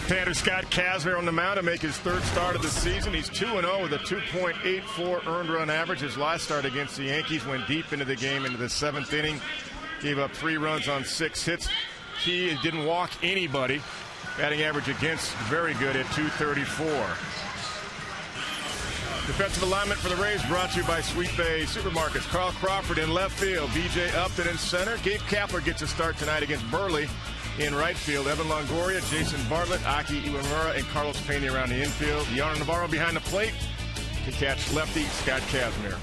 Left-hander Scott Kazmir on the mound to make his third start of the season. He's 2-0 with a 2.84 earned run average. His last start against the Yankees went deep into the game into the 7th inning. Gave up 3 runs on 6 hits. He didn't walk anybody. Batting average against very good at 234. Defensive alignment for the Rays brought to you by Sweet Bay Supermarkets. Carl Crawford in left field. B.J. Upton in center. Gabe Kapler gets a start tonight against Burley in right field. Evan Longoria, Jason Bartlett, Aki Iwamura, and Carlos Pena around the infield. Yonder Navarro behind the plate to catch lefty Scott Kazmir.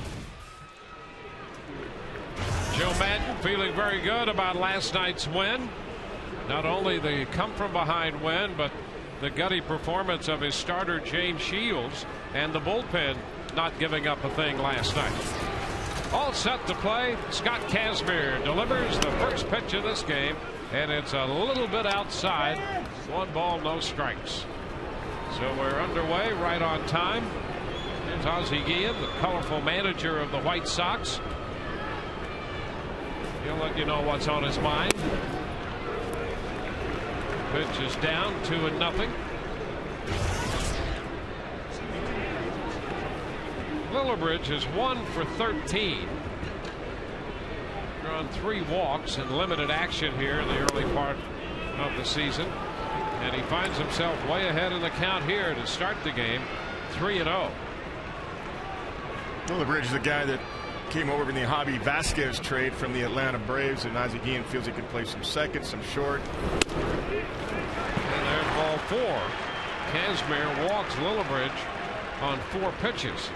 Joe Madden feeling very good about last night's win. Not only the come-from-behind win, but the gutty performance of his starter James Shields and the bullpen not giving up a thing last night. All set to play. Scott Kazmir delivers the first pitch of this game, and it's a little bit outside. 1 ball, no strikes. So we're underway right on time. Here's Ozzie Guillen, the colorful manager of the White Sox. He'll let you know what's on his mind. Pitch is down 2-0. Lillibridge is 1 for 13. Drawn 3 walks in limited action here in the early part of the season. And he finds himself way ahead in the count here to start the game, 3-0. Lillibridge is a guy that came over in the Javi Vasquez trade from the Atlanta Braves, and Ozzie Guillen feels he can play some second, some short. And there's ball 4. Kazmir walks Lillibridge on 4 pitches.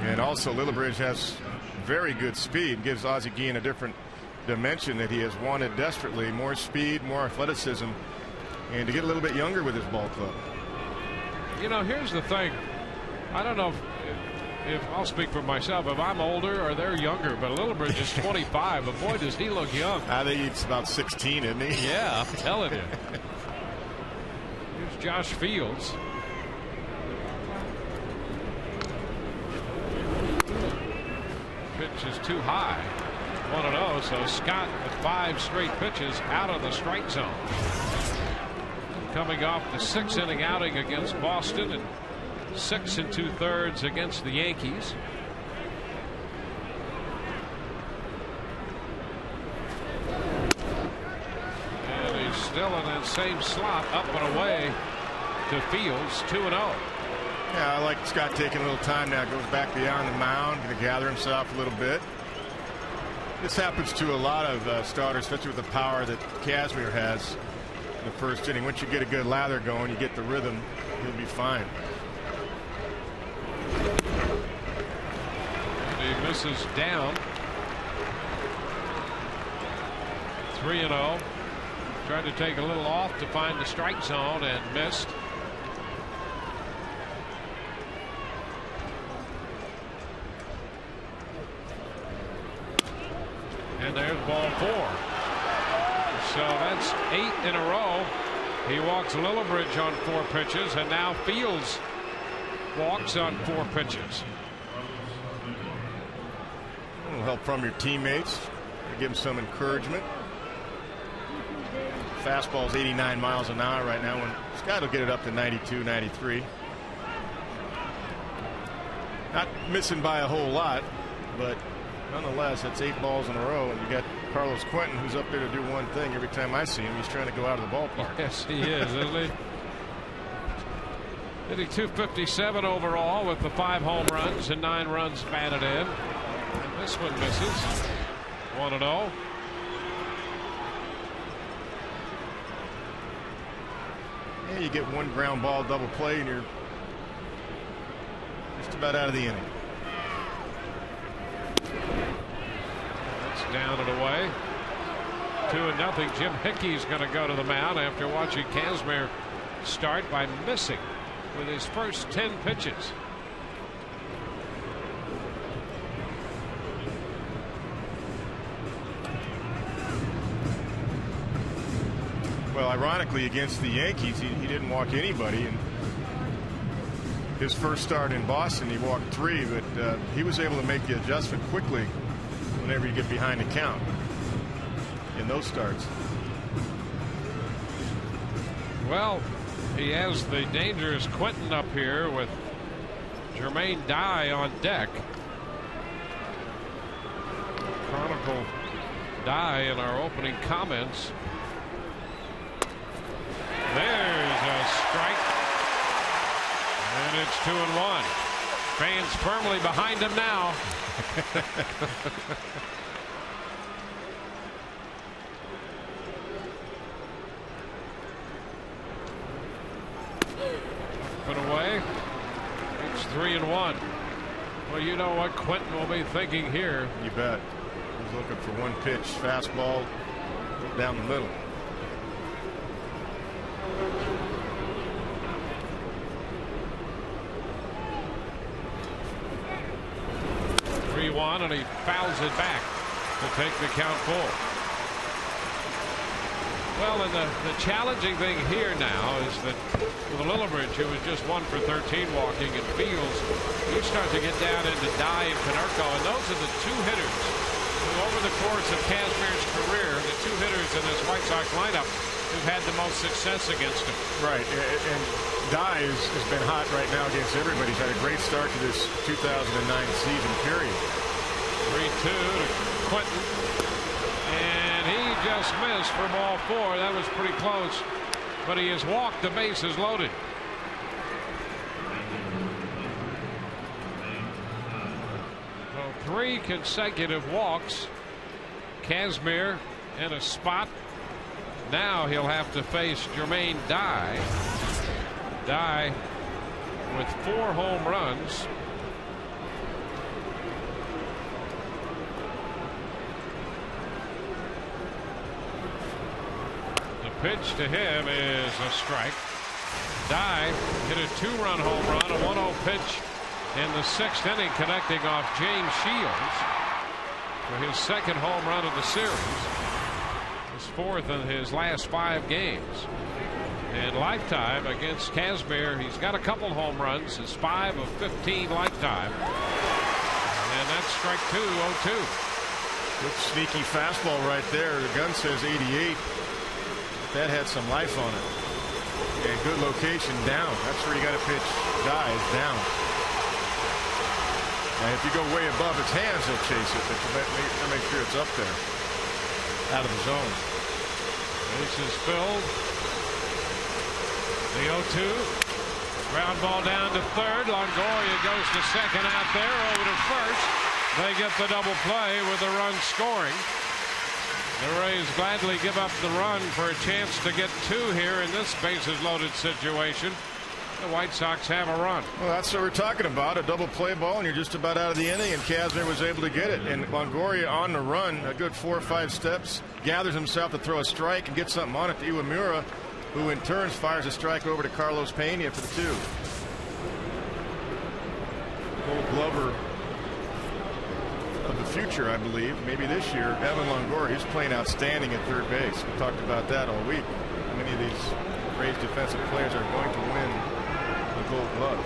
And also Lillibridge has very good speed. Gives Ozzie Guillen a different dimension that he has wanted desperately. More speed, more athleticism, and to get a little bit younger with his ball club. You know, here's the thing. I don't know if I'll speak for myself, if I'm older or they're younger, but Lillibridge is 25, but boy does he look young. I think he's about 16, isn't he? Yeah, I'm telling you. Here's Josh Fields. Pitch is too high. 1-0, so Scott with 5 straight pitches out of the strike zone. Coming off the 6th inning outing against Boston and 6 2/3 against the Yankees. And he's still in that same slot, up and away to Fields, 2-0. Yeah, I like Scott taking a little time now. Goes back beyond the mound, going to gather himself a little bit. This happens to a lot of starters, especially with the power that Kazmir has in the first inning. Once you get a good lather going, you get the rhythm, he'll be fine. And he misses down. 3-0. Tried to take a little off to find the strike zone and missed. And there's ball 4. So that's 8 in a row. He walks Lillibridge on 4 pitches, and now Fields walks on 4 pitches. A little help from your teammates. Give them some encouragement. Fastball's 89 miles an hour right now. When Scott will get it up to 92, 93. Not missing by a whole lot, but nonetheless, that's 8 balls in a row, and you got Carlos Quentin, who's up there to do one thing every time I see him. He's trying to go out of the ballpark. Yes, he is, isn't he? Hitting .257 overall with the 5 home runs and 9 runs batted in. And this one misses. 1-0. Yeah, you get 1 ground ball double play, and you're just about out of the inning. Down and away. 2-0. Jim Hickey's going to go to the mound after watching Kazmir start by missing with his first 10 pitches. Well, ironically, against the Yankees, he didn't walk anybody. And his first start in Boston, he walked 3, but he was able to make the adjustment quickly whenever you get behind the count in those starts. Well, he has the dangerous Quentin up here with Jermaine Dye on deck. Chronicle Dye in our opening comments. There's a strike, and it's 2-1. Fans firmly behind him now. Put away. It's 3-1. Well, you know what Quentin will be thinking here. You bet. He's looking for one pitch, fastball down the middle. And he fouls it back to take the count full. Well, and the challenging thing here now is that with Lillibridge, who was just 1 for 13 walking, and Fields, you start to get down into Dye and Konerko, and those are the two hitters who, over the course of Kazmir's career, the two hitters in this White Sox lineup who've had the most success against him. Right, and Dye has been hot right now against everybody. He's had a great start to this 2009 season period. 3-2 to Quentin, and he just missed for ball 4. That was pretty close, but he has walked. The bases loaded. Well, 3 consecutive walks. Kazmir in a spot. Now he'll have to face Jermaine Dye. Dye with 4 home runs. Pitch to him is a strike. Dye hit a 2-run home run, a 1-0 pitch in the 6th inning, connecting off James Shields for his 2nd home run of the series. His 4th in his last 5 games. And lifetime against Kazmir, he's got a couple home runs. His 5 of 15 lifetime. And that's strike 2, 0-2. Good sneaky fastball right there. The gun says 88. That had some life on it. And good location down. That's where you got to pitch. Dye is down. And if you go way above its hands, he'll chase it. But you make sure it's up there, out of the zone. Bases filled. The 0-2. Ground ball down to third. Longoria goes to second out there. Over to first. They get the double play with the run scoring. The Rays gladly give up the run for a chance to get 2 here in this bases loaded situation. The White Sox have a run. Well, that's what we're talking about, a double play ball, and you're just about out of the inning, and Kazmir was able to get it. And Longoria on the run, a good 4 or 5 steps, gathers himself to throw a strike and get something on it to Iwamura, who in turn fires a strike over to Carlos Pena for the 2. Gold Glover of the future, I believe, maybe this year, Evan Longoria. He's playing outstanding at third base. We talked about that all week. Many of these Rays defensive players are going to win the Gold Glove.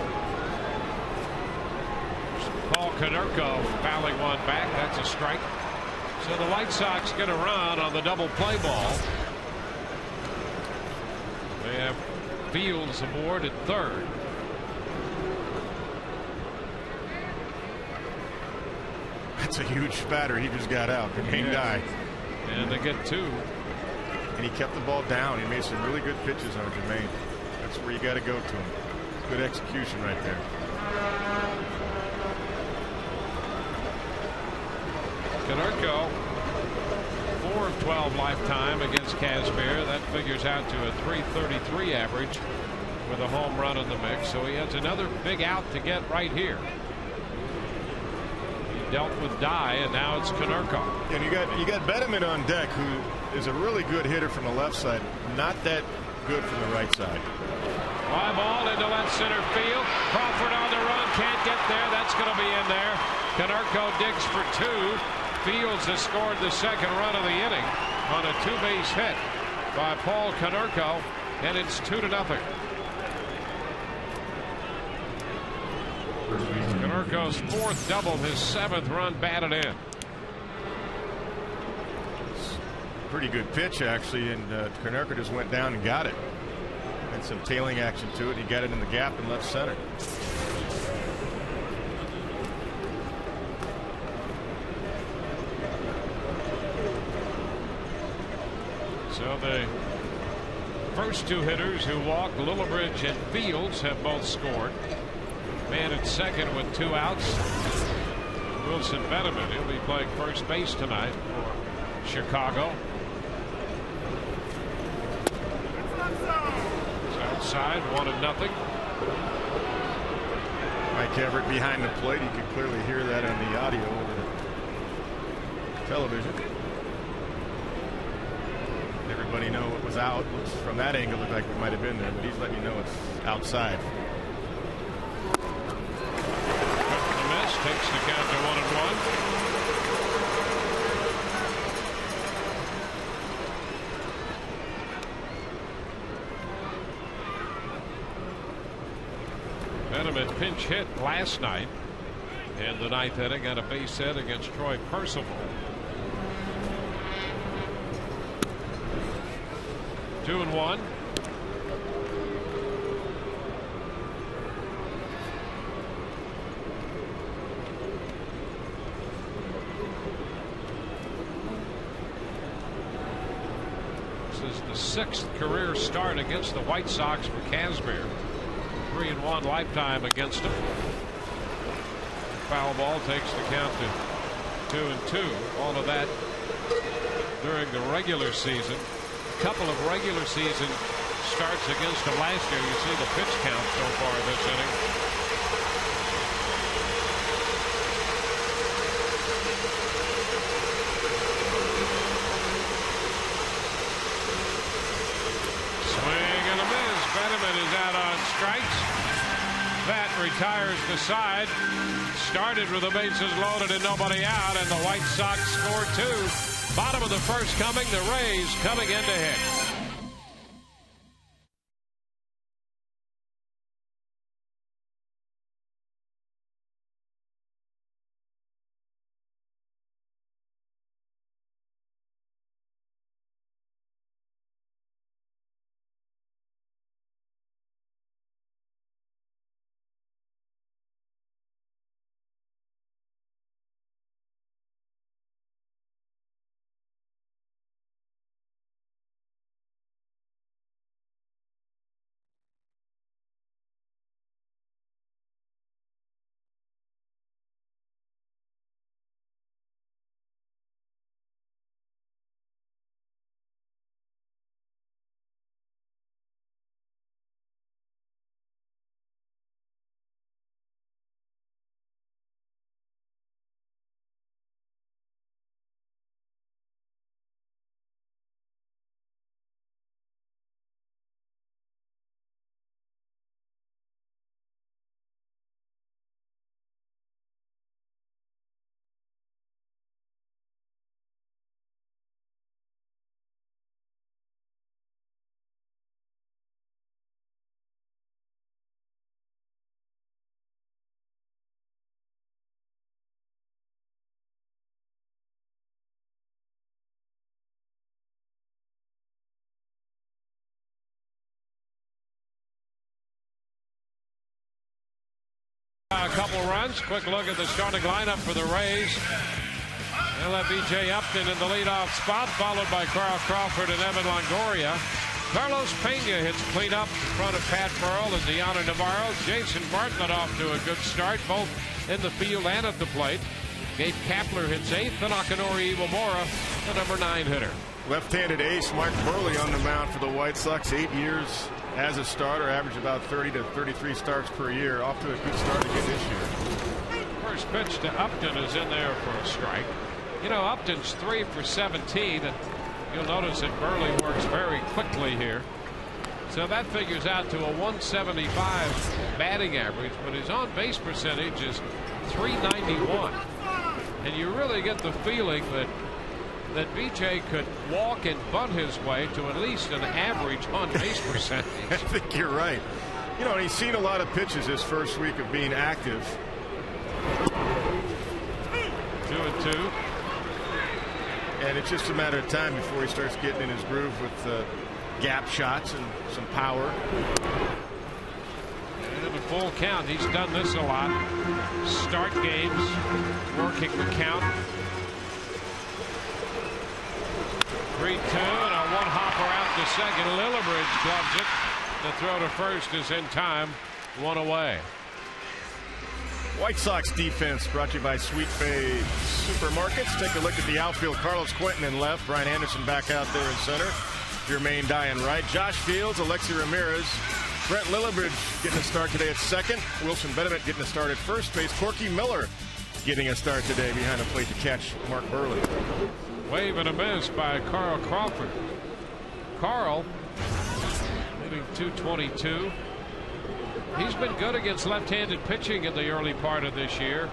Paul Konerko fouling one back. That's a strike. So the White Sox get a run on the double play ball. They have Fields aboard at third. That's a huge spatter he just got out. Jermaine Dye. And they get 2. And he kept the ball down. He made some really good pitches on Jermaine. That's where you got to go to him. Good execution right there. Konerko, 4 of 12 lifetime against Kazmir. That figures out to a .333 average with a home run in the mix. So he has another big out to get right here. Dealt with Dye, and now it's Konerko. And you got Betterman on deck, who is a really good hitter from the left side, not that good from the right side. Fly ball into left center field. Crawford on the run, can't get there. That's going to be in there. Konerko digs for 2. Fields has scored the 2nd run of the inning on a 2-base hit by Paul Konerko, and it's 2-0. Konerko's 4th double, his 7th run batted in. Pretty good pitch, actually, and Konerko just went down and got it. Had some tailing action to it. He got it in the gap in left center. So the first two hitters who walked, Lillibridge and Fields, have both scored. Man at second with 2 outs. Wilson Benjamin, he'll be playing first base tonight for Chicago. It's outside, 1-0. Mike Everett behind the plate. You could clearly hear that on the audio over the television. Everybody know it was out. From that angle, it looked like we might have been there, but he's letting you know it's outside. The miss takes the count to 1-1. Benjamin pinch hit last night in the 9th inning on a base hit against Troy Percival. 2-1. This is the 6th career start against the White Sox for Kazmir. 3-1 lifetime against them. Foul ball takes the count to 2-2. All of that during the regular season. A couple of regular season starts against them last year. You see the pitch count so far this inning. Swing and a miss. Benjamin is out on strikes. That retires the side. Started with the bases loaded and nobody out, and the White Sox score 2. Bottom of the first coming, the Rays coming in to hit. A couple runs. Quick look at the starting lineup for the Rays. They'll have B.J. Upton in the leadoff spot, followed by Carl Crawford and Evan Longoria. Carlos Pena hits cleanup in front of Pat Burrell and Deanna Navarro. Jason Bartlett off to a good start, both in the field and at the plate. Gabe Kapler hits 8th, and Akinori Iwamura, the number 9 hitter. Left-handed ace Mark Burley on the mound for the White Sox. 8 years as a starter, averaged about 30 to 33 starts per year. Off to a good start again this year. First pitch to Upton is in there for a strike. You know, Upton's 3 for 17, and you'll notice that Burley works very quickly here. So that figures out to a 175 batting average, but his on-base percentage is .391. And you really get the feeling that BJ could walk and bunt his way to at least an average on-base percentage. I think you're right. You know, he's seen a lot of pitches his first week of being active. 2-2. And it's just a matter of time before he starts getting in his groove with gap shots and some power. And a full count. He's done this a lot. Start games, working the count. 3-2 and a one-hopper out to second. Lillibridge gloves it. The throw to first is in time. One away. White Sox defense brought to you by Sweet Bay Supermarkets. Take a look at the outfield. Carlos Quentin in left. Brian Anderson back out there in center. Jermaine Dye in right. Josh Fields, Alexi Ramirez. Brent Lillibridge getting a start today at second. Wilson Benedict getting a start at first base. Corky Miller getting a start today behind the plate to catch Mark Burley. Wave and a miss by Carl Crawford. Carl hitting .222. He's been good against left-handed pitching in the early part of this year,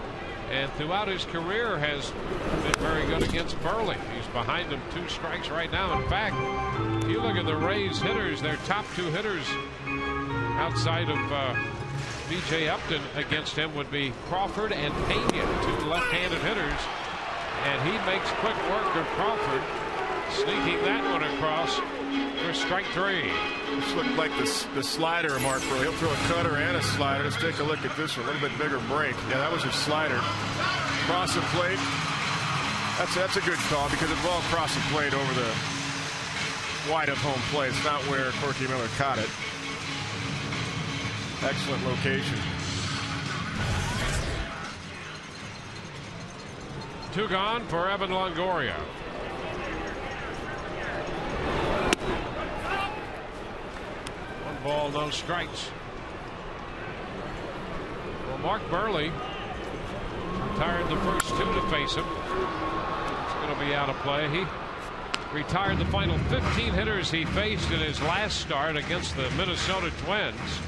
and throughout his career has been very good against Burley. He's behind him 2 strikes right now. In fact, if you look at the Rays hitters, their top 2 hitters outside of B.J. Upton against him would be Crawford and Pena, 2 left-handed hitters, and he makes quick work of Crawford, sneaking that one across for strike 3. This looked like the slider of Mark Burley. He'll throw a cutter and a slider. Let's take a look at this one. A little bit bigger break. Yeah, that was his slider. Cross the plate. That's a good call because the ball crossed the plate over the wide of home plate. It's not where Corky Miller caught it. Excellent location. 2 gone for Evan Longoria. Ball, no strikes. Well, Mark Burley retired the first 2 to face him. It's going to be out of play. He retired the final 15 hitters he faced in his last start against the Minnesota Twins.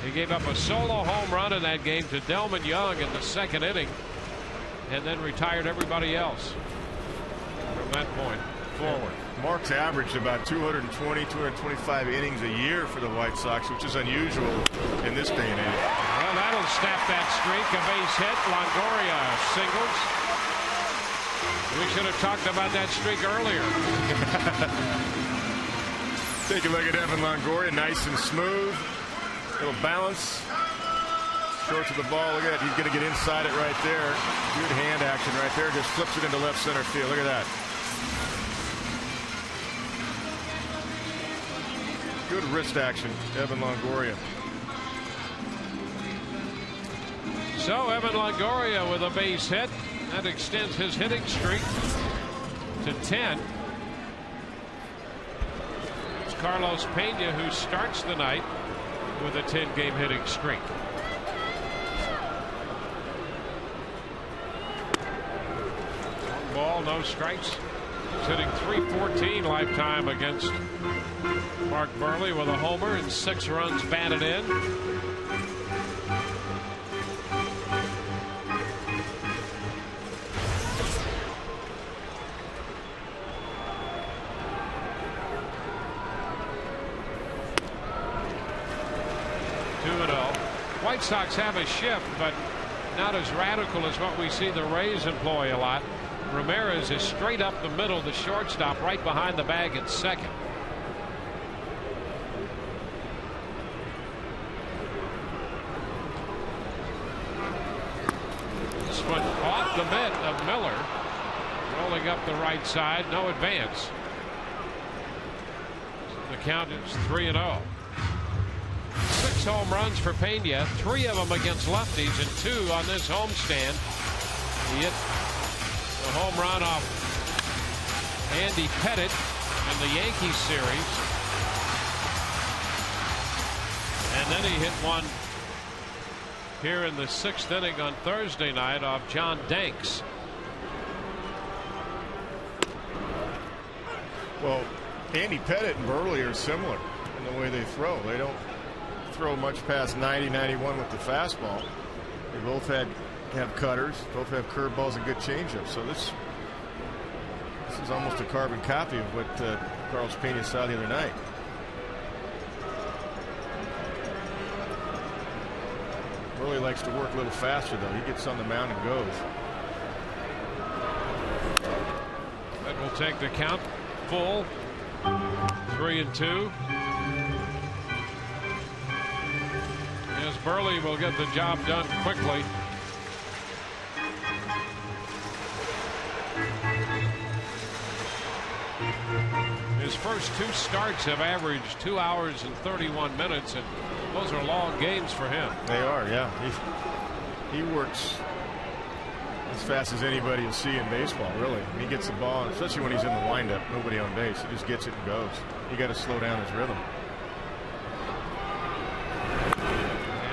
He gave up a solo home run in that game to Delman Young in the 2nd inning, and then retired everybody else from that point forward. Mark's averaged about 220, 225 innings a year for the White Sox, which is unusual in this day and age. Well, that'll snap that streak. A base hit. Longoria singles. We should have talked about that streak earlier. Take a look at Evan Longoria. Nice and smooth. Little balance. Short to the ball. Look at that. He's going to get inside it right there. Good hand action right there. Just flips it into left center field. Look at that. Good wrist action, Evan Longoria. So Evan Longoria with a base hit. That extends his hitting streak to 10. It's Carlos Pena who starts the night with a 10-game hitting streak. One ball, no strikes. He's hitting .314 lifetime against Mark Burley with a homer and 6 runs batted in. White Sox have a shift, but not as radical as what we see the Rays employ a lot. Ramirez is straight up the middle, the shortstop right behind the bag at second. This one off the mitt of Miller, rolling up the right side, no advance. The count is 3-0. 6 home runs for Pena, 3 of them against lefties and 2 on this homestand. He hit the home run off Andy Pettit in the Yankees series. And then he hit one here in the 6th inning on Thursday night off John Danks. Well, Andy Pettit and Burley are similar in the way they throw. They don't throw much past 90, 91 with the fastball. They both have cutters, both have curveballs and good changeups. So this is almost a carbon copy of what Carlos Pena saw the other night. Burley likes to work a little faster, though. He gets on the mound and goes. That will take the count full 3-2. As Burley will get the job done quickly. His first 2 starts have averaged 2 hours and 31 minutes, and those are long games for him. They are, yeah. He works as fast as anybody will see in baseball, really. He gets the ball, especially when he's in the windup, nobody on base. He just gets it and goes. You got to slow down his rhythm.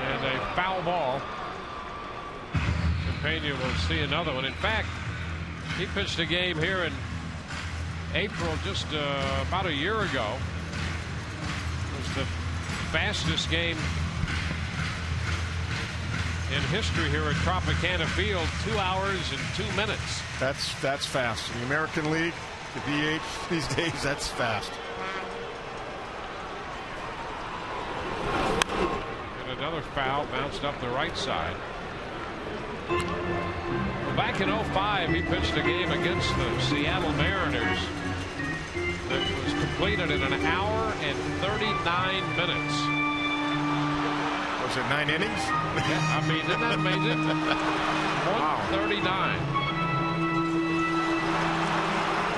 And a foul ball. Pena will see another one. In fact, he pitched a game here in April just about a year ago. It was the fastest game in history here at Tropicana Field. 2 hours and 2 minutes. That's fast. In the American League, the DH these days, that's fast. And another foul bounced up the right side. Well, back in 05, he pitched a game against the Seattle Mariners that was completed in 1 hour and 39 minutes. Was it 9 innings? Yeah, I mean, isn't that amazing? 139.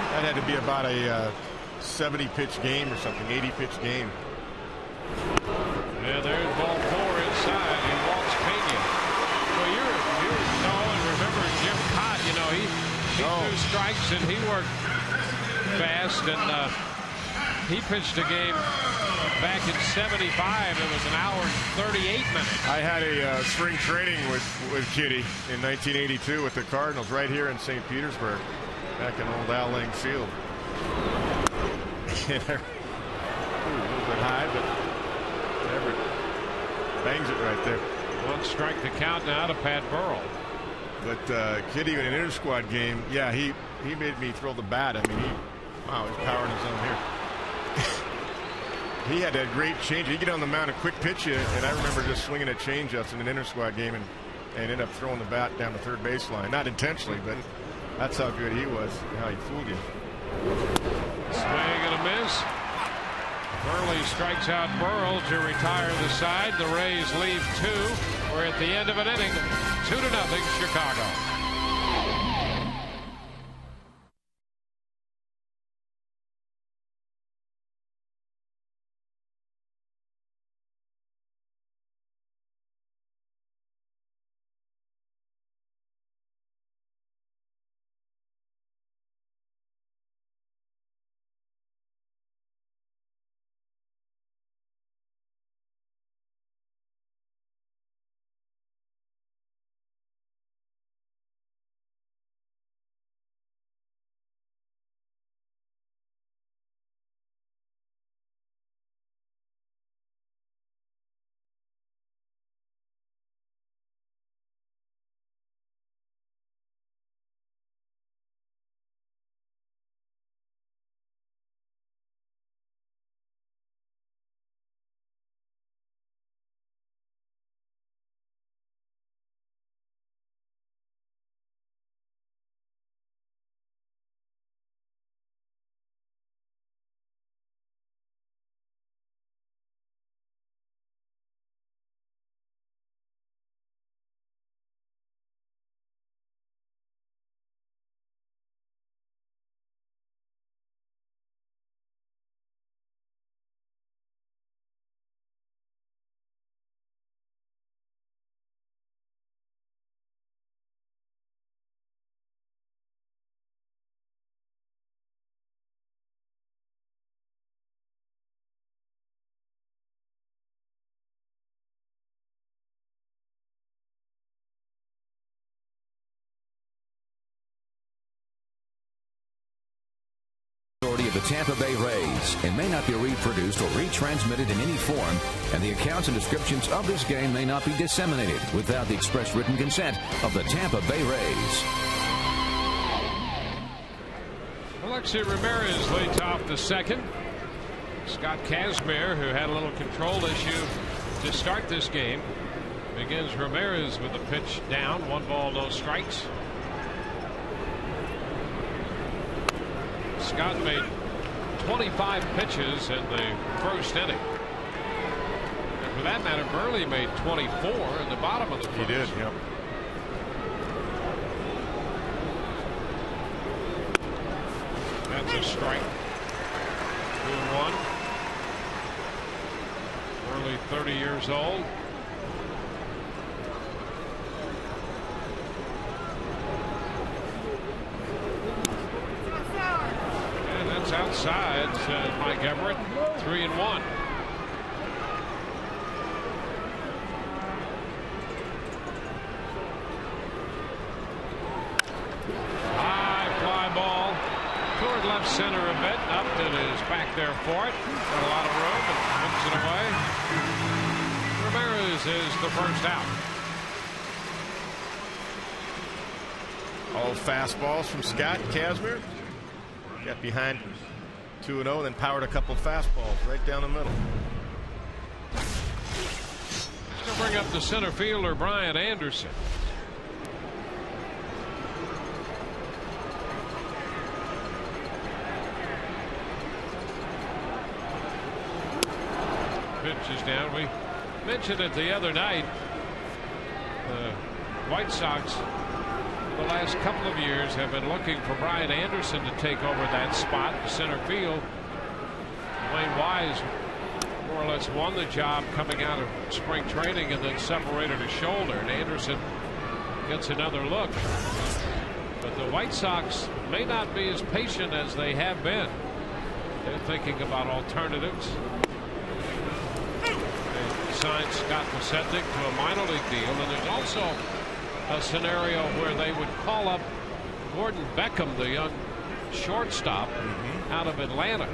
That had to be about a 70-pitch game or something, 80-pitch game. Yeah, there's ball 4 inside. He walks Pena. Well, you know and remember Jim Cott. You know, he threw strikes and he worked fast, and he pitched a game back in '75. It was 1 hour and 38 minutes. I had a spring training with Kitty in 1982 with the Cardinals right here in St. Petersburg, back in old Al Lang Field. A little bit high, but whatever. Bangs it right there. 1 strike to count now to Pat Burrell. But Kitty in an inter-squad game, yeah, he made me throw the bat. I mean, he's powering his own here. He had that great change. He'd get on the mound and quick pitch you, and I remember just swinging at changeups in an inter-squad game and ended up throwing the bat down the third baseline. Not intentionally, but that's how good he was, how he fooled you. Swing and a miss. Burley strikes out Burrell to retire the side. The Rays leave 2. We're at the end of an inning. 2-0 Chicago. Of the Tampa Bay Rays and may not be reproduced or retransmitted in any form, and the accounts and descriptions of this game may not be disseminated without the express written consent of the Tampa Bay Rays. Alexi Ramirez leads off the second. Scott Kazmir, who had a little control issue to start this game, begins Ramirez with a pitch down. 1 ball, no strikes. Scott made 25 pitches in the first inning. And for that matter, Burley made 24 in the bottom of the first. He did, yep. That's a strike. 2-1. Burley, 30 years old. And that's outside, says Mike Everett. 3-1. Left center a bit. Upton is back there for it. Got a lot of room and puts it away. Ramirez is the first out. All fastballs from Scott Kazmir. Got behind 2-0, then powered a couple fastballs right down the middle. He's going to bring up the center fielder, Brian Anderson. Pitch is down. We mentioned it the other night. The White Sox, the last couple of years, have been looking for Brian Anderson to take over that spot in center field. Wayne Wise more or less won the job coming out of spring training and then separated his shoulder, and Anderson gets another look. But the White Sox may not be as patient as they have been. They're thinking about alternatives. Signed Scott Miccetic to a minor league deal, and there's also a scenario where they would call up Gordon Beckham, the young shortstop out of Atlanta.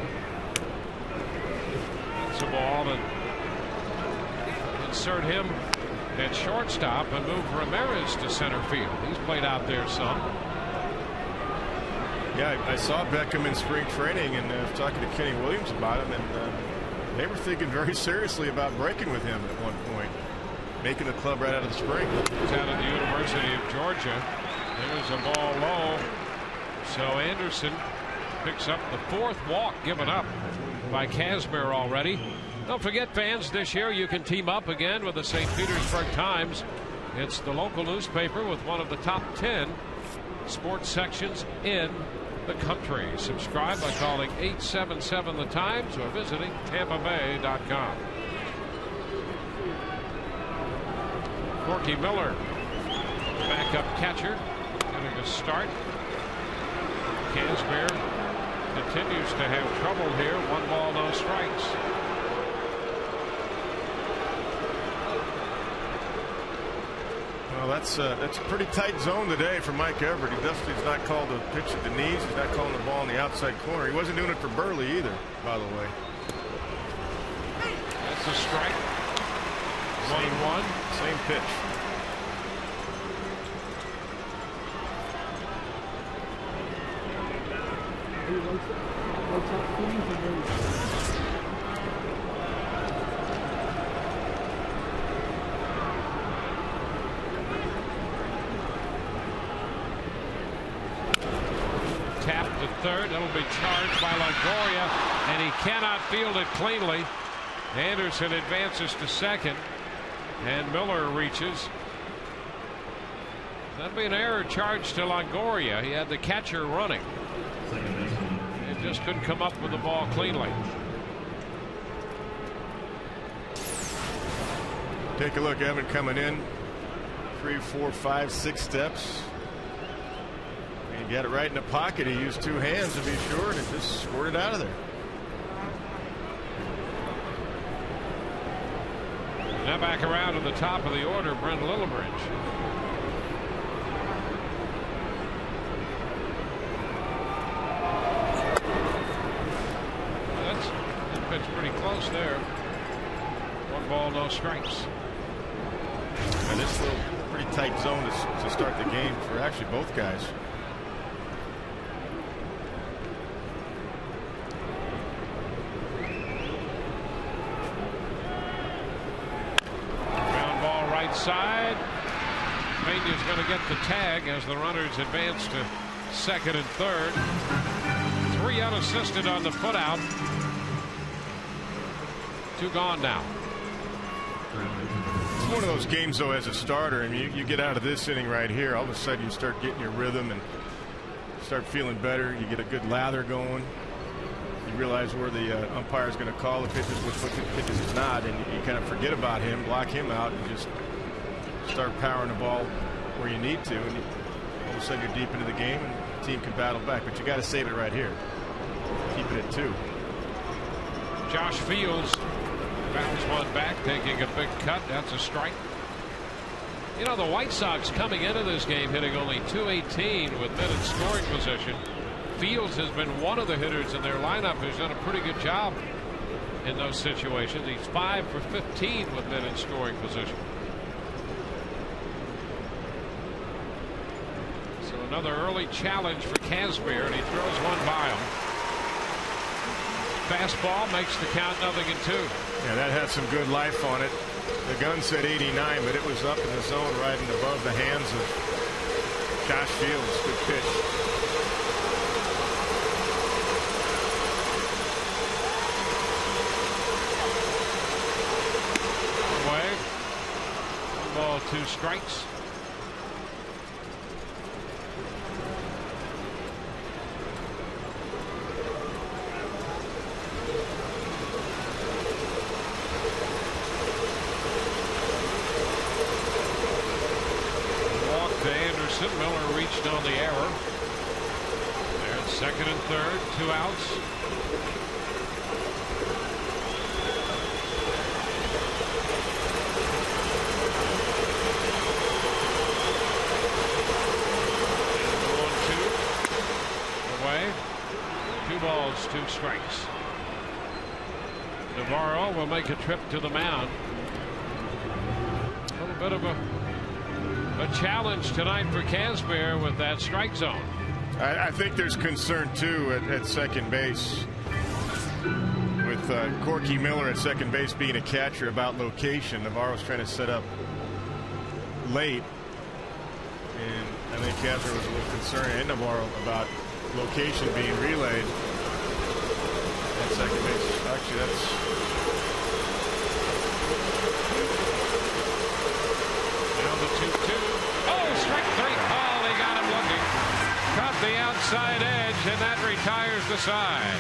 That's a ball, and insert him at shortstop and move Ramirez to center field. He's played out there some. Yeah, I saw Beckham in spring training, and I was talking to Kenny Williams about him, and they were thinking very seriously about breaking with him at one point, making the club right out of the spring. He's out of the University of Georgia. There's a ball low. So Anderson picks up the fourth walk given up by Kazmir already. Don't forget, fans, this year you can team up again with the St. Petersburg Times. It's the local newspaper with one of the top 10 sports sections in the country. Subscribe by calling 877 The Times or visiting TampaBay.com. Corky Miller, backup catcher, getting a start. Kazmir continues to have trouble here. 1 ball, no strikes. Well, that's a pretty tight zone today for Mike Everett. He's not called a pitch at the knees. He's not calling the ball in the outside corner. He wasn't doing it for Burley either, by the way. That's a strike. 1-1. Same pitch. Tapped to third. That'll be charged by Longoria, and he cannot field it cleanly. Anderson advances to second, and Miller reaches. That'll be an error charged to Longoria. He had the catcher running and just couldn't come up with the ball cleanly. Take a look, Evan coming in 3, 4, 5, 6 steps. He got it right in the pocket. He used 2 hands to be sure, and it just squirted out of there. Now back around to the top of the order, Brent Lillibridge. That pitch pretty close there. 1 ball, no strikes. And this little pretty tight zone to start the game for actually both guys. Side. Pena's going to get the tag as the runners advance to second and third. 3 unassisted on the putout. 2 gone now. It's one of those games, though, as a starter, and you get out of this inning right here, all of a sudden you start getting your rhythm and start feeling better. You get a good lather going. You realize where the umpire is going to call the pitches, which pitches is not, and you kind of forget about him, block him out, and just start powering the ball where you need to, and all of a sudden you're deep into the game, and the team can battle back. But you got to save it right here. Keep it at 2. Josh Fields bounds one back, taking a big cut. That's a strike. You know, the White Sox coming into this game hitting only .218 with men in scoring position. Fields has been one of the hitters in their lineup who's done a pretty good job in those situations. He's 5 for 15 with men in scoring position. So another early challenge for Kazmir, and he throws one by him. Fastball makes the count 0-2. Yeah, that had some good life on it. The gun said 89, but it was up in the zone right and above the hands of Josh Fields. Good pitch. Away. 1 ball, 2 strikes. Miller reached on the error. There's 2nd and 3rd, 2 outs. And 1-2 away. 2 balls, 2 strikes. Navarro will make a trip to the mound. A little bit of a challenge tonight for Kazmir with that strike zone. I think there's concern too at second base with Corky Miller at second base being a catcher about location. Navarro's trying to set up late, and I think Kazmir was a little concerned, and Navarro, about location being relayed at second base. Actually, that's the 2-2. Oh, strike 3. Oh, they got him looking. Caught the outside edge, and that retires the side.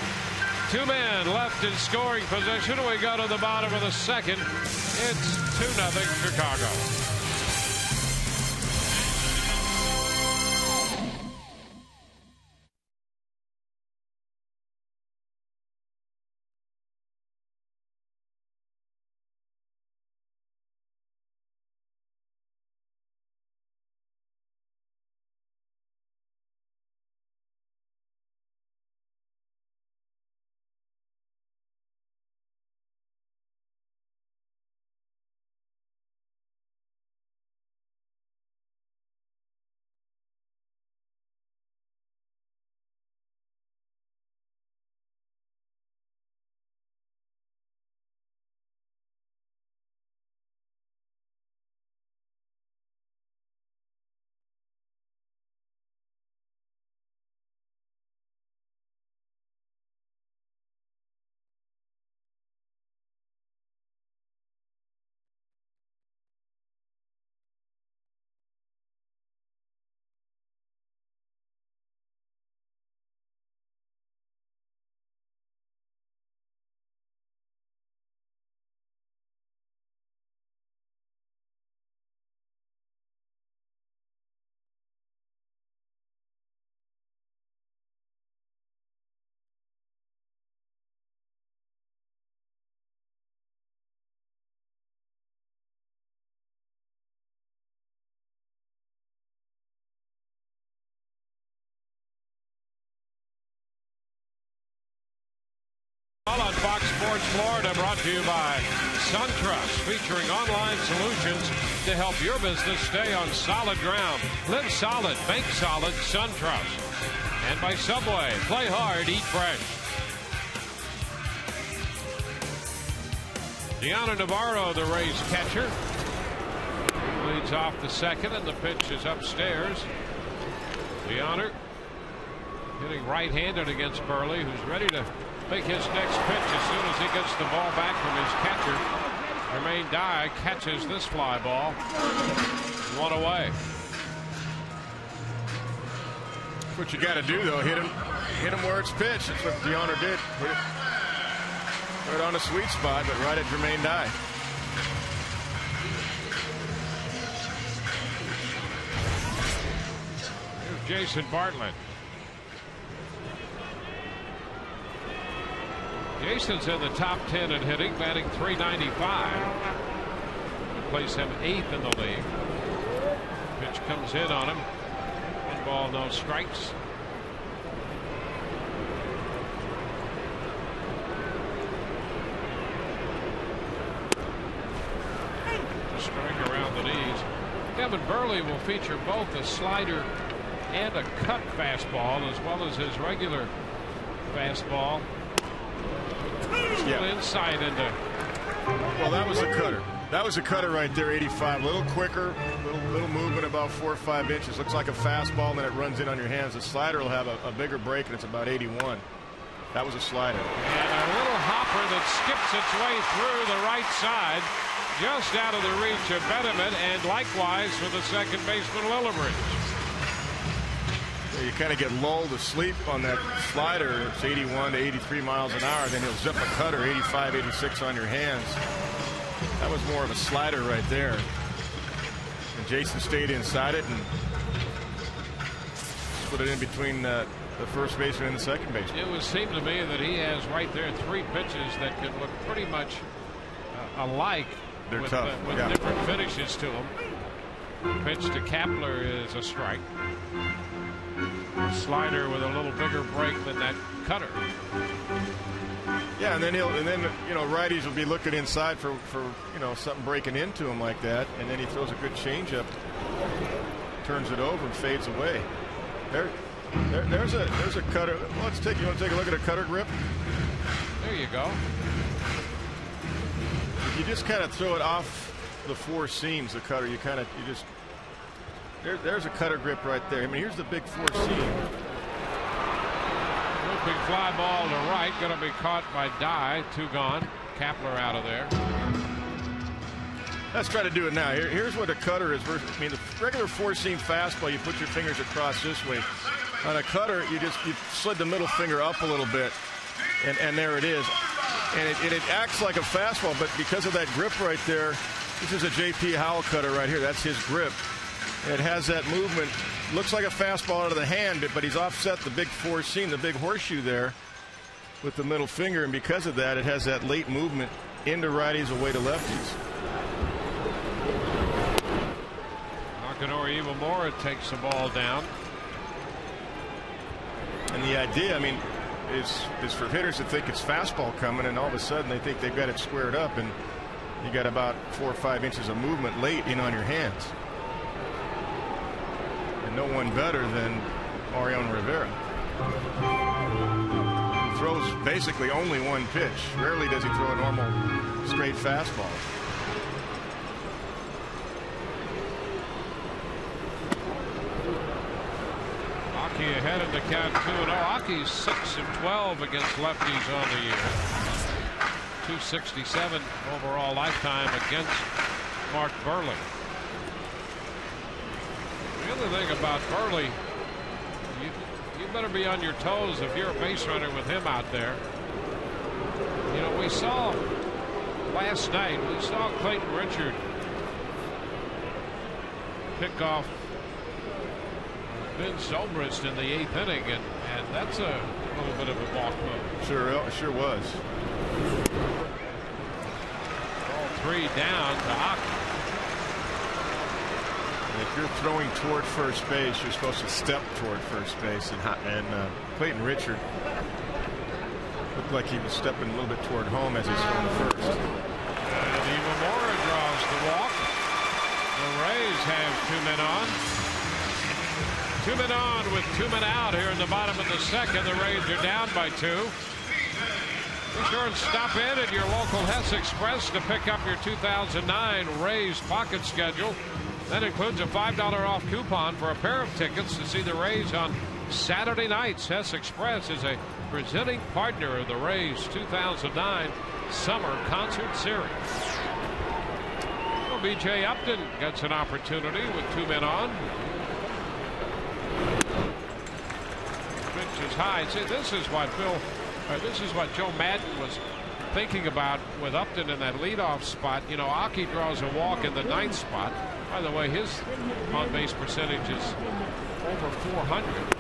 2 men left in scoring position. We go to the bottom of the 2nd. It's 2-0 Chicago. On Fox Sports Florida, brought to you by SunTrust, featuring online solutions to help your business stay on solid ground. Live solid, bank solid, SunTrust. And by Subway, play hard, eat fresh. Deanna Navarro, the Rays catcher, leads off the 2nd, and the pitch is upstairs. Deanna hitting right-handed against Burley, who's ready to make his next pitch as soon as he gets the ball back from his catcher. Jermaine Dye catches this fly ball. One away. What you got to do, though, hit him where it's pitched. That's what DeHonor did. Hit it right on the sweet spot, but right at Jermaine Dye. Here's Jason Bartlett. Jason's in the top 10 in hitting, batting .395. Would place him 8th in the league. Pitch comes in on him. 1 ball, no strikes. Strike around the knees. Kevin Burley will feature both a slider and a cut fastball, as well as his regular fastball. Yeah. Inside into. Well, that was a cutter. That was a cutter right there, 85. A little quicker, little movement, about 4 or 5 inches. Looks like a fastball, and then it runs in on your hands. The slider will have a bigger break, and it's about 81. That was a slider. And a little hopper that skips its way through the right side, just out of the reach of Betterman, and likewise for the second baseman Lillibridge. You kind of get lulled to sleep on that slider. It's 81 to 83 miles an hour. Then he'll zip a cutter 85, 86 on your hands. That was more of a slider right there. And Jason stayed inside it and put it in between the first baseman and the second baseman. It would seem to me that he has right there 3 pitches that can look pretty much alike. They're with, tough. with different finishes to them. Pitch to Kapler is a strike. Slider with a little bigger break than that cutter. Yeah, and then righties will be looking inside for something breaking into him like that, and then he throws a good changeup, turns it over and fades away. There's a cutter. You want to take a look at a cutter grip? There you go. If you just kind of throw it off the 4 seams, the cutter, there's a cutter grip right there. I mean, here's the big 4 seam. Big fly ball to right, going to be caught by Dye. 2 gone. Kapler out of there. Let's try to do it now. Here's what a cutter is. I mean, the regular 4-seam fastball, you put your fingers across this way. On a cutter, you slid the middle finger up a little bit, and there it is. And it acts like a fastball, but because of that grip right there, this is a J.P. Howell cutter right here. That's his grip. It has that movement. Looks like a fastball out of the hand, but he's offset the big 4-seam, the big horseshoe there with the middle finger, and because of that, it has that late movement into righties, away to lefties. Akinori Iwamura takes the ball down. And the idea, I mean, is for hitters to think it's fastball coming, and all of a sudden they think they've got it squared up, and you got about 4 or 5 inches of movement late in on your hands. And no one better than Mariano Rivera. He throws basically only 1 pitch. Rarely does he throw a normal straight fastball. Aki ahead in the count 2-0. Aki's 6 of 12 against lefties on the year. 267 overall lifetime against Mark Burley. The other thing about Burley, you better be on your toes if you're a base runner with him out there. You know, we saw last night, we saw Clayton Richard pick off Vince Zobrist in the 8th inning, and that's a little bit of a balk move. Sure was. All 3 down to Aki. If you're throwing toward first base, you're supposed to step toward first base, and Clayton Richard looked like he was stepping a little bit toward home as he's throwing first. And Iwamura draws the walk. The Rays have 2 men on. 2 men on with 2 men out here in the bottom of the second. The Rays are down by 2. Be sure and stop in at your local Hess Express to pick up your 2009 Rays pocket schedule. That includes a $5 off coupon for a pair of tickets to see the Rays on Saturday nights, Hess Express is a presenting partner of the Rays 2009 Summer Concert Series. Well, B.J. Upton gets an opportunity with 2 men on. Pitch is high. See, this is what Joe Madden was thinking about with Upton in that leadoff spot. You know, Aki draws a walk in the 9th spot. By the way, his on-base percentage is over 400.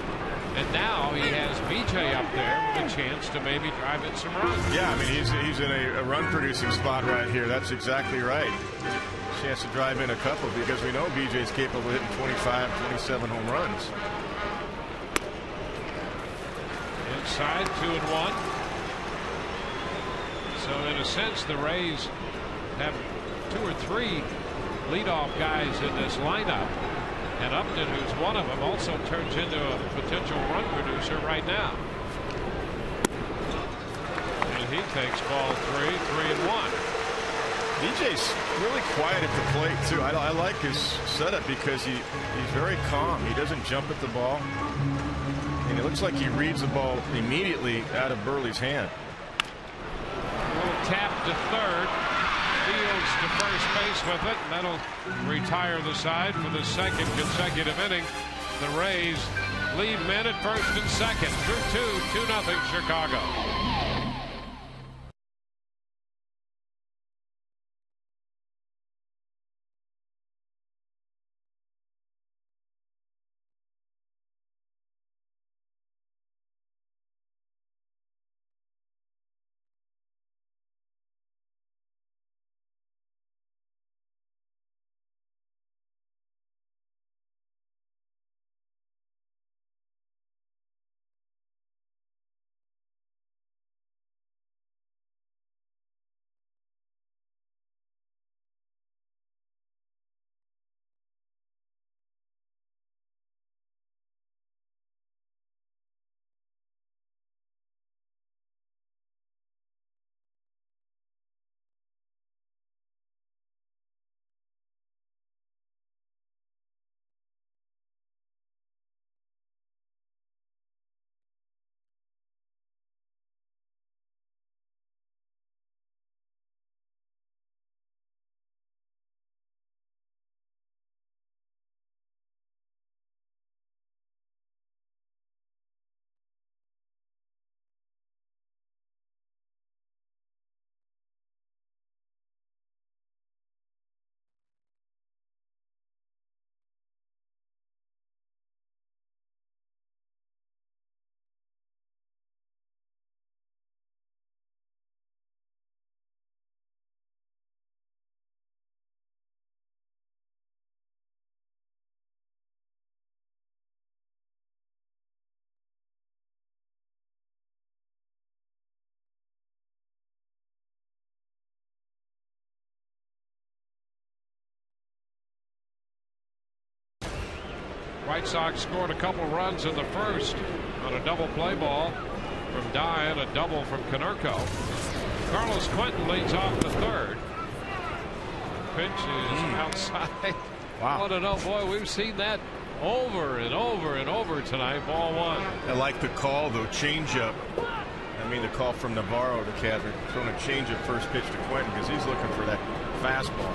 And now he has BJ up there with a chance to maybe drive in some runs. Yeah, I mean, he's in a run-producing spot right here. That's exactly right. Chance to drive in a couple because we know BJ's capable of hitting 25, 27 home runs. Inside, 2-1. So in a sense, the Rays have 2 or 3 leadoff guys in this lineup, and Upton, who's one of them, also turns into a potential run producer right now. And he takes ball 3, 3-1. DJ's really quiet at the plate too. I like his setup because he's very calm. He doesn't jump at the ball, and it looks like he reads the ball immediately out of Burley's hand. A little tap to third. Fields to first base with it. That'll retire the side for the 2nd consecutive inning. The Rays lead men at first and second. Through 2-0 Chicago. White Sox scored a couple runs in the first on a double play ball from Dye and a double from Konerko. Carlos Quentin leads off the 3rd. Pitch is outside. Wow. 1-0. Boy, we've seen that over and over and over tonight. Ball 1. I like the call, though. Changeup. I mean, the call from Navarro to Kazner, throwing a changeup first pitch to Quentin because he's looking for that fastball.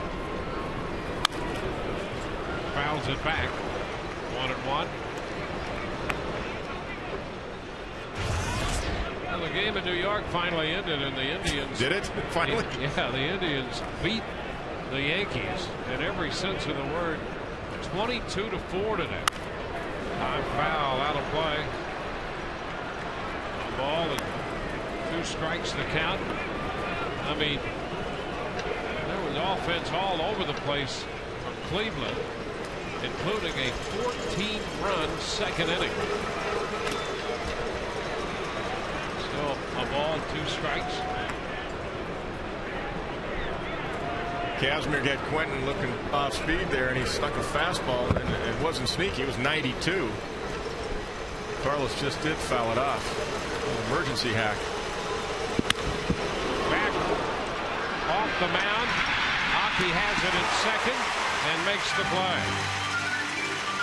Fouls it back. 1-1. Well, the game in New York finally ended, and the Indians. Did it? Finally? Yeah, the Indians beat the Yankees in every sense of the word. 22-4 today. Time foul out of play. A ball and 2 strikes the count. I mean, there was offense all over the place from Cleveland, including a 14-run 2nd inning. Still a ball, 2 strikes. Kazner got Quentin looking off speed there, and he stuck a fastball, and it wasn't sneaky. It was 92. Carlos just did foul it off. Emergency hack. Back off the mound. Aki has it at second and makes the play.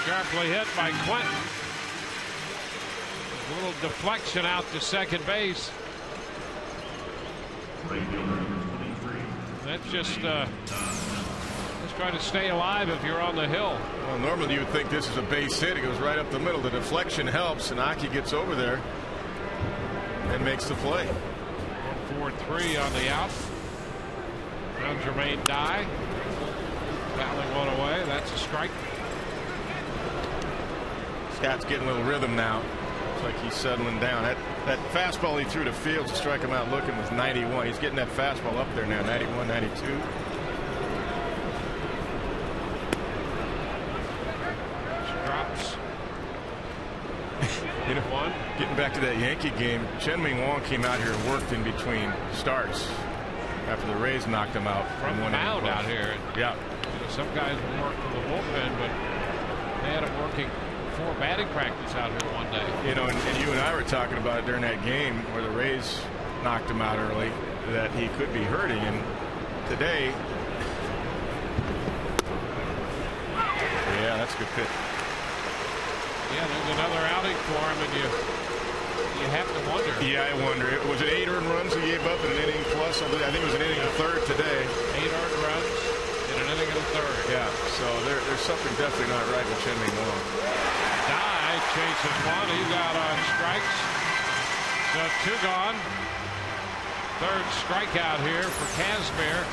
Sharply hit by Quentin. A little deflection out to second base. That's just try to stay alive if you're on the hill. Well, normally you would think this is a base hit. It goes right up the middle. The deflection helps, and Aki gets over there and makes the play. 4-3 on the out. Now Jermaine Dye fouling one away. That's a strike. Scott's getting a little rhythm now. Looks like he's settling down. That fastball he threw to Fields to strike him out looking was 91. He's getting that fastball up there now, 91, 92. Drops. You know, getting back to that Yankee game, Chien-Ming Wang came out here and worked in between starts after the Rays knocked him out from one mound out here. Yeah. You know, some guys will work from the bullpen, but they had him working for batting practice out here one day. You know, and you and I were talking about it during that game where the Rays knocked him out early, that he could be hurting, and today, yeah, that's a good pitch. Yeah, there's another outing for him, and you have to wonder. Yeah, I wonder. Was it 8 earned runs he gave up in an inning plus? I think it was an inning and a third today. 8 earned runs in an inning and a third. Yeah, so there's something definitely not right with Chien-Ming Wang. Dye chases one. He's out on strikes. So 2 gone. Third strikeout here for Kazmir.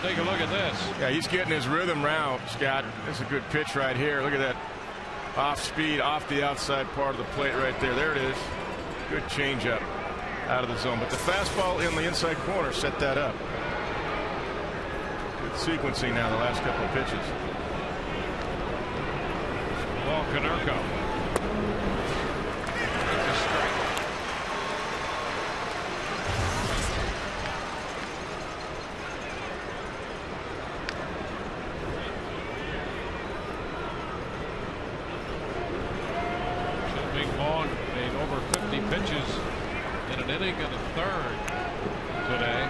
Take a look at this. Yeah, he's getting his rhythm round, Scott. This is a good pitch right here. Look at that. Off speed, off the outside part of the plate right there. There it is. Good changeup out of the zone. But the fastball in the inside corner set that up. Good sequencing now the last couple of pitches. Ball Konerko. It's a strike. Long made over 50 pitches in an inning and a third today.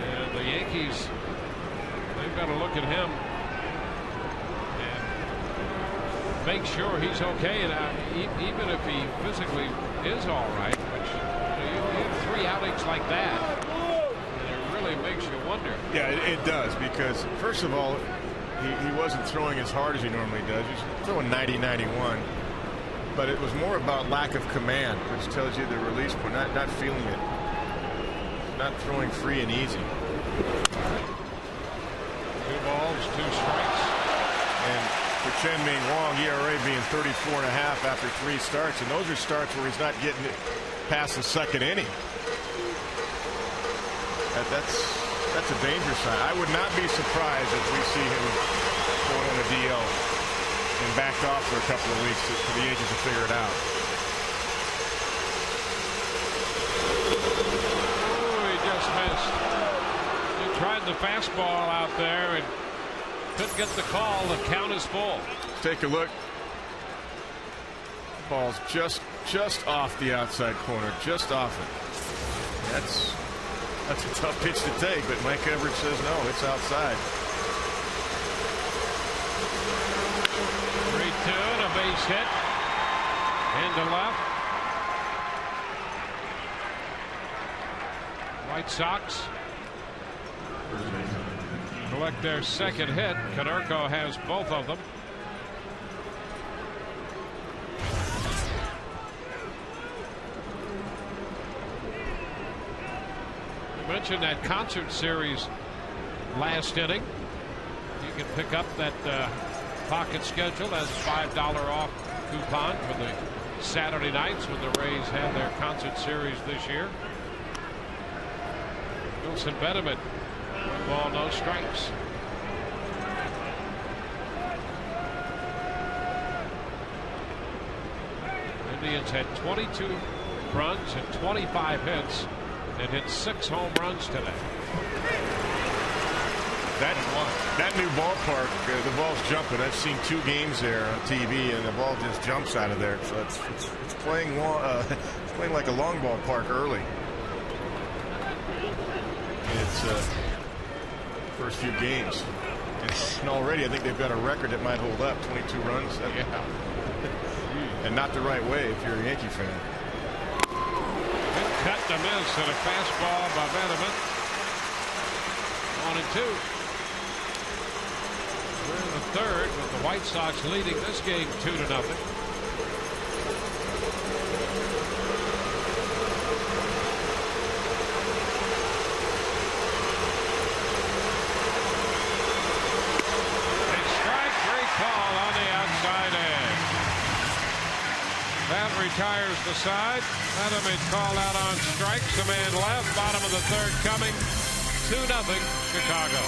And the Yankees, they've got to look at him and make sure he's okay. And even if he physically is all right, which you have 3 outings like that, and it really makes you wonder. Yeah, it does, because first of all, he wasn't throwing as hard as he normally does. He's throwing 90-91. But it was more about lack of command, which tells you the release point, not feeling it. Not throwing free and easy. 2 balls, 2 strikes. And for Chien-Ming Wang, ERA being 34.5 after 3 starts. And those are starts where he's not getting it past the second inning. That's a dangerous sign. I would not be surprised if we see him going on a DL and backed off for a couple of weeks for the Yankees to figure it out. Oh, he just missed. He tried the fastball out there and couldn't get the call. The count is full. Take a look. Ball's just off the outside corner, just off it. That's a tough pitch to take, but Mike Everett says no, it's outside. 3-2 and a base hit into left. White Sox collect their second hit. Konerko has both of them. We mentioned that concert series last inning. You can pick up that pocket schedule as a $5 off coupon for the Saturday nights when the Rays have their concert series this year. Wilson Benjamin, 1 ball, no strikes. Indians had 22 runs and 25 hits and hit 6 home runs today. That new ballpark, the ball's jumping. I've seen 2 games there on TV, and the ball just jumps out of there. So it's playing it's playing like a long ball park early. It's first few games, and already I think they've got a record that might hold up. 22 runs. Yeah. And not the right way if you're a Yankee fan. Good cut to miss and a fastball by Vanderbilt. 1-2. We're in the third with the White Sox leading this game 2-0. That retires the side. Adam is called out on strikes. The man left. Bottom of the third coming. 2-0 Chicago.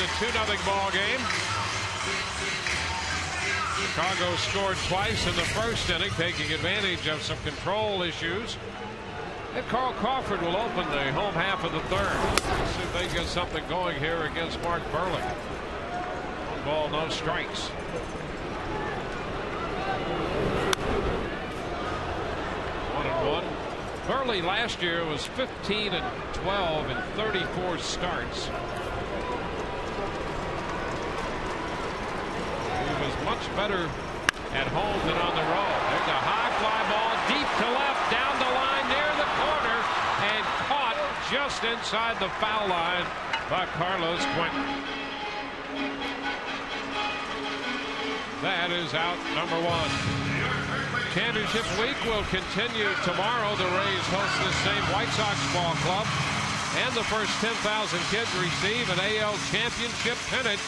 It's a 2-0 ball game. Chicago scored twice in the first inning, taking advantage of some control issues. And Carl Crawford will open the home half of the third. Let's see if they get something going here against Mark Burley. 1 ball, no strikes. Burley last year was 15-12 in 34 starts. Much better at home than on the road. There's a high fly ball deep to left, down the line near the corner, and caught just inside the foul line by Carlos Quentin. That is out number 1. Championship week will continue tomorrow. The Rays host the same White Sox ball club, and the first 10,000 kids receive an AL championship pennant.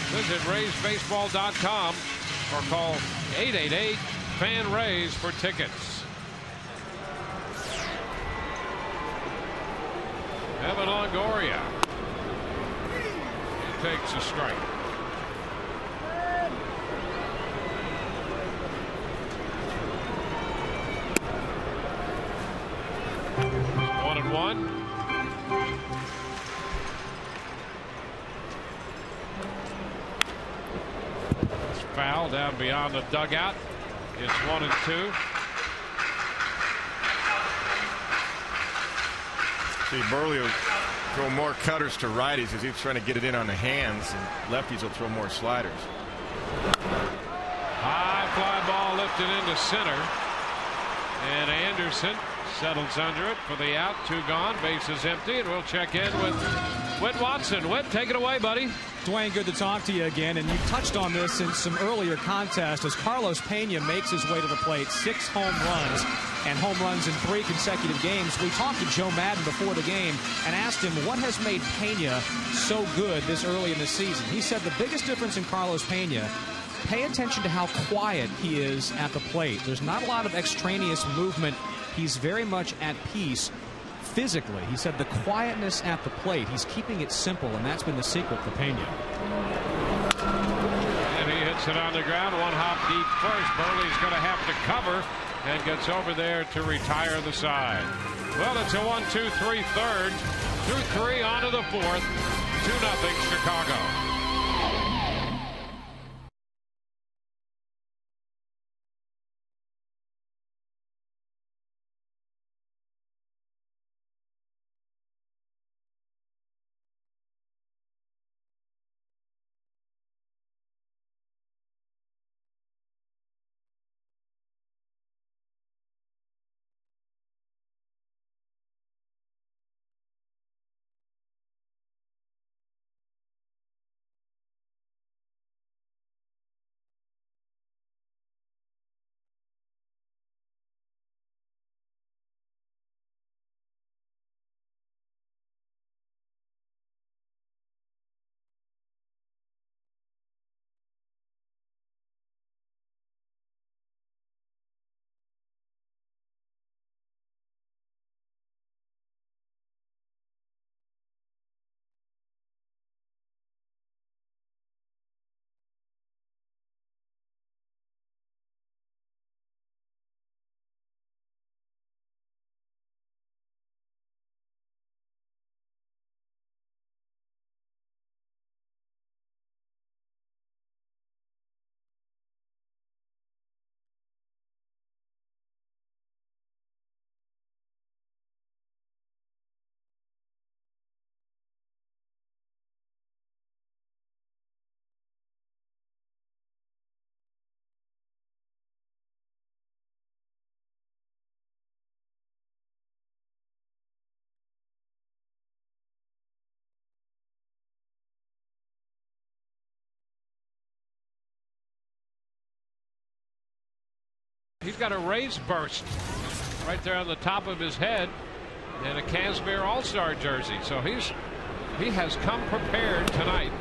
Visit RaysBaseball.com or call 888-FAN-RAYS for tickets. Evan Longoria. He takes a strike. One and one. Foul down beyond the dugout. It's 1-2. See, Burley will throw more cutters to righties as he's trying to get it in on the hands, and lefties will throw more sliders. High fly ball lifted into center, and Anderson settles under it for the out. 2 gone, bases empty, and we'll check in with Whit Watson. Whit, take it away, buddy. Dwayne, good to talk to you again, and you touched on this in some earlier contests as Carlos Pena makes his way to the plate. 6 home runs and home runs in 3 consecutive games. We talked to Joe Madden before the game and asked him what has made Pena so good this early in the season. He said the biggest difference in Carlos Pena, pay attention to how quiet he is at the plate. There's not a lot of extraneous movement. He's very much at peace physically. He said the quietness at the plate, he's keeping it simple, and that's been the secret for Pena. And he hits it on the ground, 1 hop deep first. Burley's going to have to cover and gets over there to retire the side. Well, it's a 1-2-3 third, through 3 onto the 4th. 2-0 Chicago. He's got a raised burst right there on the top of his head and a Casimir All-Star jersey. So he has come prepared tonight.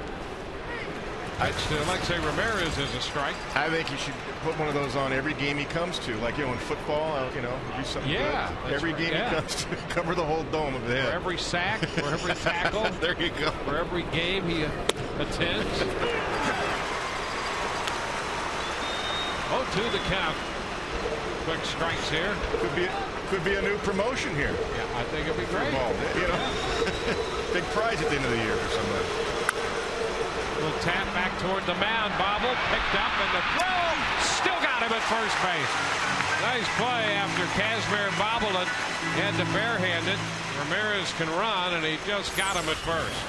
Alexei Ramirez is a strike. I think he should put one of those on every game he comes to. Like, in football, do something good. Every game he comes to, cover the whole dome of the head. For every sack, for every tackle. There you go. For every game he attends. 0-2 the count. Quick strikes here. Could be a new promotion here. Yeah, I think it'd be great. Big prize at the end of the year for somebody. Little tap back toward the mound. Bobble picked up, and the throw still got him at first base. Nice play after Casimir bobbled it. He had to barehand it. Ramirez can run, and he just got him at first.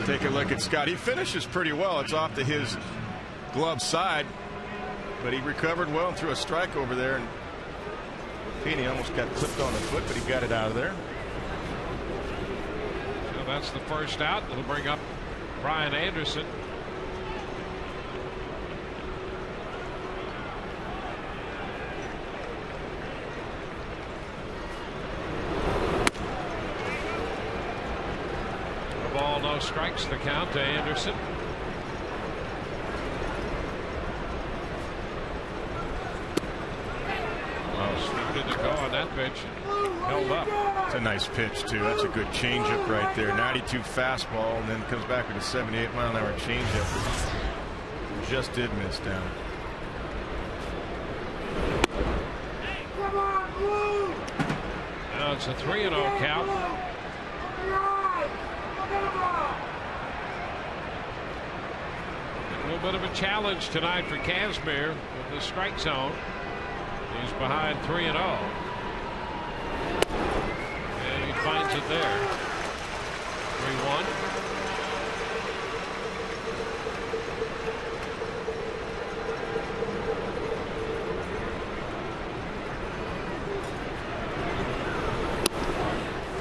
Take a look at Scott. He finishes pretty well. It's off to his glove side. But he recovered well and threw a strike over there, and Feeney almost got clipped on the foot, but he got it out of there. So that's the first out. It'll bring up Brian Anderson. A ball, no strikes, the count to Anderson. To go on that pitch, held up. It's a nice pitch too. That's a good changeup right there. 92 fastball, and then comes back with a 78-mile-an-hour changeup. Just did miss down. Now it's a 3-0 count. A little bit of a challenge tonight for Casimir with the strike zone. He's behind 3-0. And he finds it there. 3-1.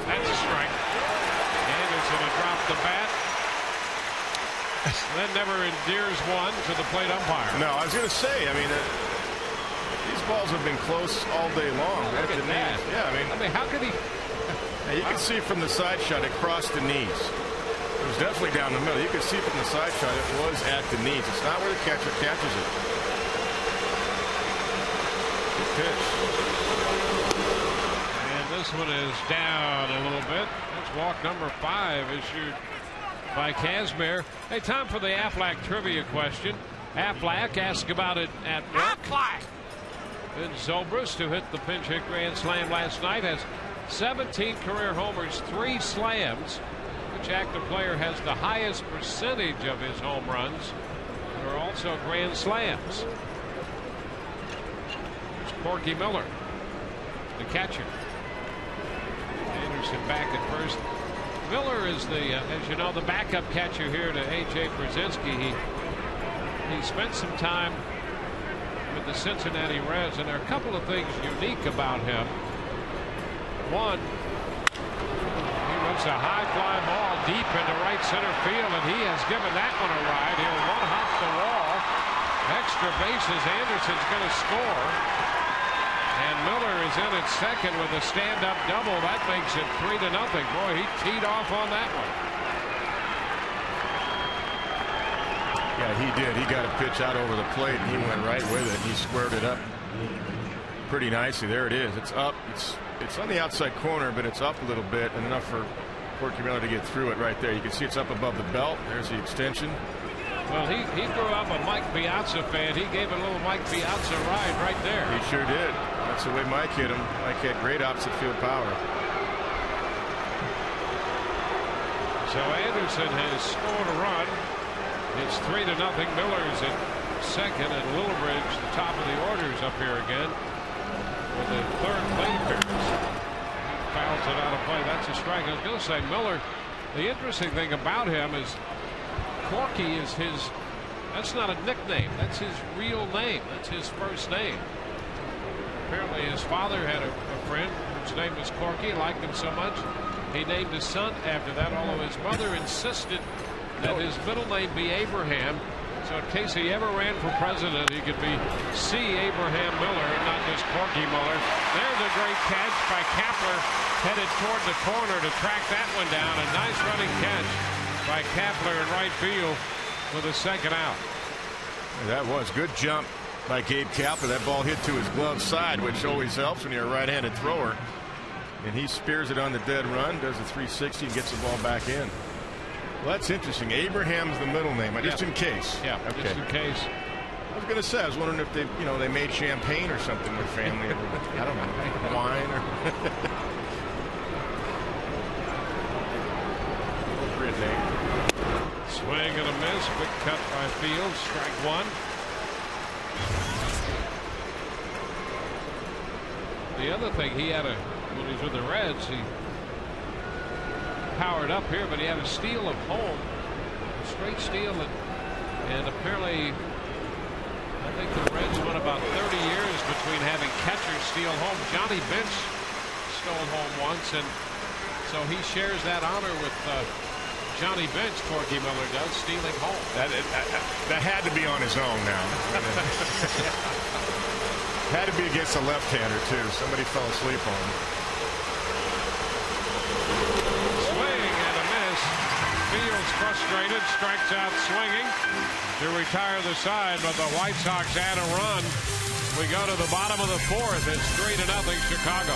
That's a strike. Anderson had dropped the bat. Then never endears one to the plate umpire. No, I was going to say, these balls have been close all day long. Look at that. Yeah, I mean, how could he? You can see from the side shot it crossed the knees. It was definitely down the middle. You can see from the side shot it was at the knees. It's not where the catcher catches it. Good pitch. And this one is down a little bit. That's walk number 5 issued by Casimir. Hey, time for the Aflac trivia question. Aflac asked about it at work. Aflac. Ben Zobrist, who hit the pinch hit grand slam last night, has 17 career homers, 3 slams. Which active player has the highest percentage of his home runs that are also grand slams? It's Corky Miller, the catcher. Anderson back at first. Miller is the, as you know, the backup catcher here to A.J. Brzezinski. He spent some time with the Cincinnati Reds, and there are a couple of things unique about him. One, he runs a high fly ball deep into right center field, and he has given that one a ride. He'll one hop the wall. Extra bases. Anderson's going to score. And Miller is in at second with a stand-up double. That makes it 3-0. Boy, he teed off on that one. Yeah, he did. He got a pitch out over the plate, and he went right with it. He squared it up pretty nicely. There it is. It's up. It's on the outside corner, but it's up a little bit, and enough for Corky Miller to get through it right there. You can see it's up above the belt. There's the extension. Well, he grew up a Mike Piazza fan. He gave a little Mike Piazza ride right there. He sure did. That's the way Mike hit him. Mike had great opposite field power. So Anderson has scored a run. It's 3-0. Miller's in second, and Lillibridge, the top of the orders, up here again with a third plate appearance. He fouls it out of play. That's a strike. I was going to say, Miller, the interesting thing about him is Corky is his, that's not a nickname. That's his real name. That's his first name. Apparently his father had a friend whose name was Corky, liked him so much he named his son after that, although his mother insisted that his middle name be Abraham, so in case he ever ran for president, he could be C. Abraham Miller, not just Corky Miller. There's a great catch by Kapler, headed toward the corner to track that one down. A nice running catch by Kapler in right field with a second out. That was good jump by Gabe Kapler. That ball hit to his glove side, which always helps when you're a right-handed thrower. And he spears it on the dead run, does a 360, and gets the ball back in. Well, that's interesting. Abraham's the middle name, just in case. Yeah, okay. Just in case. I was going to say, I was wondering if they made champagne or something with family. Or, I don't know, wine or. Appropriate name. Swing and a miss. Quick cut by Fields. Strike one. The other thing, he had when he was with the Reds, he powered up here, but he had a steal of home, a straight steal, and apparently I think the Reds went about 30 years between having catchers steal home. Johnny Bench stole home once, and so he shares that honor with Johnny Bench. Corky Miller does, stealing home. That had to be on his own now. Had to be against a left-hander too. Somebody fell asleep on him. Swing and a miss. Fields frustrated, strikes out swinging to retire the side, but the White Sox add a run. We go to the bottom of the fourth. It's 3-0 Chicago.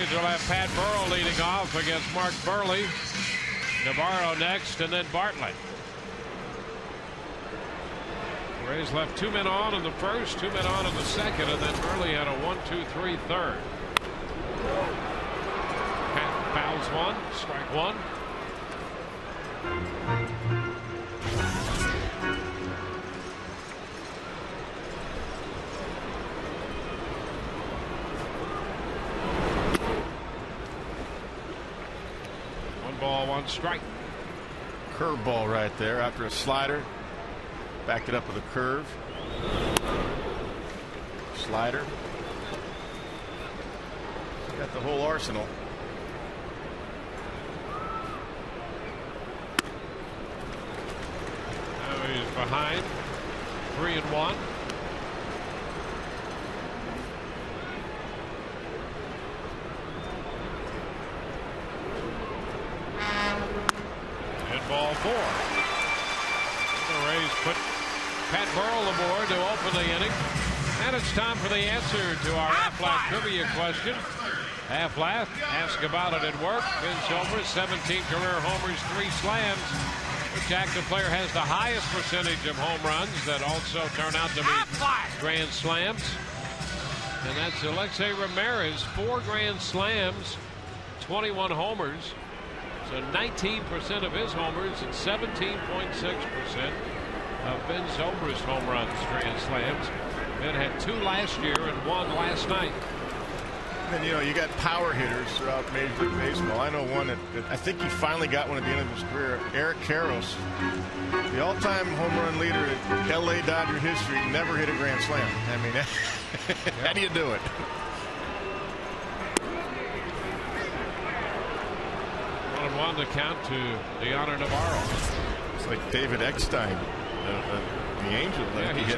Rays will have Pat Burrell leading off against Mark Burley. Navarro next, and then Bartlett. Rays left 2 men on in the first, 2 men on in the second, and then Burley had a 1-2-3 third. Pat fouls one, strike one. Ball, 1 strike. Curveball right there after a slider. Backed it up with a curve. Slider. Got the whole arsenal. Now he's behind. 3-1. Ball 4. The Rays put Pat Burrell aboard to open the inning. And it's time for the answer to our Aflac trivia question. Aflac, ask about it at work. Vince Zobrist, 17 career homers, 3 slams. Which active player has the highest percentage of home runs that also turn out to be grand slams? And that's Alexei Ramirez, 4 grand slams, 21 homers. So 19% of his homers and 17.6% of Ben Zobrist's home runs, grand slams. Ben had 2 last year and 1 last night. And you know, you got power hitters throughout Major League Baseball. I know one that I think he finally got one at the end of his career. Eric Karros, the all-time home run leader in LA Dodger history, never hit a grand slam. I mean, how do you do it? 1-1 to count to Deanna Navarro. It's like David Eckstein, the Angel. Yeah, he's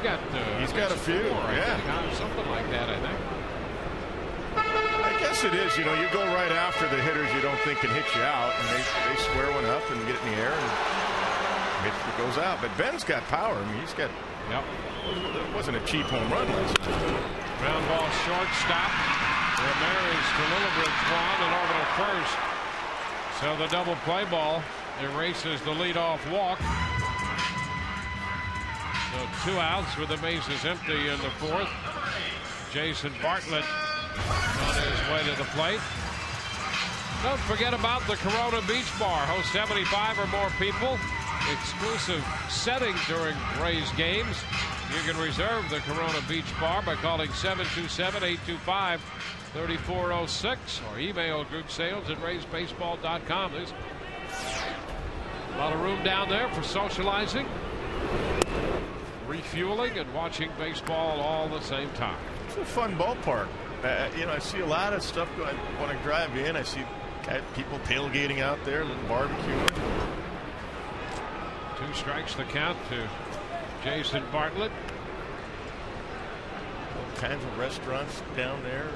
got a few. Something like that, I think. I guess it is. You know, you go right after the hitters you don't think can hit you out, and they square one up and get it in the air, and it goes out. But Ben's got power. I mean, he's got. Yep. It wasn't a cheap home run last night. Ground ball, shortstop. Ramirez to Lillibridge, one, and over to first. So the double play ball erases the leadoff walk. So 2 outs with the bases empty in the 4th. Jason Bartlett on his way to the plate. Don't forget about the Corona Beach Bar. Host 75 or more people. Exclusive setting during Rays games. You can reserve the Corona Beach Bar by calling 727-825-3406 or email group sales at raysbaseball.com. There's a lot of room down there for socializing, refueling, and watching baseball all the same time. It's a fun ballpark. You know, I see a lot of stuff going. When I drive in, I see people tailgating out there, a little barbecue. 2 strikes the count to Jason Bartlett. All kinds of restaurants down there,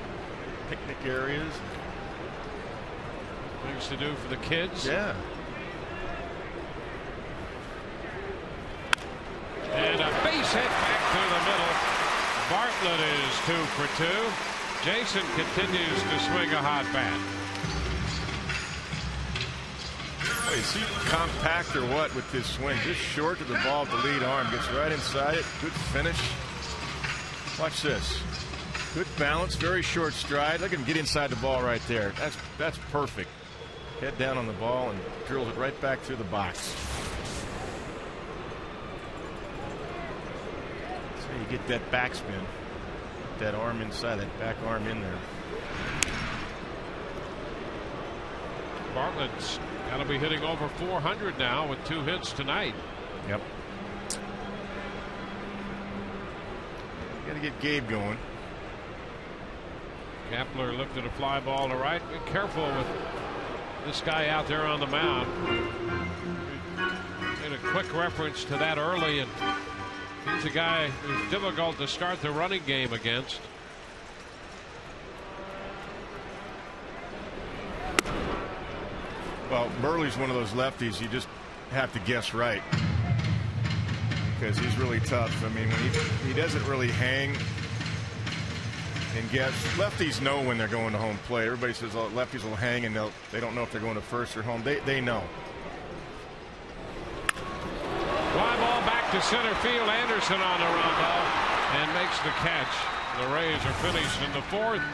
picnic areas. Things to do for the kids. Yeah. And a base hit back through the middle. Bartlett is 2 for 2. Jason continues to swing a hot bat. Is he compact or what with this swing? Just short to the ball with the lead arm. Gets right inside it. Good finish. Watch this. Good balance. Very short stride. Look at him get inside the ball right there. That's perfect. Head down on the ball and drills it right back through the box. So you get that backspin. That arm inside, that back arm in there. Bartlett's got to be hitting over 400 now with 2 hits tonight. Yep. Got to get Gabe going. Kapler lifted a fly ball to right. Be careful with this guy out there on the mound. Made a quick reference to that early, and he's a guy who's difficult to start the running game against. Well, Burley's one of those lefties you just have to guess right, because he's really tough. I mean, when he doesn't really hang And guess lefties know when they're going to home plate. Everybody says lefties will hang and they don't know if they're going to first or home. They know. Fly ball back to center field. Anderson on the run ball and makes the catch. The Rays are finished in the fourth.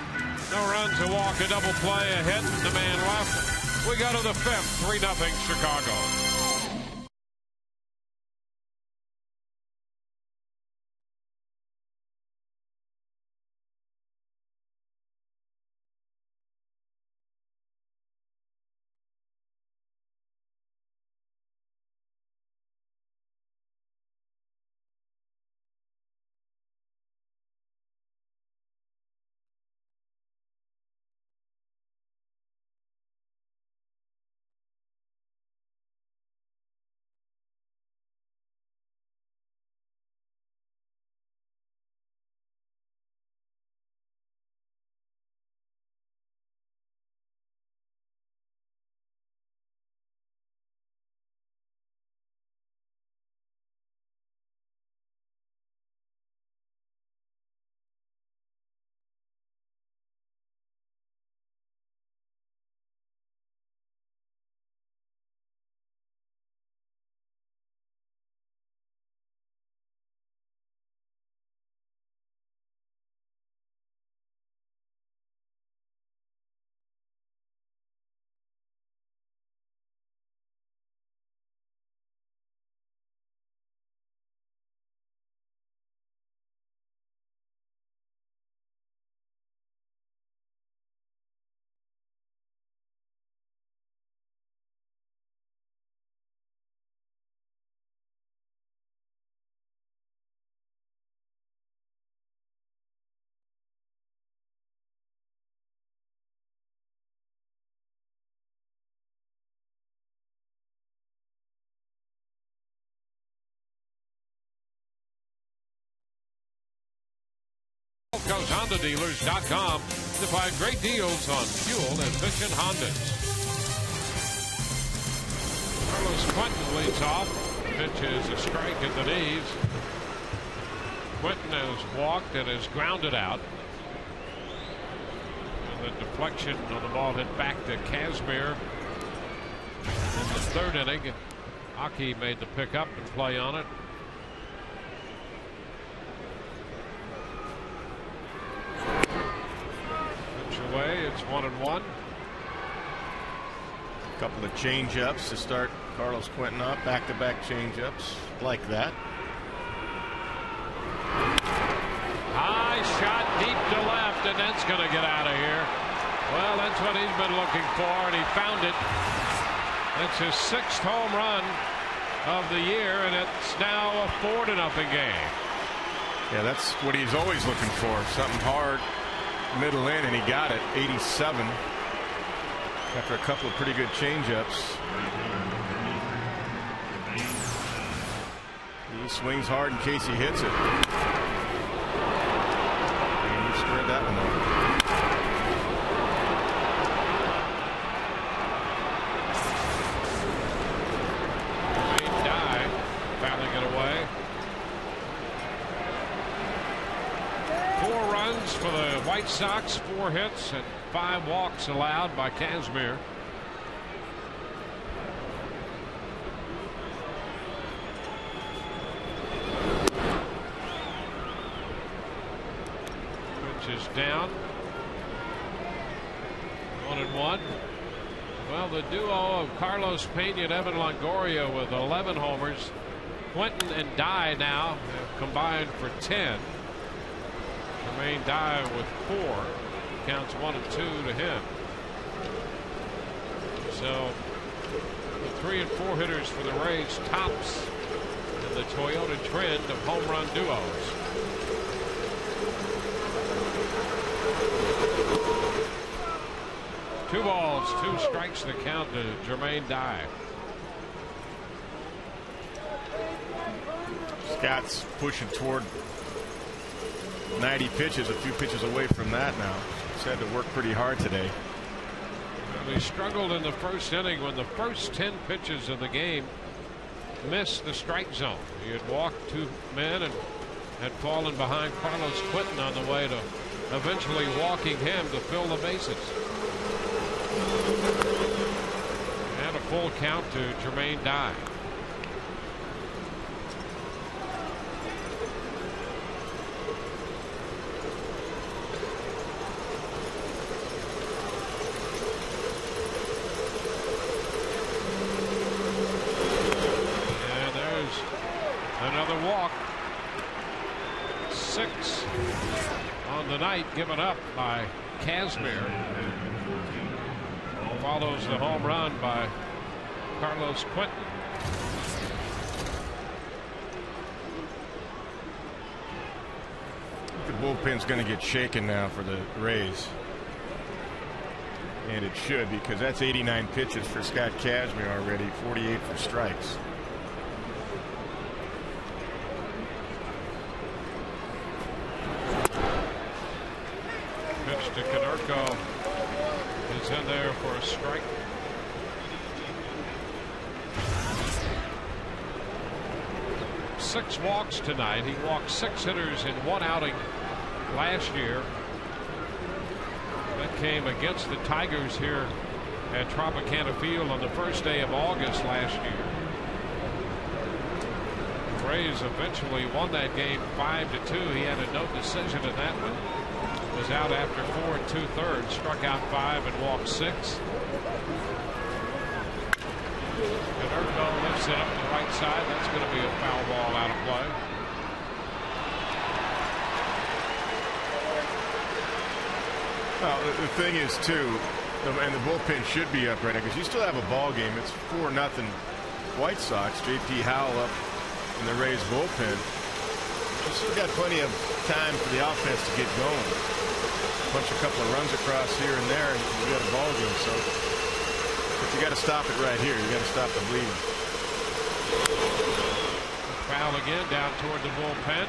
No runs, a walk, a double play, a hit, and the man left. We go to the fifth. 3-0 Chicago. GoHondaDealers.com to find great deals on fuel-efficient Hondas. Carlos Quentin leads off. Pitch is a strike at the knees. Quentin has walked and is grounded out. And the deflection on the ball hit back to Kazmir in the third inning. Aki made the pickup and play on it. Away, it's 1-1. A couple of change-ups to start Carlos Quentin off. Back-to-back change-ups like that. High shot deep to left, and that's going to get out of here. Well, that's what he's been looking for, and he found it. That's his 6th home run of the year, and it's now a 4-0 game. Yeah, that's what he's always looking for. Something hard. Middle in, and he got it. 87 after a couple of pretty good changeups. He swings hard in case he hits it. And he squared that one up. Die, fouling it away. 4 runs for the White Sox, 4 hits and 5 walks allowed by Kazmir. Pitch is down. 1-1. Well, the duo of Carlos Pena and Evan Longoria with 11 homers. Quentin and Dye now have combined for 10. Jermaine Dye with 4. Counts 1 and 2 to him. So the 3 and 4 hitters for the Rays tops in the Toyota trend of home run duos. Two balls, 2 strikes to count to Jermaine Dye. Scott's pushing toward 90 pitches, a few pitches away from that now. He's had to work pretty hard today. Well, he struggled in the first inning when the first 10 pitches of the game missed the strike zone. He had walked 2 men and had fallen behind Carlos Quentin on the way to eventually walking him to fill the bases. And a full count to Jermaine Dye. And there's another walk. 6 on the night given up by Kazmir. Follows the home run by Carlos Quentin. The bullpen's going to get shaken now for the Rays. And it should, because that's 89 pitches for Scott Kazmir already, 48 for strikes. Pitch to Konerko is in there for a strike. Six walks tonight. He walked 6 hitters in 1 outing last year. That came against the Tigers here at Tropicana Field on the first day of August last year. The Rays eventually won that game 5-2. He had a no decision in that one. Was out after 4 2/3, struck out 5 and walked 6. Konerko lifts it up the right side. That's going to be a foul ball out of play. Well, the thing is, too, and the bullpen should be up right now because you still have a ball game. It's 4-0 White Sox. J.P. Howell up in the Rays bullpen. You still got plenty of time for the offense to get going. Punch a couple of runs across here and there, and you got a ball game. So, but you got to stop it right here. You got to stop the bleeding. Foul again down toward the bullpen.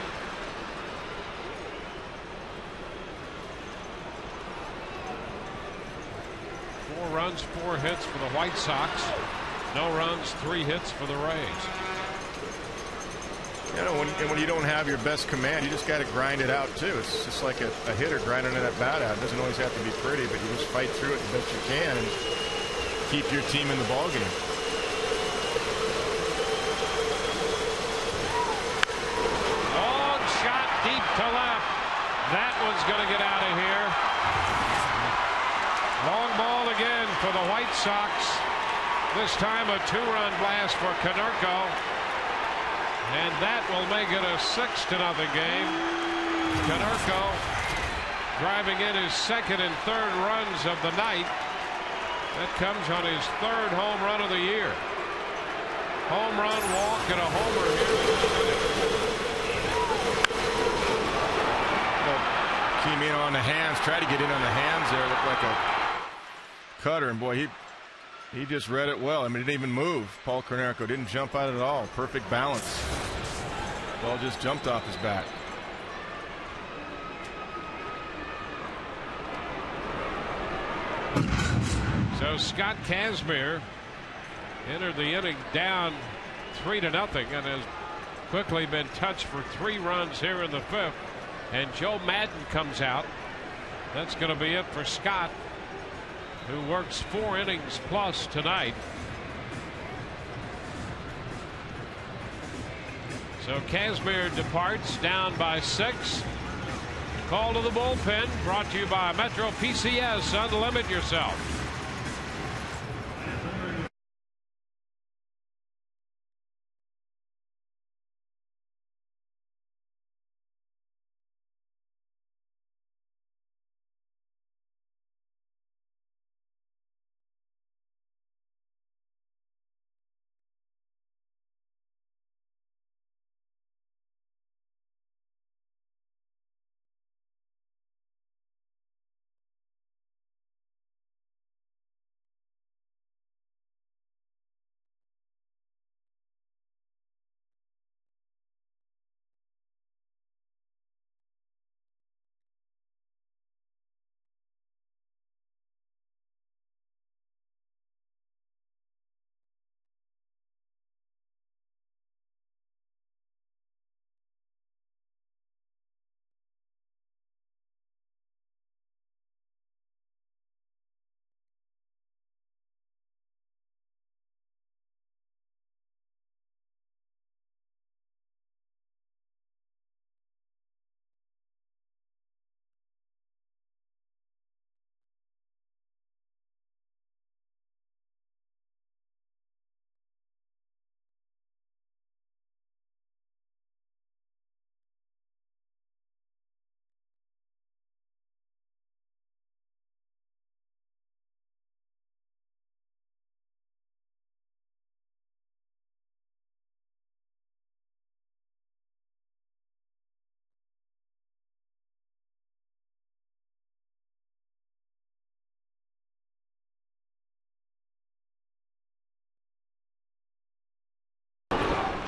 Four runs, 4 hits for the White Sox. No runs, 3 hits for the Rays. You know, when you don't have your best command, you just got to grind it out too. It's just like a hitter grinding that bat out. It doesn't always have to be pretty, but you just fight through it the best you can and keep your team in the ball game. Long shot deep to left. That one's going to get out of here. Long ball again for the White Sox. This time a 2-run blast for Konerko. And that will make it a 6-0 game. Konerko driving in his 2nd and 3rd runs of the night. That comes on his 3rd home run of the year. Home run, walk, and a homer here. Came in on the hands, tried to get in on the hands there. Looked like a cutter, and boy, he just read it well. I mean, it didn't even move. Paul Konerko didn't jump out at all. Perfect balance. Ball just jumped off his bat. So Scott Kazmir entered the inning down 3-0 and has quickly been touched for 3 runs here in the 5th. And Joe Madden comes out. That's going to be it for Scott, who works 4 innings plus tonight. So Kazmir departs down by 6. Call to the bullpen brought to you by Metro PCS. Unlimit yourself.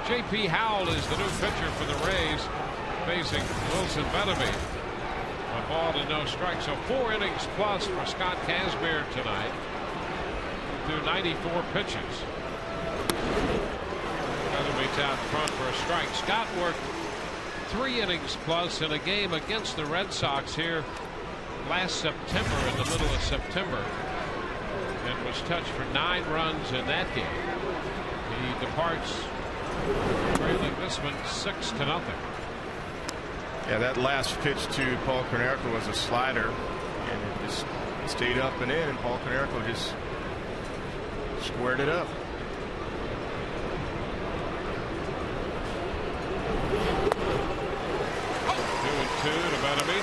J.P. Howell is the new pitcher for the Rays, facing Wilson Benaby. A ball to no strikes, so 4 innings plus for Scott Kazmir tonight through 94 pitches. Benaby's out front for a strike. Scott worked 3 innings plus in a game against the Red Sox here last September, in the middle of September, and was touched for 9 runs in that game. He departs trailing this one 6-0. Yeah, that last pitch to Paul Konerko was a slider, and it just stayed up and in, and Paul Konerko just squared it up. Two to Benaby.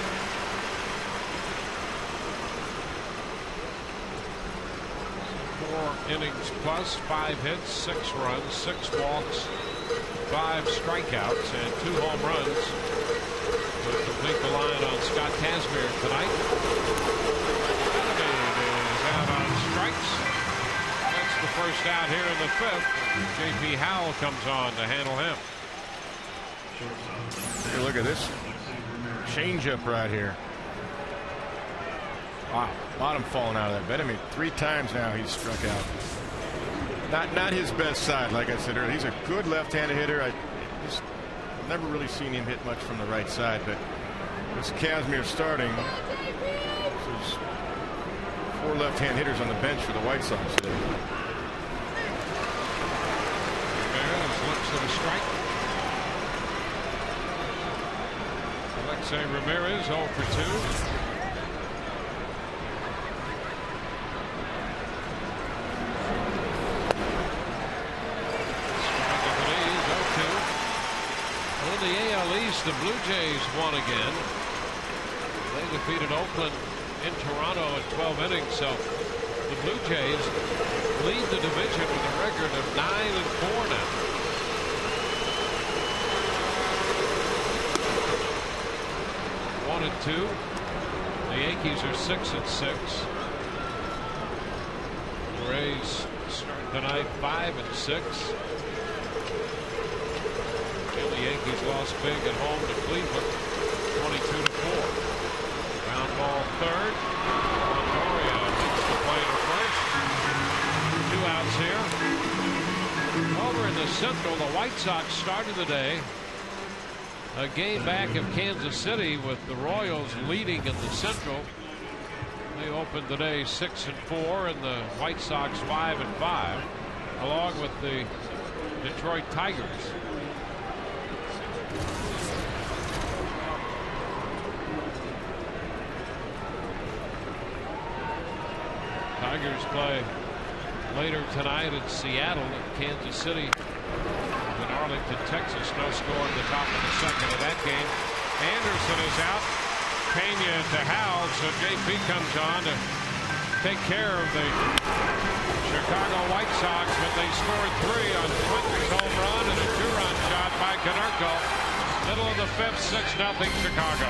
4 innings plus, 5 hits, 6 runs, 6 walks, 5 strikeouts, and 2 home runs to complete the line on Scott Kazmir tonight. Benaby is out on strikes. That's the first out here in the 5th. J.P. Howell comes on to handle him. Hey, look at this changeup right here. Wow, bottom falling out of that bed. I mean, 3 times now he's struck out. Not his best side, like I said earlier. He's a good left-handed hitter. I just never really seen him hit much from the right side, but this Kazmir starting. There's 4 left-hand hitters on the bench for the White Sox today. Ramirez looks for the strike. Alexei Ramirez 0 for 2. Strike up and A's 0-2. In the AL East, the Blue Jays won again. They defeated Oakland in Toronto in 12 innings. So the Blue Jays lead the division with a record of 9-4 now. 1-2. The Yankees are 6-6. The Rays start tonight 5-6. And the Yankees lost big at home to Cleveland, 22-4. Ground ball third. Longoria makes the play to first. 2 outs here. Over in the Central, the White Sox started the day a game back of Kansas City with the Royals leading in the Central. They opened the day 6-4, and the White Sox 5-5, along with the Detroit Tigers. Tigers play later tonight in Seattle and Kansas City. In Arlington, Texas. No score at the top of the 2nd of that game. Anderson is out. Pena to Howell, so JP comes on to take care of the Chicago White Sox, but they scored 3 on Swinger's home run and a 2-run shot by Konerko. Middle of the 5th, 6-0 Chicago.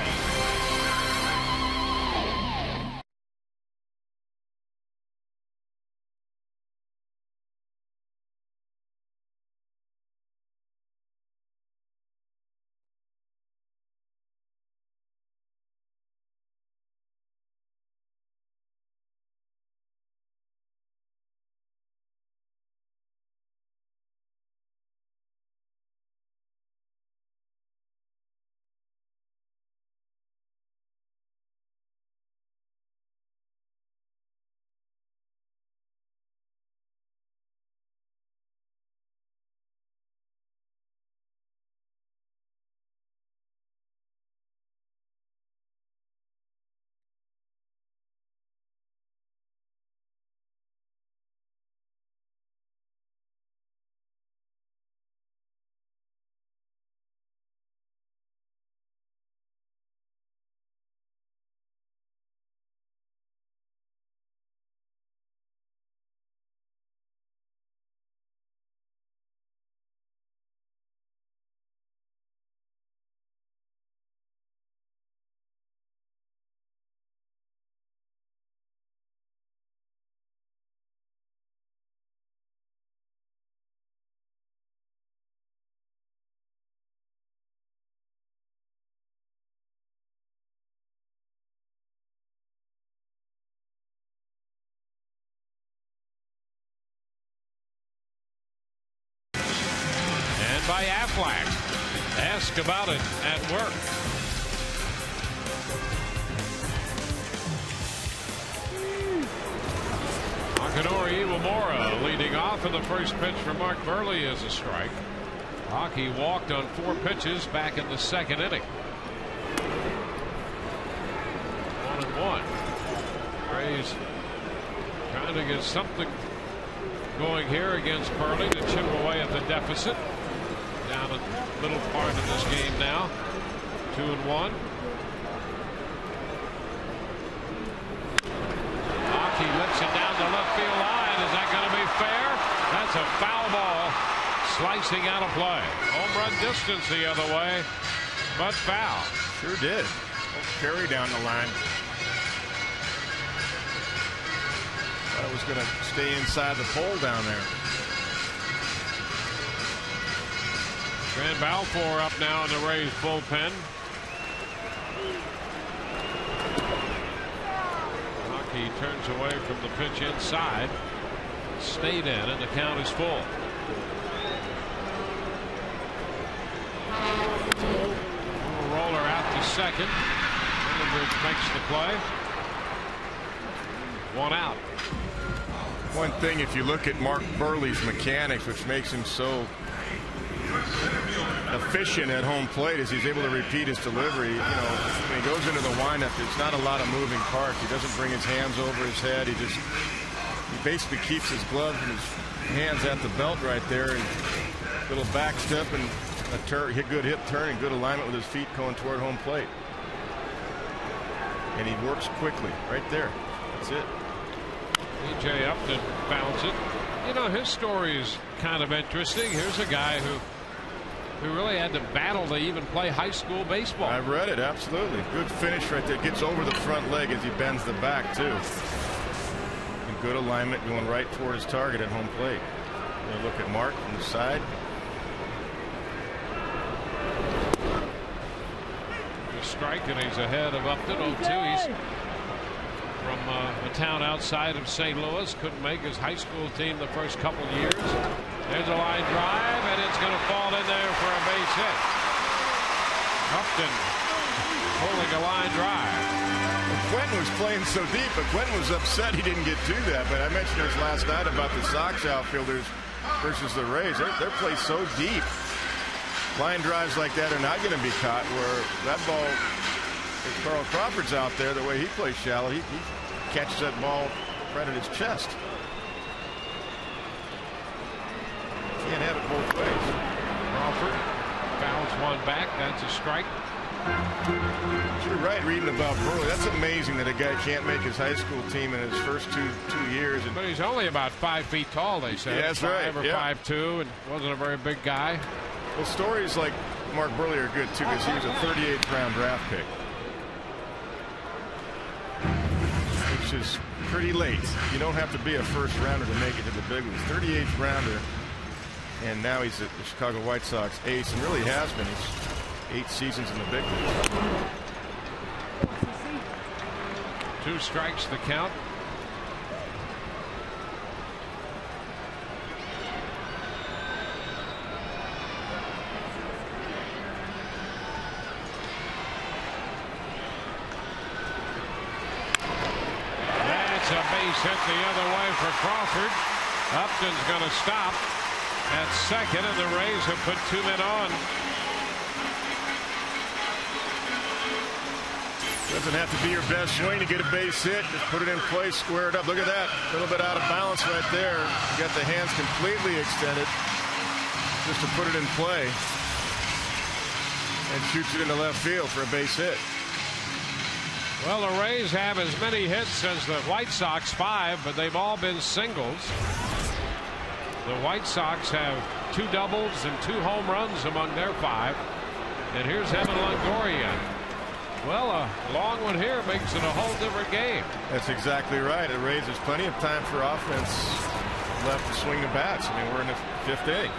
by Aflac. Ask about it at work. Makanori Iwamura leading off, and the first pitch for Mark Burley is a strike. Hockey walked on 4 pitches back in the second inning. 1-1. Rays trying to get something going here against Burley to chip away at the deficit. Down a little part of this game now. 2-1. Hockey lets it down the left field line. Is that going to be fair? That's a foul ball slicing out of play. Home run distance the other way, but foul. Sure did. Carry down the line. Thought it was going to stay inside the pole down there. Trent Balfour up now in the Rays bullpen. Hockey turns away from the pitch inside. Stayed in, and the count is full. Roller out to second. Bridge makes the play. 1 out. One thing, if you look at Mark Burley's mechanics, which makes him so efficient at home plate, is he's able to repeat his delivery. You know, when he goes into the windup, there's not a lot of moving parts. He doesn't bring his hands over his head. He basically keeps his gloves and his hands at the belt right there, and little back step and a good hip turn and good alignment with his feet going toward home plate. And he works quickly right there. That's it. E.J. Upton bounds it. You know, his story is kind of interesting. Here's a guy who really had to battle to even play high school baseball. I read it, absolutely. Good finish right there. Gets over the front leg as he bends the back, too. And good alignment going right toward his target at home plate. We'll look at Mark from the side. Strike, and he's ahead of Upton. 0-2. He's from a town outside of St. Louis. Couldn't make his high school team the first couple years. There's a line drive, and it's going to fall in there for a base hit. Upton pulling a line drive. Well, Quentin was playing so deep, but Quentin was upset he didn't get to that. But I mentioned this last night about the Sox outfielders versus the Rays. They're played so deep. Line drives like that are not going to be caught, where that ball, if Carl Crawford's out there, the way he plays shallow, he catches that ball right at his chest. Can't have it both ways. Crawford fouls one back. That's a strike. You're right reading about Burley. That's amazing that a guy can't make his high school team in his first two years. But he's only about 5 feet tall, they say. Yeah, that's right. 5 or 5'2", and wasn't a very big guy. Well, stories like Mark Burley are good, too, because he was a 38th round draft pick, which is pretty late. You don't have to be a first rounder to make it to the big leagues. 38th rounder, and now he's the Chicago White Sox ace, and really has been. He's 8 seasons in the big leagues. 2 strikes the count. Hit the other way for Crawford. Upton's going to stop at second, and the Rays have put 2 men on. Doesn't have to be your best swing to get a base hit. Just put it in place, square it up. Look at that. A little bit out of balance right there. You got the hands completely extended just to put it in play. And shoots it into left field for a base hit. Well, the Rays have as many hits as the White Sox, 5, but they've all been singles. The White Sox have 2 doubles and 2 home runs among their 5. And here's Evan Longoria. Well, a long one here makes it a whole different game. That's exactly right. The Rays, there's plenty of time for offense left to swing the bats. I mean, we're in the 5th inning.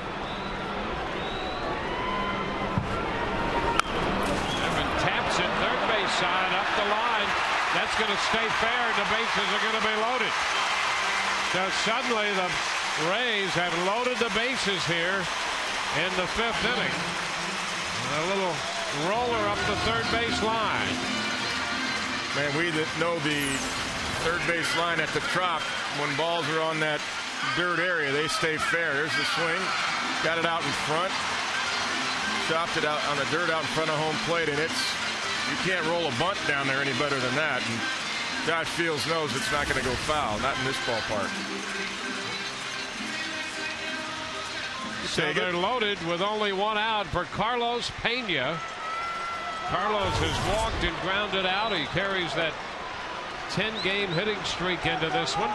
Evan taps it third base side up the line. That's going to stay fair, and the bases are going to be loaded. So suddenly the Rays have loaded the bases here in the 5th inning. A little roller up the third base line. Man, we that know the third base line at the Trop, when balls are on that dirt area, they stay fair. There's the swing. Got it out in front. Chopped it out on the dirt out in front of home plate, and you can't roll a bunt down there any better than that. And Josh Fields knows it's not going to go foul, not in this ballpark. So they're loaded with only 1 out for Carlos Pena. Carlos has walked and grounded out. He carries that 10-game hitting streak into this one.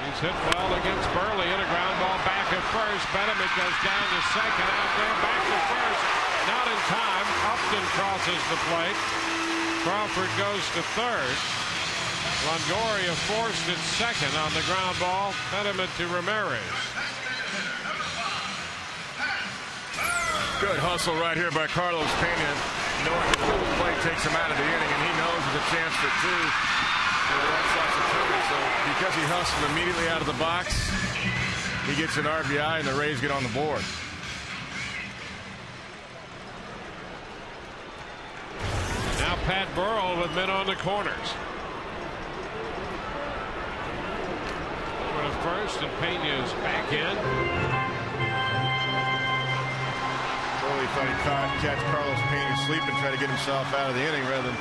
He's hit well against Burley, and a ground ball back at first. Benjamin goes down to second, out there, back to first. Not in time. Upton crosses the plate. Crawford goes to third. Longoria forced at second on the ground ball. Benjamin to Ramirez. Good hustle right here by Carlos Pena. Knowing that the play takes him out of the inning, and he knows there's a chance for 2. So because he hustled immediately out of the box, he gets an RBI, and the Rays get on the board. Now Pat Burrell with men on the corners. Over to first, and Pena's back in. Burley thought he'd catch Carlos Pena sleeping, try to get himself out of the inning rather than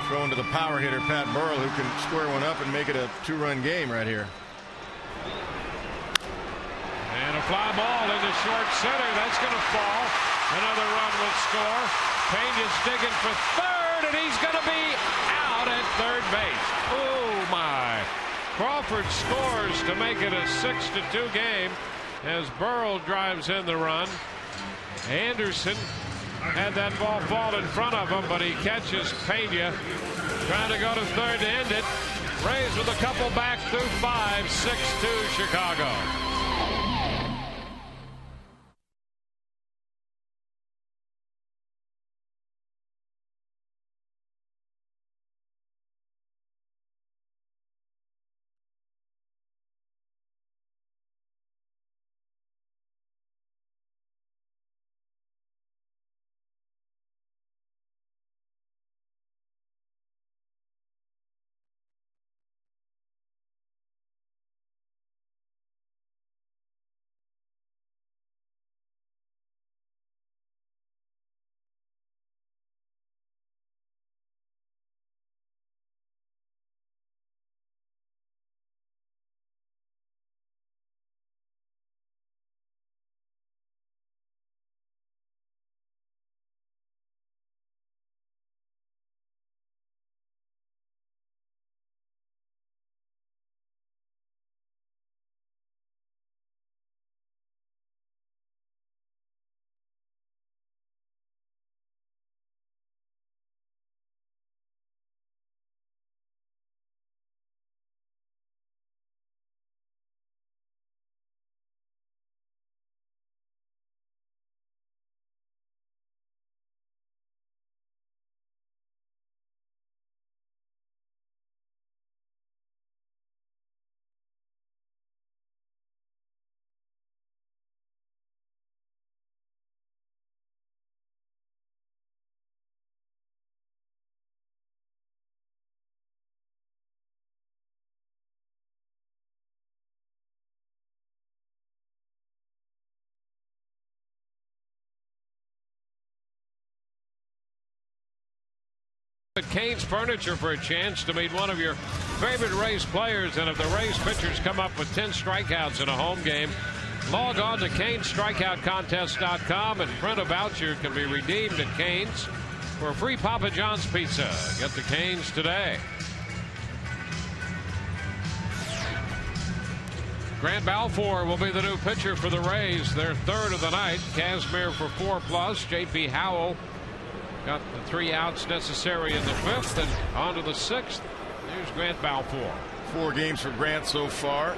throwing to the power hitter Pat Burrell, who can square one up and make it a 2-run game right here. And a fly ball into short center. That's going to fall. Another run will score. Pena's digging for third, and he's going to be out at third base. Oh, my. Crawford scores to make it a 6-2 game as Burrell drives in the run. Anderson had that ball fall in front of him, but he catches Pena. Trying to go to third to end it. Rays with a couple back through 5, 6-2 Chicago. At Cane's Furniture for a chance to meet one of your favorite Rays players, and if the Rays pitchers come up with 10 strikeouts in a home game, log on to CaneStrikeoutContest.com and print a voucher can be redeemed at Cane's for a free Papa John's pizza. Get the Cane's today. Grant Balfour will be the new pitcher for the Rays, their third of the night. Kazmir for 4+. J.P. Howell got the 3 outs necessary in the 5th, and on to the 6th. Here's Grant Balfour. 4 games for Grant so far.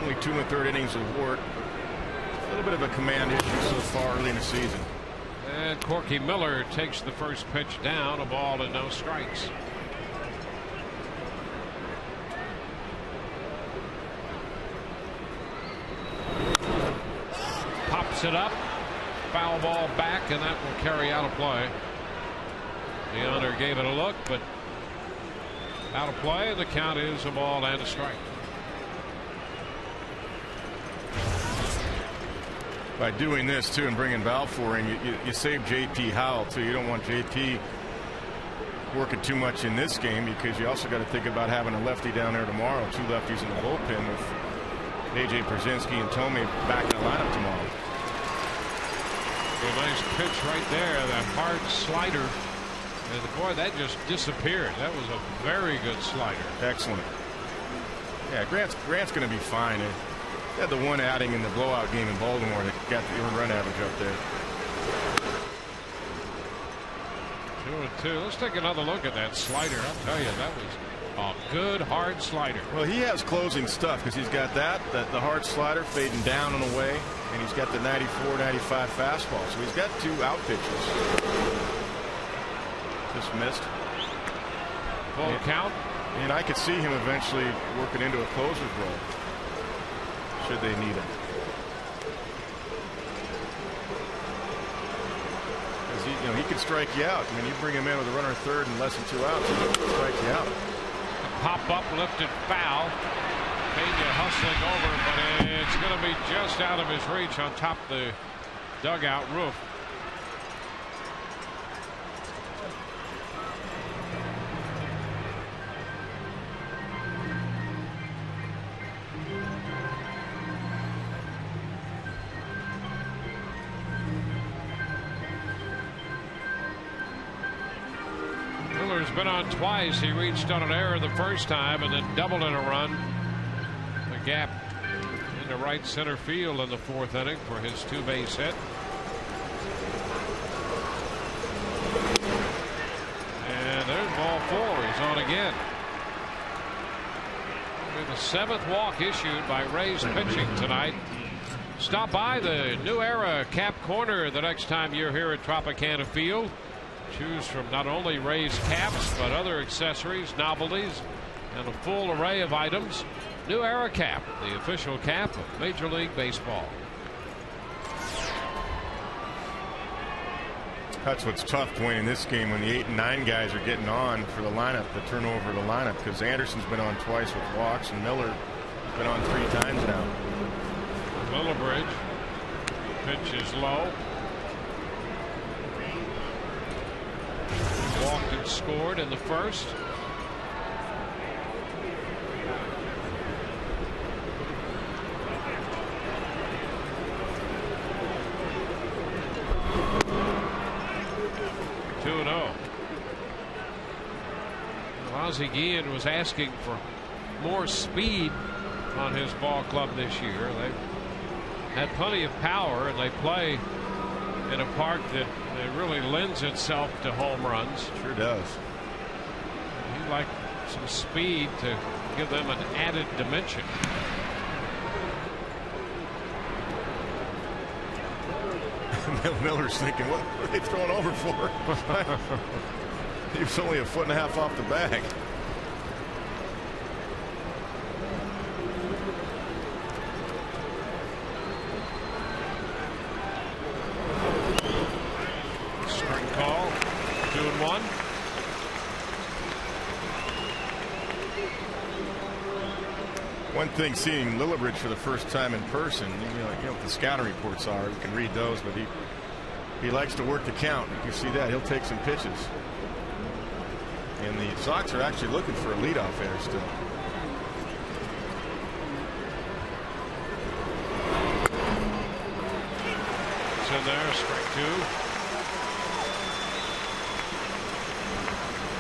Only 2 1/3 innings of work. A little bit of a command issue so far early in the season. And Corky Miller takes the first pitch down, a ball and no strikes. Puts it up. Foul ball back, and that will carry out of play. The owner gave it a look, but out of play. The count is a ball and a strike. By doing this too and bringing Balfour in, you save J.P. Howell too. You don't want J.P. working too much in this game, because you also got to think about having a lefty down there tomorrow. 2 lefties in the bullpen with A.J. Brzezinski and Tomei back in the lineup tomorrow. A nice pitch right there, that hard slider. And boy, that just disappeared. That was a very good slider. Excellent. Yeah, Grant's going to be fine. He had the one outing in the blowout game in Baltimore that got the run average up there. 2-2. Let's take another look at that slider. I'll tell you, that was a good hard slider. Well, he has closing stuff, because he's got the hard slider fading down and away, and he's got the 94, 95 fastball. So he's got 2 out pitches. Just missed. Full count. And I could see him eventually working into a closer's role, should they need him. Because he can strike you out. I mean, you bring him in with a runner third and less than 2 outs, he can strike you out. Pop up, lifted foul. Pena hustling over, but it's going to be just out of his reach on top of the dugout roof. Been on twice. He reached on an error the first time and then doubled in a run. The gap into right center field in the 4th inning for his 2-base hit. And there's ball 4. He's on again. The 7th walk issued by Rays pitching tonight. Stop by the New Era Cap Corner the next time you're here at Tropicana Field. Choose from not only Rays caps, but other accessories, novelties, and a full array of items. New Era Cap, the official cap of Major League Baseball. That's what's tough, Dwayne, in this game, when the 8 and 9 guys are getting on for the lineup, the turnover of the lineup, because Anderson's been on twice with walks, and Miller's been on 3 times now. Willowbridge. Pitch is low. Walked and scored in the first. Ozzie Guillen was asking for more speed on his ball club this year. They've had plenty of power, and they play in a park that really lends itself to home runs. Sure does. He'd like some speed to give them an added dimension. Miller's thinking, what are they throwing over for? He was only 1.5 feet off the bag. String call, 2-1. One thing, seeing Lillibridge for the first time in person, you know what the scouting reports are. You can read those, but he likes to work the count. You can see that he'll take some pitches. And the Sox are actually looking for a leadoff hitter still. It's in there, strike 2.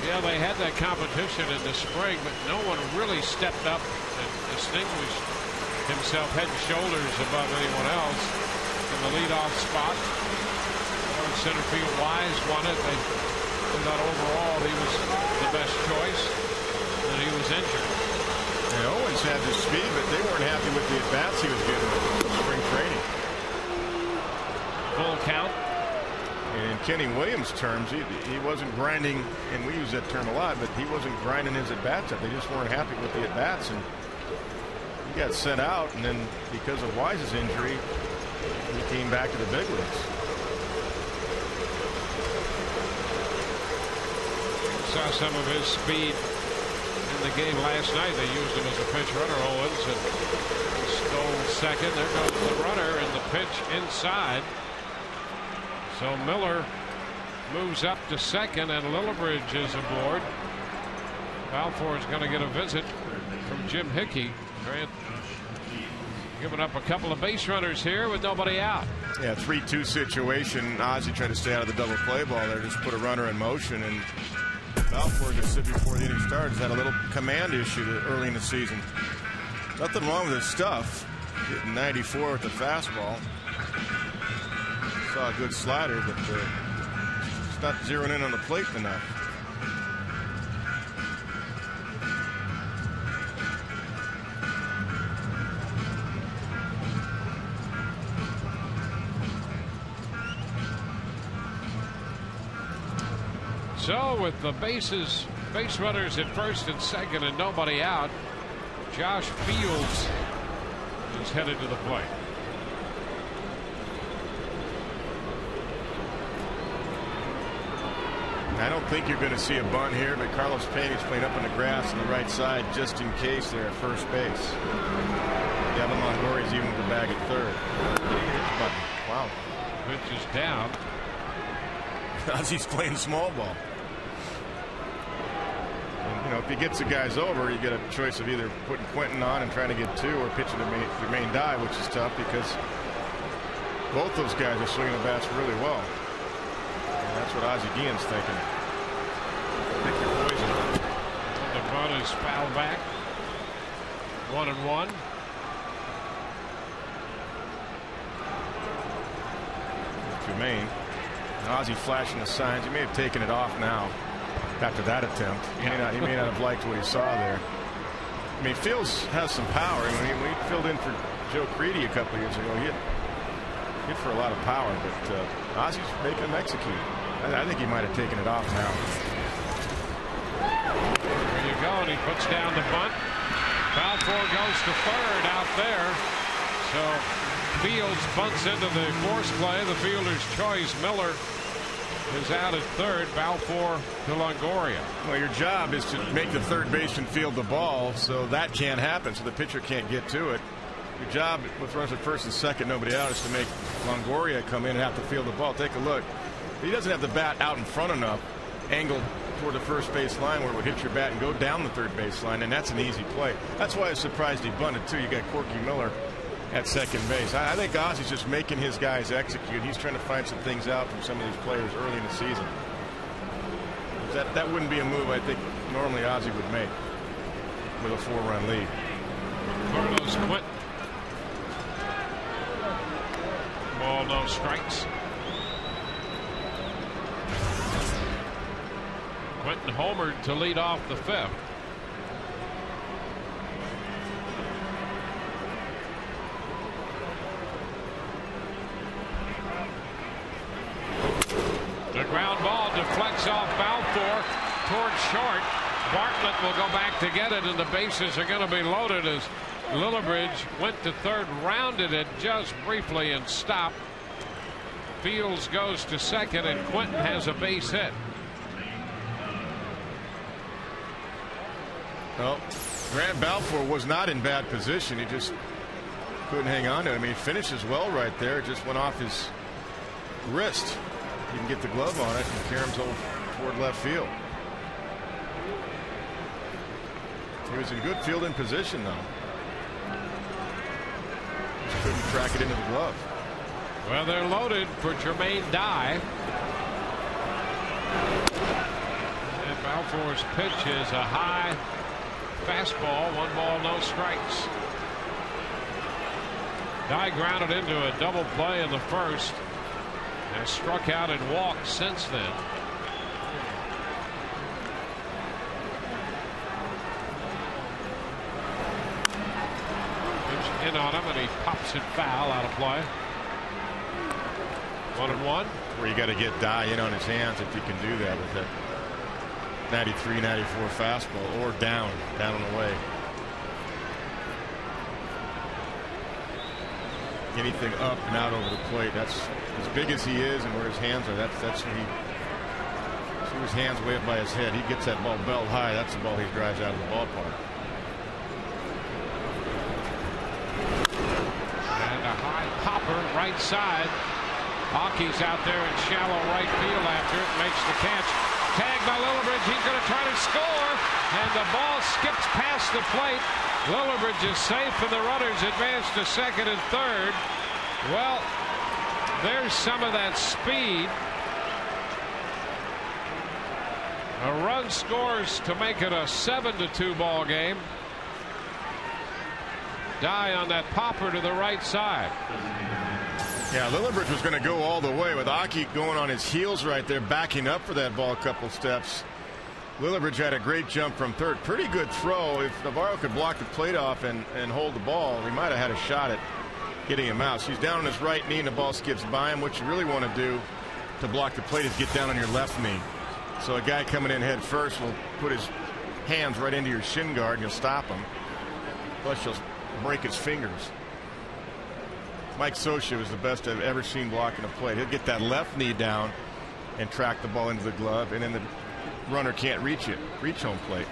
Yeah, they had that competition in the spring, but no one really stepped up and distinguished himself head and shoulders above anyone else in the leadoff spot. Center field Wise won it. They thought overall he was the best choice, and he was injured. And Owens had the speed, but they weren't happy with the at-bats he was getting in spring training. Full count. And in Kenny Williams' terms, he wasn't grinding, and we use that term a lot, but he wasn't grinding his at-bats up. They just weren't happy with the at-bats, and he got sent out, and then because of Wise's injury, He came back to the big leagues. Saw some of his speed in the game last night. They used him as a pinch runner. Owens and stole second. There goes the runner, and the pitch inside. So Miller moves up to second, and Lillibridge is aboard. Balfour is going to get a visit from Jim Hickey. Grant giving up a couple of base runners here with nobody out. Yeah, 3-2 situation. Ozzie tried to stay out of the double play ball there, just put a runner in motion, and Balfour, just said before the inning started, had a little command issue early in the season. Nothing wrong with his stuff. Hitting 94 with the fastball. Saw a good slider, but it's not zeroing in on the plate enough. So with the base runners at first and second and nobody out, Josh Fields is headed to the plate. I don't think you're going to see a bunt here, but Carlos Peña's playing up on the grass on the right side just in case they're at first base. Evan Longoria's even with the bag at third. Wow. Pitch is down. Ozzie's playing small ball. And, you know, if he gets the guys over, you get a choice of either putting Quentin on and trying to get two, or pitching the main dive, which is tough because both those guys are swinging the bats really well. And that's what Ozzie Guillen's thinking. Pick your poison. The bunt is fouled back. 1-1. Jermaine. Ozzie flashing the signs. He may have taken it off now after that attempt. He may not have liked what he saw there. I mean, Fields has some power. I mean, we filled in for Joe Creedy a couple of years ago. He hit for a lot of power, but Ozzie's making him execute. I think he might have taken it off now. There you go, and he puts down the bunt. Balfour goes to third out there. So Fields bunts into the force play. The fielder's choice. Miller is out at third. Balfour to Longoria. Well, your job is to make the third baseman field the ball, so that can't happen, so the pitcher can't get to it. Your job with runners at first and second, nobody out, is to make Longoria come in and have to field the ball. Take a look. He doesn't have the bat out in front enough, angled toward the first base line where it would hit your bat and go down the third base line, and that's an easy play. That's why I was surprised he bunted too. You got Corky Miller at second base. I think Ozzie's just making his guys execute. He's trying to find some things out from some of these players early in the season. That wouldn't be a move I think normally Ozzie would make with a 4-run lead. Carlos Quentin. Ball, no strikes. Quentin homered to lead off the fifth. The ground ball deflects off Balfour towards short. Bartlett will go back to get it, and the bases are going to be loaded as Lillibridge went to third, rounded it just briefly and stopped. Fields goes to second, and Quentin has a base hit. Well, Grant Balfour was not in bad position. He just couldn't hang on to it. I mean, he finishes well right there. It just went off his wrist. He can get the glove on it, and Karam's toward left field. He was in good fielding position, though. Just couldn't track it into the glove. Well, they're loaded for Jermaine Dye. And Balfour's pitch is a high fastball. 1 ball, no strikes. Dye grounded into a double play in the first. Has struck out and walked since then. Pitch in on him, and he pops it foul out of play. 1-1. Where you got to get Dye in on his hands if you can do that with that 93, 94 fastball, or down and away. anything up and out over the plate. That's as big as he is and where his hands are. That's when he see his hands way up by his head. He gets that ball belt high. That's the ball he drives out of the ballpark. And a high popper right side. Aki's out there in shallow right field after it. Makes the catch. Tagged by Lillibridge. He's going to try to score. And the ball skips past the plate. Lillibridge is safe, and the runners advance to second and third. Well, there's some of that speed. A run scores to make it a 7-2 ball game. Die on that popper to the right side. Yeah, Lillibridge was going to go all the way with Aki going on his heels right there, backing up for that ball a couple steps. Lillibridge had a great jump from third. Pretty good throw. If Navarro could block the plate off and hold the ball, he might have had a shot at getting him out. So he's down on his right knee and the ball skips by him. What you really want to do to block the plate is get down on your left knee. So a guy coming in head first will put his hands right into your shin guard and you'll stop him. Plus you'll break his fingers. Mike Scioscia was the best I've ever seen blocking a plate. He'll get that left knee down and track the ball into the glove, and then the runner can't reach home plate.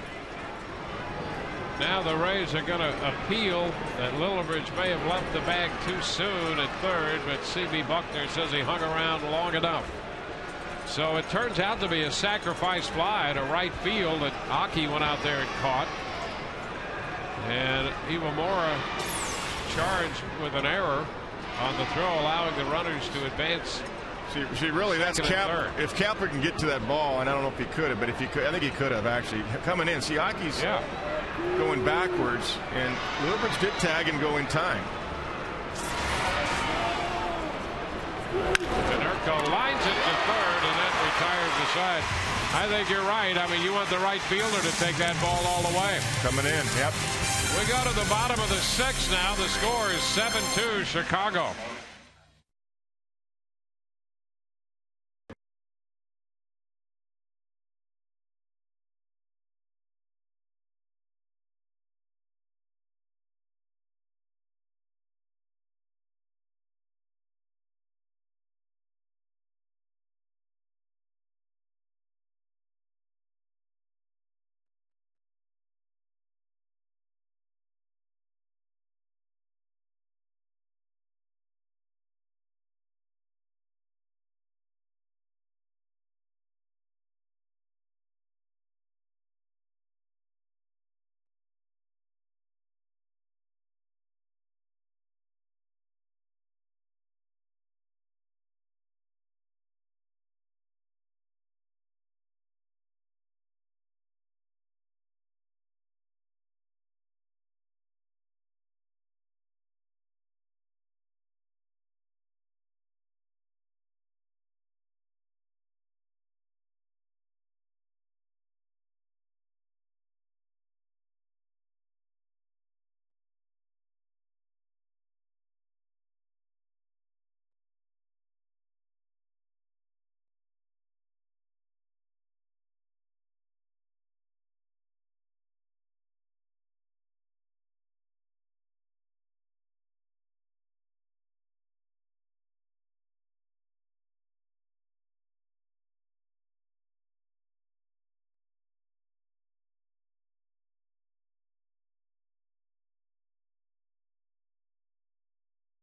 Now the Rays are going to appeal that Lillibridge may have left the bag too soon at third, but C.B. Buckner says he hung around long enough. So it turns out to be a sacrifice fly to right field that Aki went out there and caught. And Iwamura charged with an error on the throw, allowing the runners to advance. See, really, that's Kapler. If Kapler can get to that ball, and I don't know if he could have, but if he could, I think he could have actually. Coming in, see, Aki's going backwards, and Lillibridge did tag and go in time. Denurko lines it to third, and then retires the side. I think you're right. I mean, you want the right fielder to take that ball all the way. Coming in, yep. We go to the bottom of the sixth now. The score is 7-2 Chicago.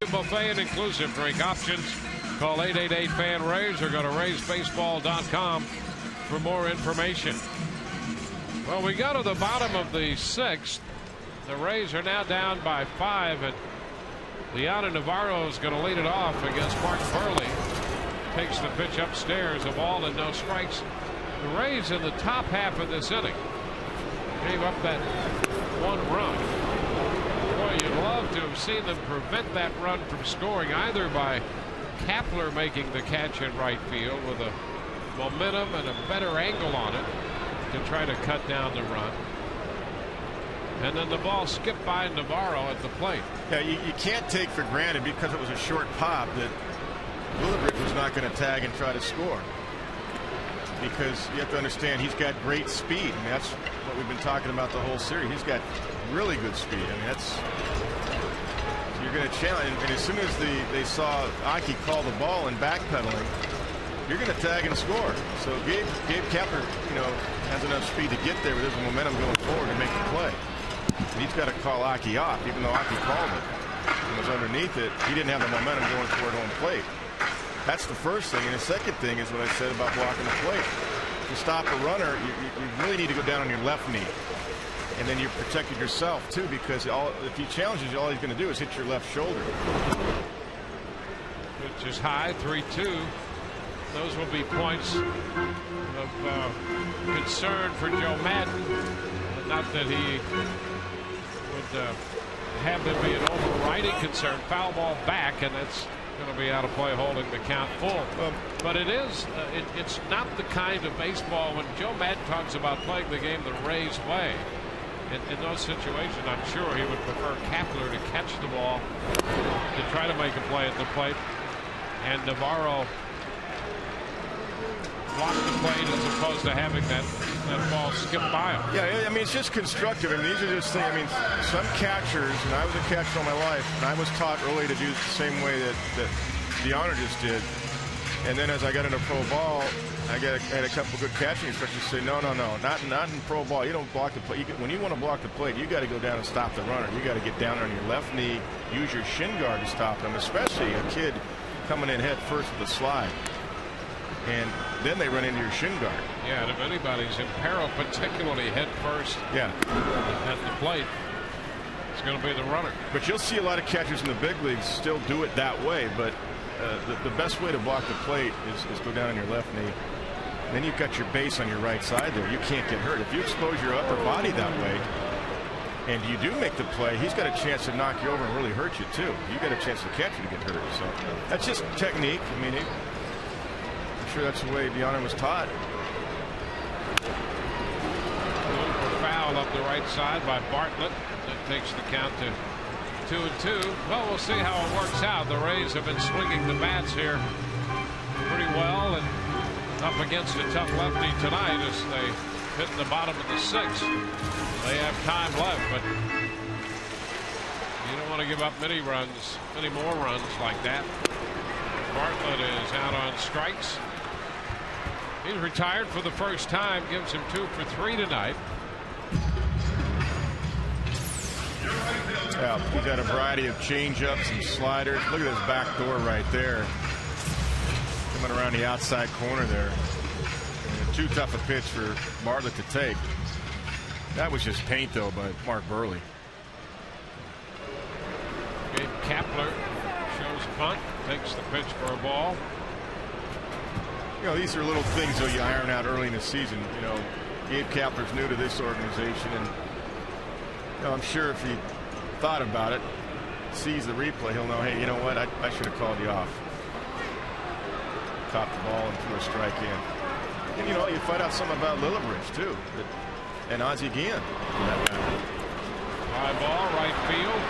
Buffet and inclusive drink options. Call 888-FAN-RAYS or go to RaysBaseball.com for more information. Well, we go to the bottom of the sixth. The Rays are now down by 5, and Leona Navarro is going to lead it off against Mark Burley. Takes the pitch upstairs, a ball and no strikes. The Rays in the top half of this inning gave up that one run. Boy, you'd love to have seen them prevent that run from scoring, either by Kapler making the catch in right field with a momentum and a better angle on it to try to cut down the run. And then the ball skipped by Navarro at the plate. Yeah, you can't take for granted, because it was a short pop, that Lillibridge was not going to tag and try to score. Because you have to understand, he's got great speed. I mean, that's what we've been talking about the whole series. He's got really good speed. I mean, that's So you're going to challenge, and as soon as they saw Aki call the ball and backpedaling, you're going to tag and score. So Gabe Kapler, has enough speed to get there, but there's a momentum going forward to make the play. And he's got to call Aki off, even though Aki called it and was underneath it. He didn't have the momentum going toward home plate. That's the first thing. And the second thing is what I said about blocking the plate. To stop a runner, you really need to go down on your left knee. And then you're protecting yourself, too, because if he challenges you, all he's going to do is hit your left shoulder. Which is high, 3-2. Those will be points of concern for Joe Madden. Not that he would have them be an overriding concern. Foul ball back, and that's going to be out of play, holding the count full. But it is, it's not the kind of baseball when Joe Madden talks about playing the game the Rays way. In those situations, I'm sure he would prefer Kapler to catch the ball to try to make a play at the plate, and Navarro block the plate as opposed to having that ball skip by him. Yeah, I mean, it's just constructive. I mean, these are just things. I mean, some catchers, and I was a catcher all my life, and I was taught early to do it the same way that DeHonor just did. And then as I got into pro ball, I had a couple good catching instructors say, no, not in pro ball. You don't block the plate. When you want to block the plate, you got to go down and stop the runner. You got to get down on your left knee, use your shin guard to stop them, especially a kid coming in head first with a slide. And then they run into your shin guard. Yeah, and if anybody's in peril, particularly head first at the plate, it's going to be the runner. But you'll see a lot of catchers in the big leagues still do it that way. But the best way to block the plate is go down on your left knee. And then you've got your base on your right side there. You can't get hurt. If you expose your upper body that way and you do make the play, he's got a chance to knock you over and really hurt you too. You got a chance to catch you to get hurt. So that's just technique. I mean, I'm sure that's the way DeHonor was taught. Foul up the right side by Bartlett. That takes the count to 2-2. Well, we'll see how it works out. The Rays have been swinging the bats here pretty well and up against a tough lefty tonight as they hit the bottom of the sixth. They have time left, but you don't want to give up many more runs like that. Bartlett is out on strikes. He's retired for the first time, gives him 2 for 3 tonight. Yeah, he's got a variety of changeups and sliders. Look at this back door right there. Coming around the outside corner there. And too tough a pitch for Bartlett to take. That was just paint, though, by Mark Burley. Gabe Kapler shows bunt, takes the pitch for a ball. These are little things that you iron out early in the season. Gabe Kapler's new to this organization, and I'm sure if he thought about it, sees the replay, he'll know, hey, you know what, I should have called you off. Caught the ball and threw a strike in. And you find out something about Lillibridge too, and Ozzie Guillen. High ball, right field.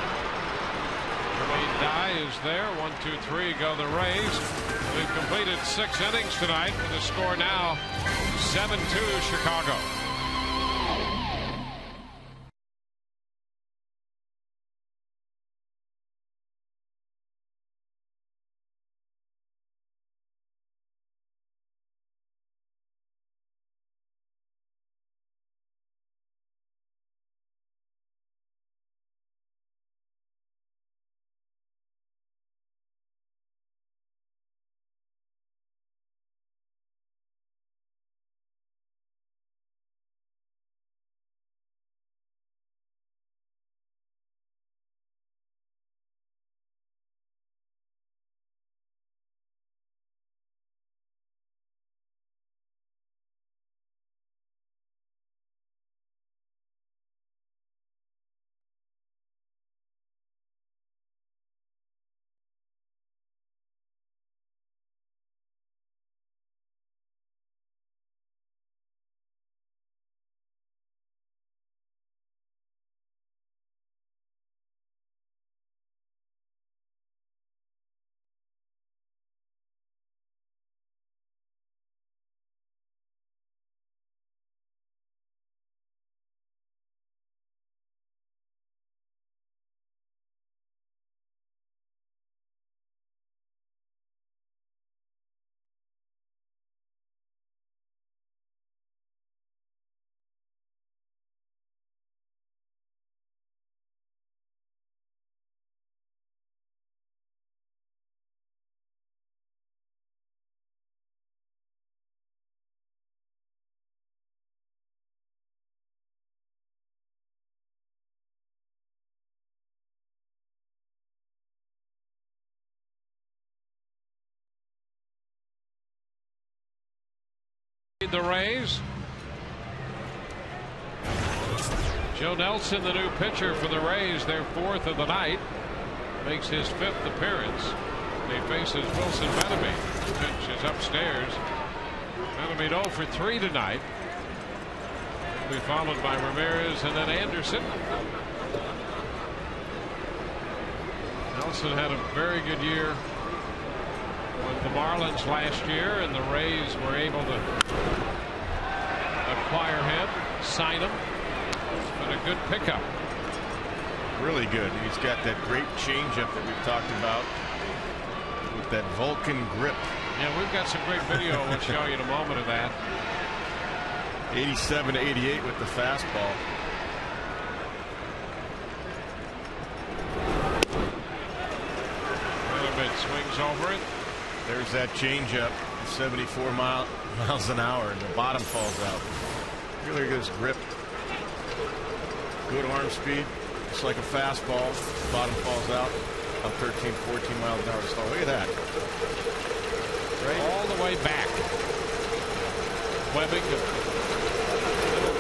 Jermaine Dye is there. 1, 2, 3 go the Rays. We've completed 6 innings tonight with the score now 7-2 Chicago. The Rays. Joe Nelson, the new pitcher for the Rays, their 4th of the night, makes his 5th appearance. He faces Wilson Benaby. The pitch is upstairs. Benaby 0 for 3 tonight. Will be followed by Ramirez and then Anderson. Nelson had a very good year with the Marlins last year, and the Rays were able to acquire him, sign him. It's been a good pickup. Really good. He's got that great changeup that we've talked about with that Vulcan grip. Yeah, we've got some great video. We'll show you in a moment of that. 87 to 88 with the fastball. Swings over it. There's that changeup, 74 miles an hour, and the bottom falls out. Really good grip. Good arm speed. It's like a fastball. Bottom falls out. About 13, 14 miles an hour to start. Look at that. Right? All the way back. Webbing, little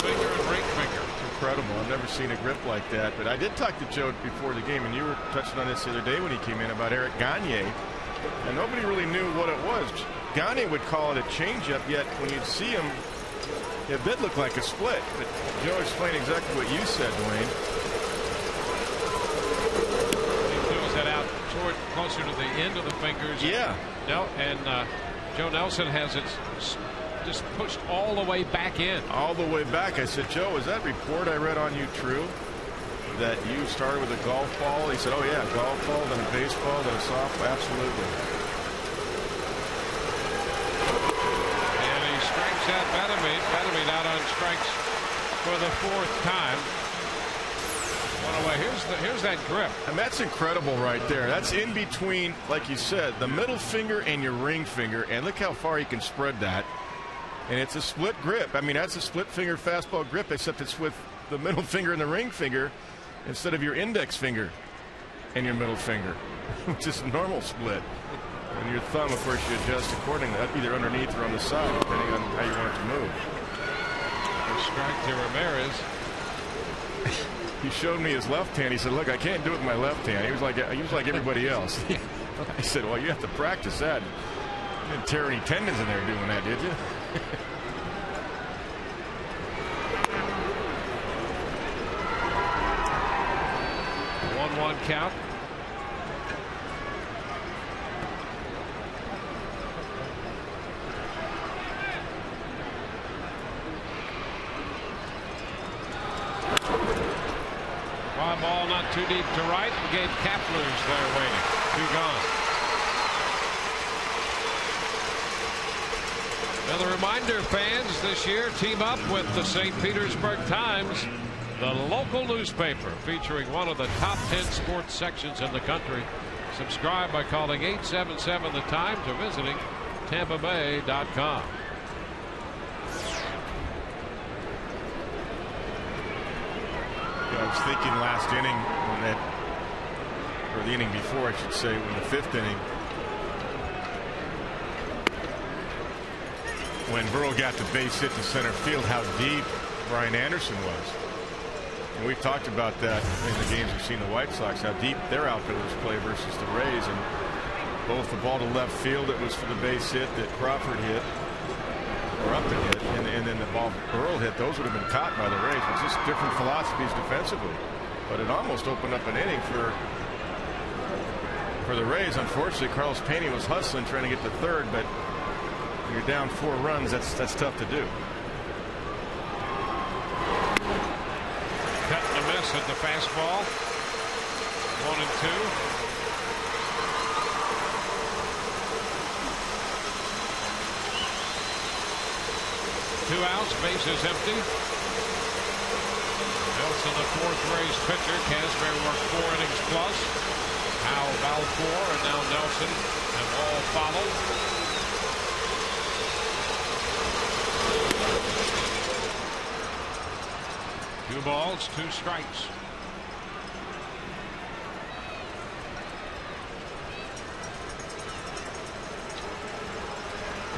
finger and ring finger. Incredible. I've never seen a grip like that. But I did talk to Joe before the game, and you were touching on this the other day when he came in about Eric Gagne, and nobody really knew what it was. Gagne would call it a changeup, yet when you'd see him, it did look like a split. But Joe explained exactly what you said, Dwayne. He throws that out toward closer to the end of the fingers. Yeah. And Joe Nelson has it just pushed all the way back in. All the way back. I said, Joe, is that report I read on you true? That you started with a golf ball? He said, oh yeah, golf ball, then a baseball, then a softball. Absolutely. And he strikes out Benaby. Benaby not on strikes for the 4th time. One away. Here's that grip. And that's incredible right there. That's in between, like you said, the middle finger and your ring finger. And look how far he can spread that. And it's a split grip. I mean, that's a split finger fastball grip, except it's with the middle finger and the ring finger instead of your index finger and your middle finger, which is a normal split. And your thumb, of course, you adjust accordingly, either underneath or on the side, depending on how you want it to move. A strike to Ramirez. He showed me his left hand. He said, look, I can't do it with my left hand. He was like everybody else. I said, well, you have to practice that. You didn't tear any tendons in there doing that, did you? 1-1 count. Fly ball not too deep to right, and Gabe Kapler's there waiting. 2 gone. Another reminder, fans, this year team up with the St. Petersburg Times, the local newspaper featuring one of the top 10 sports sections in the country. Subscribe by calling 877 The Times or visiting TampaBay.com. I was thinking last inning, or the inning before, I should say, in the 5th inning, when Burrell got the base hit to center field, how deep Brian Anderson was. And we've talked about that in the games we've seen the White Sox, how deep their outfielders play versus the Rays. And both the ball to left field, it was for the base hit that Crawford hit, or Upton hit, and then the ball Burrell hit, those would have been caught by the Rays. It's just different philosophies defensively. But it almost opened up an inning for the Rays. Unfortunately, Carlos Pena was hustling, trying to get to third, but when you're down 4 runs, that's tough to do. Cut and a miss at the fastball. 1-2. 2 outs, bases empty. Nelson, the 4th Rays pitcher. Casberry worked 4 innings plus. Howell, Balfour, and now Nelson have all followed. Two balls, 2 strikes.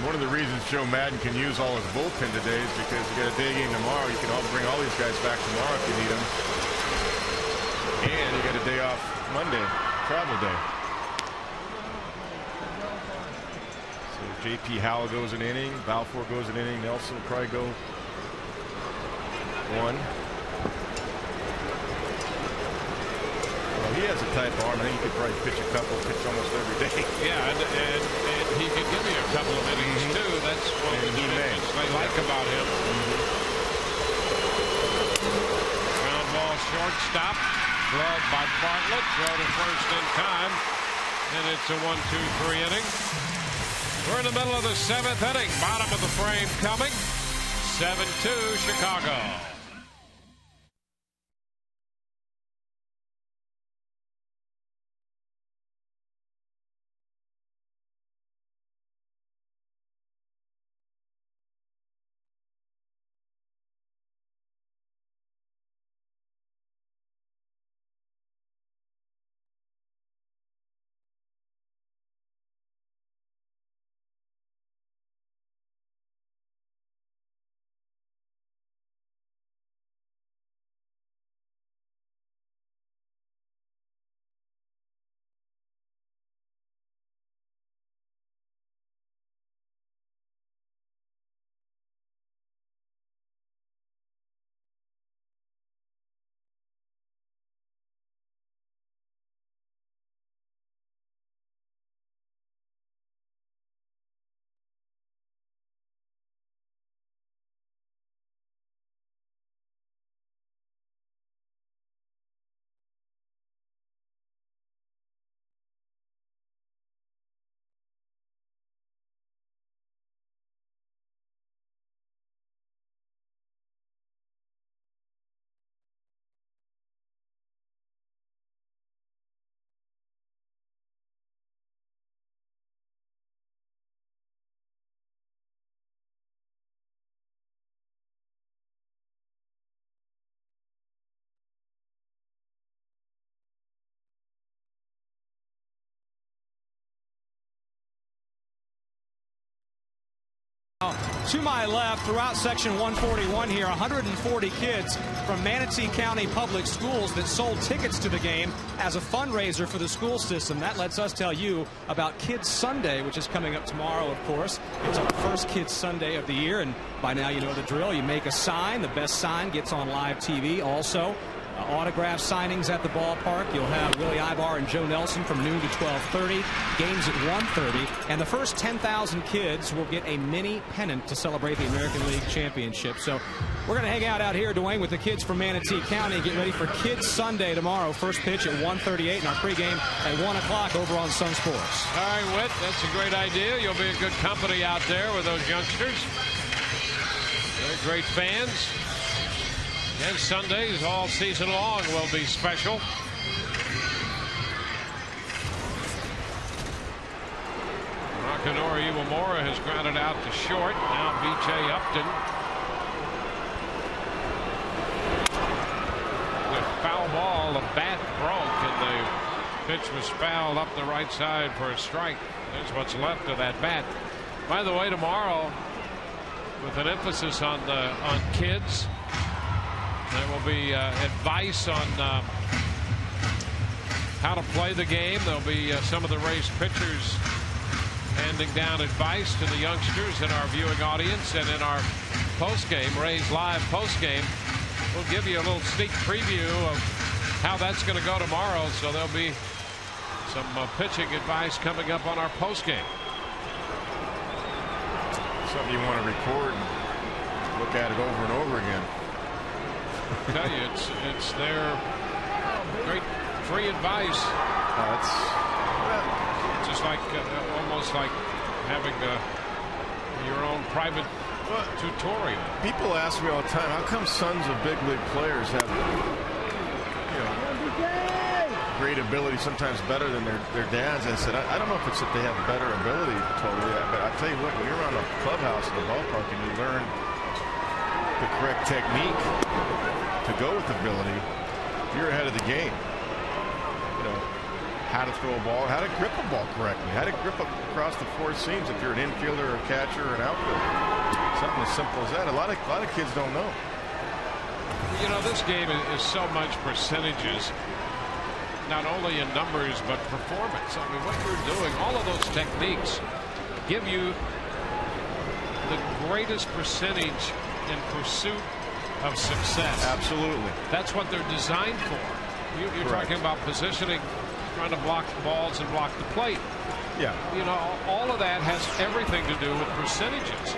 one of the reasons Joe Madden can use all his bullpen today is because you got a day game tomorrow. You can bring all these guys back tomorrow if you need them. And you got a day off Monday, travel day. So J.P. Howell goes an inning. Balfour goes an inning. Nelson will probably go one. Well, he has a type of arm. I think he could probably pitch almost every day. Yeah, and he could give you a couple of innings too. That's one of the things they like about him. Ground ball, shortstop, glove by Bartlett, throw to first in time, and it's a 1-2-3 inning. We're in the middle of the 7th inning. Bottom of the frame coming. 7-2 Chicago. To my left, throughout section 141 here, 140 kids from Manatee County Public Schools that sold tickets to the game as a fundraiser for the school system. That lets us tell you about Kids Sunday, which is coming up tomorrow, of course. It's our first Kids Sunday of the year, and by now you know the drill. You make a sign. The best sign gets on live TV. Also, autograph signings at the ballpark. You'll have Willie Ibar and Joe Nelson from noon to 12:30. Games at 1:30. And the first 10,000 kids will get a mini pennant to celebrate the American League Championship. So we're going to hang out here, Dwayne, with the kids from Manatee County and get ready for Kids Sunday tomorrow. First pitch at 1:38 and our pregame at 1 o'clock over on Sun Sports. All right, Whit, that's a great idea. You'll be in good company out there with those youngsters. They're great fans. And Sundays all season long will be special. Makanori Iwamura has grounded out to short. Now B.J. Upton. The foul ball, the bat broke, and the pitch was fouled up the right side for a strike. That's what's left of that bat. By the way, tomorrow, with an emphasis on kids, there will be advice on how to play the game. There'll be some of the raised pitchers handing down advice to the youngsters in our viewing audience, and in our postgame, Rays Live postgame, we'll give you a little sneak preview of how that's going to go tomorrow. So there'll be some pitching advice coming up on our postgame. Something you want to record and look at it over and over again. I tell you, it's their great free advice. It's just like almost like having your own private tutorial. People ask me all the time, how come sons of big league players have great ability, sometimes better than their dads? I said, I don't know if it's that they have better ability totally, but I tell you what, when you're around a clubhouse at the ballpark and you learn the correct technique to go with ability, you're ahead of the game. how to throw a ball, how to grip a ball correctly, how to grip across the four seams if you're an infielder or a catcher or an outfielder. Something as simple as that. A lot of kids don't know. You know, this game is so much percentages, not only in numbers but performance. I mean, what you're doing, all of those techniques give you the greatest percentage in pursuit of success. Absolutely. That's what they're designed for. You're talking about positioning, trying to block balls and block the plate. Yeah. You know, all of that has everything to do with percentages.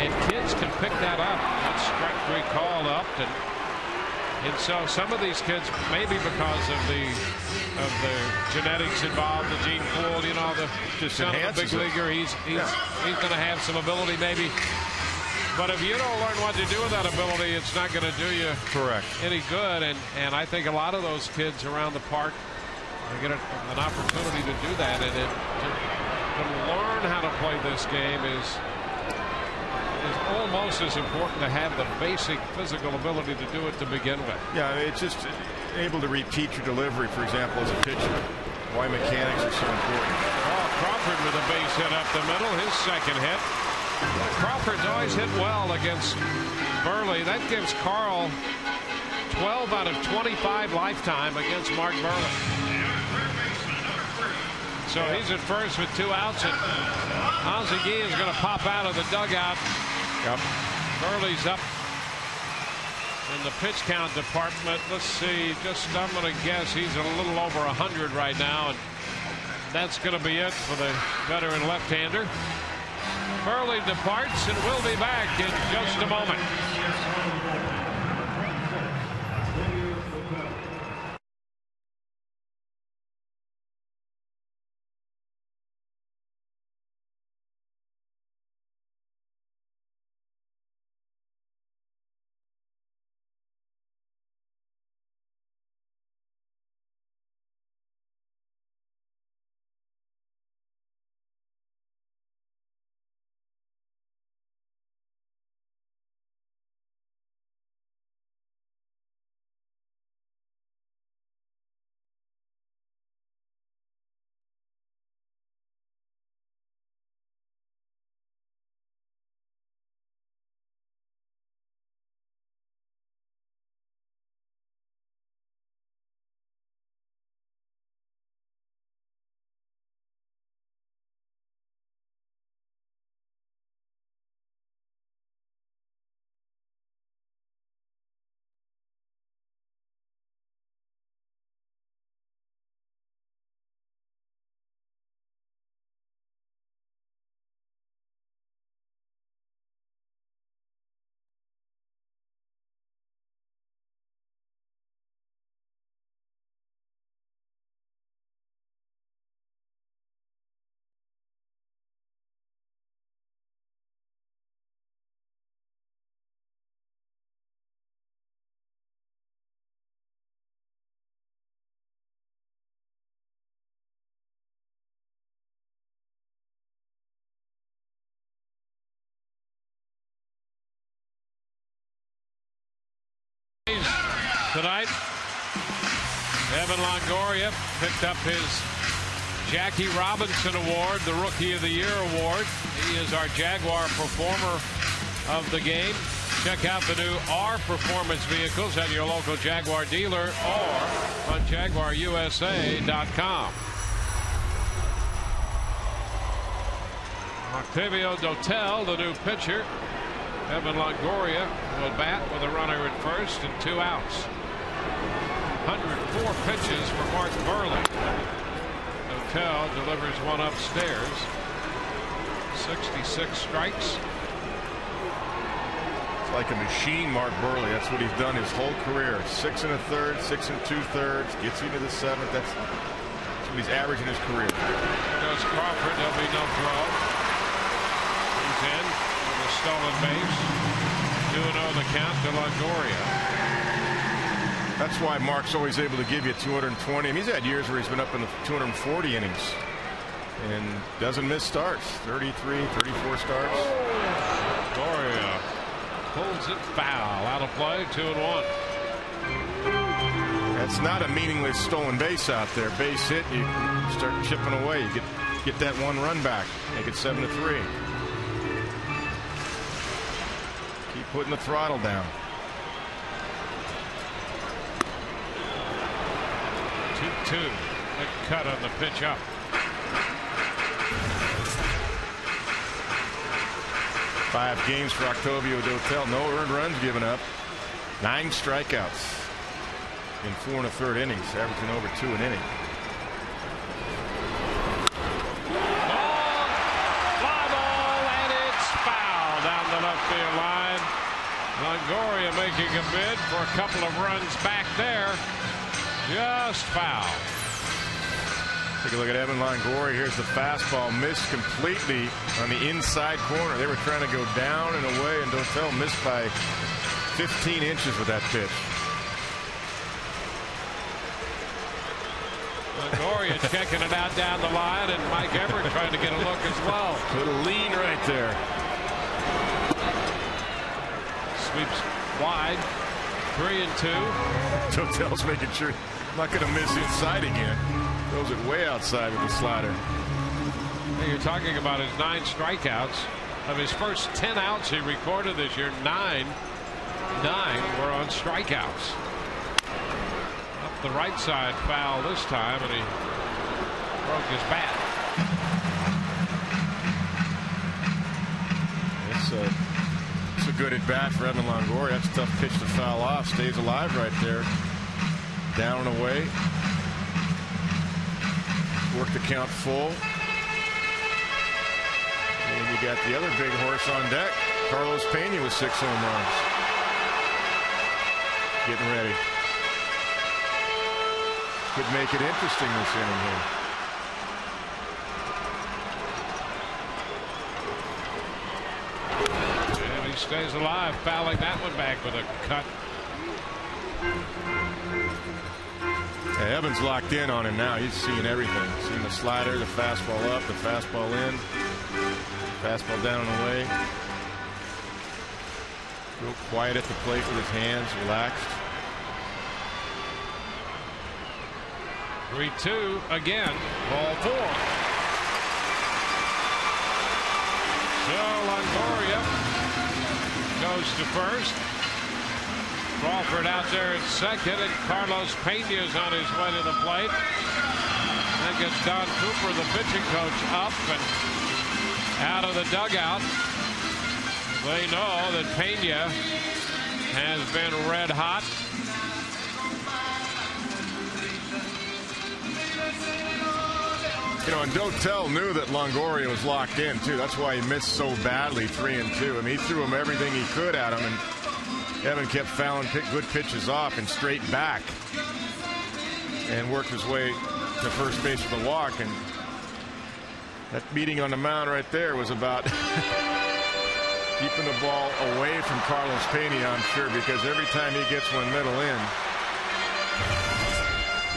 And kids can pick that up. That strike three called up, and so some of these kids, maybe because of the genetics involved, the gene pool, you know, the son of a big leaguer, he's going to have some ability maybe. But if you don't learn what to do with that ability, it's not going to do you any good. And I think a lot of those kids around the park get an opportunity to do that. And to learn how to play this game is almost as important to have the basic physical ability to do it to begin with. Yeah, it's just able to repeat your delivery, for example, as a pitcher. Why mechanics are so important. Oh, Crawford with a base hit up the middle, his second hit. Crawford's always hit well against Burley. That gives Carl 12 out of 25 lifetime against Mark Burley. So he's at first with 2 outs, and Ozzie is going to pop out of the dugout. Yep. Burley's up in the pitch count department. Let's see, I'm going to guess he's a little over 100 right now, and that's going to be it for the veteran left-hander. Burley departs, and we'll be back in just a moment. Tonight, Evan Longoria picked up his Jackie Robinson Award, the Rookie of the Year award. He is our Jaguar Performer of the game. Check out the new R Performance vehicles at your local Jaguar dealer or on JaguarUSA.com. Octavio Dotel, the new pitcher. Evan Longoria will bat with a runner at first and 2 outs. 104 pitches for Mark Burley. Dotel delivers one upstairs. 66 strikes. It's like a machine, Mark Burley. That's what he's done his whole career. 6 1/3, 6 2/3, gets into the 7th. That's what he's averaging his career. There goes Crawford. There'll be no throw. He's in with a stolen base. 2-0 the count to Longoria. That's why Mark's always able to give you 220. I mean, he's had years where he's been up in the 240 innings and doesn't miss starts. 33, 34 starts. Longoria pulls it foul. Out of play, 2-1. That's not a meaningless stolen base out there. Base hit, you start chipping away. You get that one run back. Make it 7-3. Keep putting the throttle down. 2-2. Good cut on the pitch up. Five games for Octavio Dotel. No earned runs given up. 9 strikeouts in 4 1/3 innings, averaging over 2 an inning. Long fly ball, and it's foul down the left field line. Longoria making a bid for a couple of runs back there. Just foul. Take a look at Evan Longoria. Here's the fastball, missed completely on the inside corner. They were trying to go down and away, and Dotel missed by 15 inches with that pitch. Longoria checking it out down the line, and Mike Everett trying to get a look as well. Put a lean right there. Sweeps wide. 3-2. Dotel's making sure not going to miss inside again. Throws it way outside with the slider. You're talking about his 9 strikeouts. Of his first 10 outs he recorded this year, 9 were on strikeouts. Up the right side, foul this time, and he broke his bat. It's a good at bat for Evan Longoria. That's a tough pitch to foul off. Stays alive right there. Down and away. Work the count full. And you got the other big horse on deck. Carlos Pena with 6 home runs. Getting ready. Could make it interesting this inning here. And he stays alive, fouling that one back with a cut. Yeah, Evans locked in on him now. He's seeing everything. Seeing the slider, the fastball up, the fastball in, fastball down and away. Real quiet at the plate with his hands, relaxed. 3-2 again. Ball 4. So Longoria goes to first. Crawford out there at second, and Carlos Pena's on his way to the plate. Then gets Don Cooper, the pitching coach, up and out of the dugout. They know that Pena has been red hot. You know, and Dotel knew that Longoria was locked in, too. That's why he missed so badly, 3-2. I mean, he threw him everything he could at him, and Evan kept fouling good pitches off and straight back and worked his way to first base with a walk. And that meeting on the mound right there was about keeping the ball away from Carlos Pena, I'm sure, because every time he gets one middle in,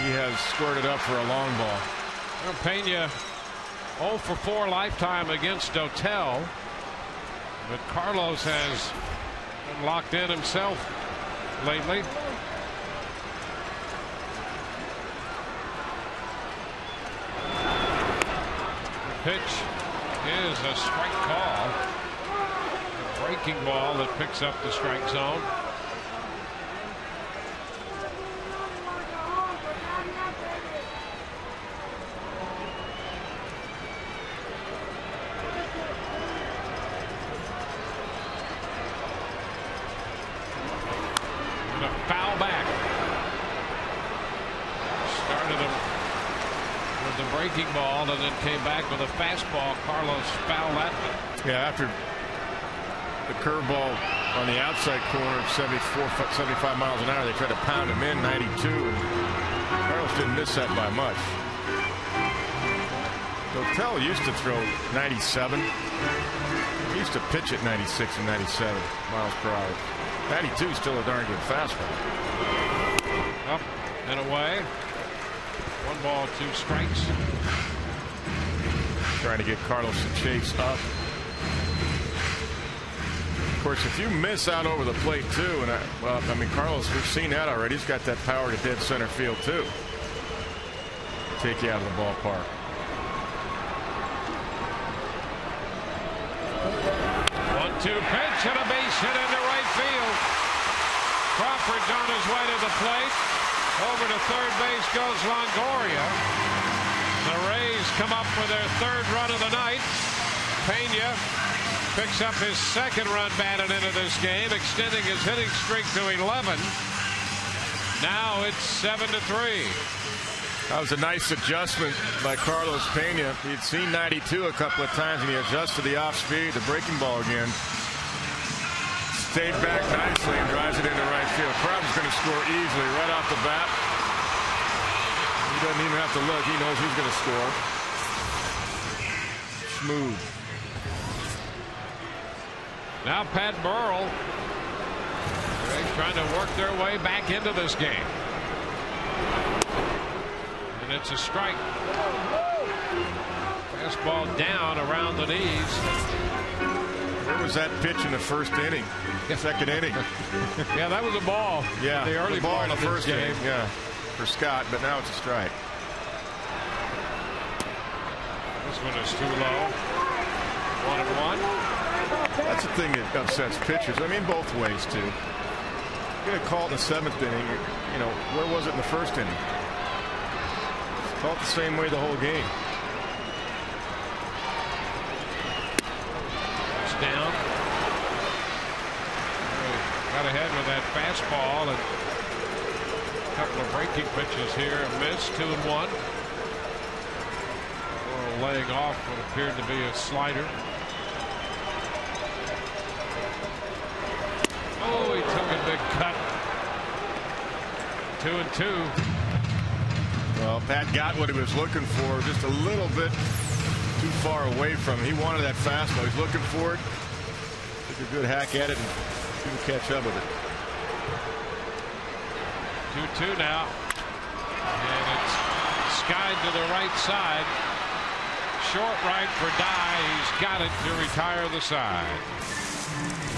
he has squared it up for a long ball. Well, Pena 0 for 4 lifetime against Dotel, but Carlos has been locked in himself lately. The pitch is a strike call. A breaking ball that picks up the strike zone. Breaking ball, and then came back with a fastball. Carlos fouled that one. Yeah, after the curveball on the outside corner, 75 miles an hour, they tried to pound him in 92, and Carlos didn't miss that by much. Dotel used to throw 97. He used to pitch at 96 and 97 miles per hour. 92 is still a darn good fastball. Up and away. 1 ball, 2 strikes. Trying to get Carlos to chase up. Of course, if you miss out over the plate too, and I mean, Carlos, we've seen that already. He's got that power to dead center field too. Take you out of the ballpark. 1-2 pitch and a base hit into right field. Crawford's on his way to the plate. Over to third base goes Longoria. The Rays come up with their third run of the night. Pena picks up his second run batted into this game, extending his hitting streak to 11. Now it's 7-3. That was a nice adjustment by Carlos Pena. He'd seen 92 a couple of times, and he adjusted the off speed, the breaking ball again. Stayed back nicely and drives it into right field. Crawford's going to score easily right off the bat. He doesn't even have to look. He knows who's going to score. Smooth. Now Pat Burrell. They're trying to work their way back into this game. And it's a strike. Fastball down around the knees. Where was that pitch in the first inning? Second inning. Yeah, that was a ball. Yeah, the early ball part in the of first this game. inning. Yeah, for Scott, but now it's a strike. This one is too low. 1-1. That's the thing that upsets pitchers. I mean, both ways too. Get a call in the seventh inning. You know, where was it in the first inning? Call it the same way the whole game. It's down. Got ahead with that fastball and a couple of breaking pitches here. A miss, 2-1. Laying off what appeared to be a slider. Oh, he took a big cut. 2-2. Well, Pat got what he was looking for, just a little bit too far away from him. He wanted that fastball. He's looking for it. Took a good hack at it and couldn't catch up with it. 2-2 now. And it's skied to the right side. Short right for Dye. He's got it to retire the side.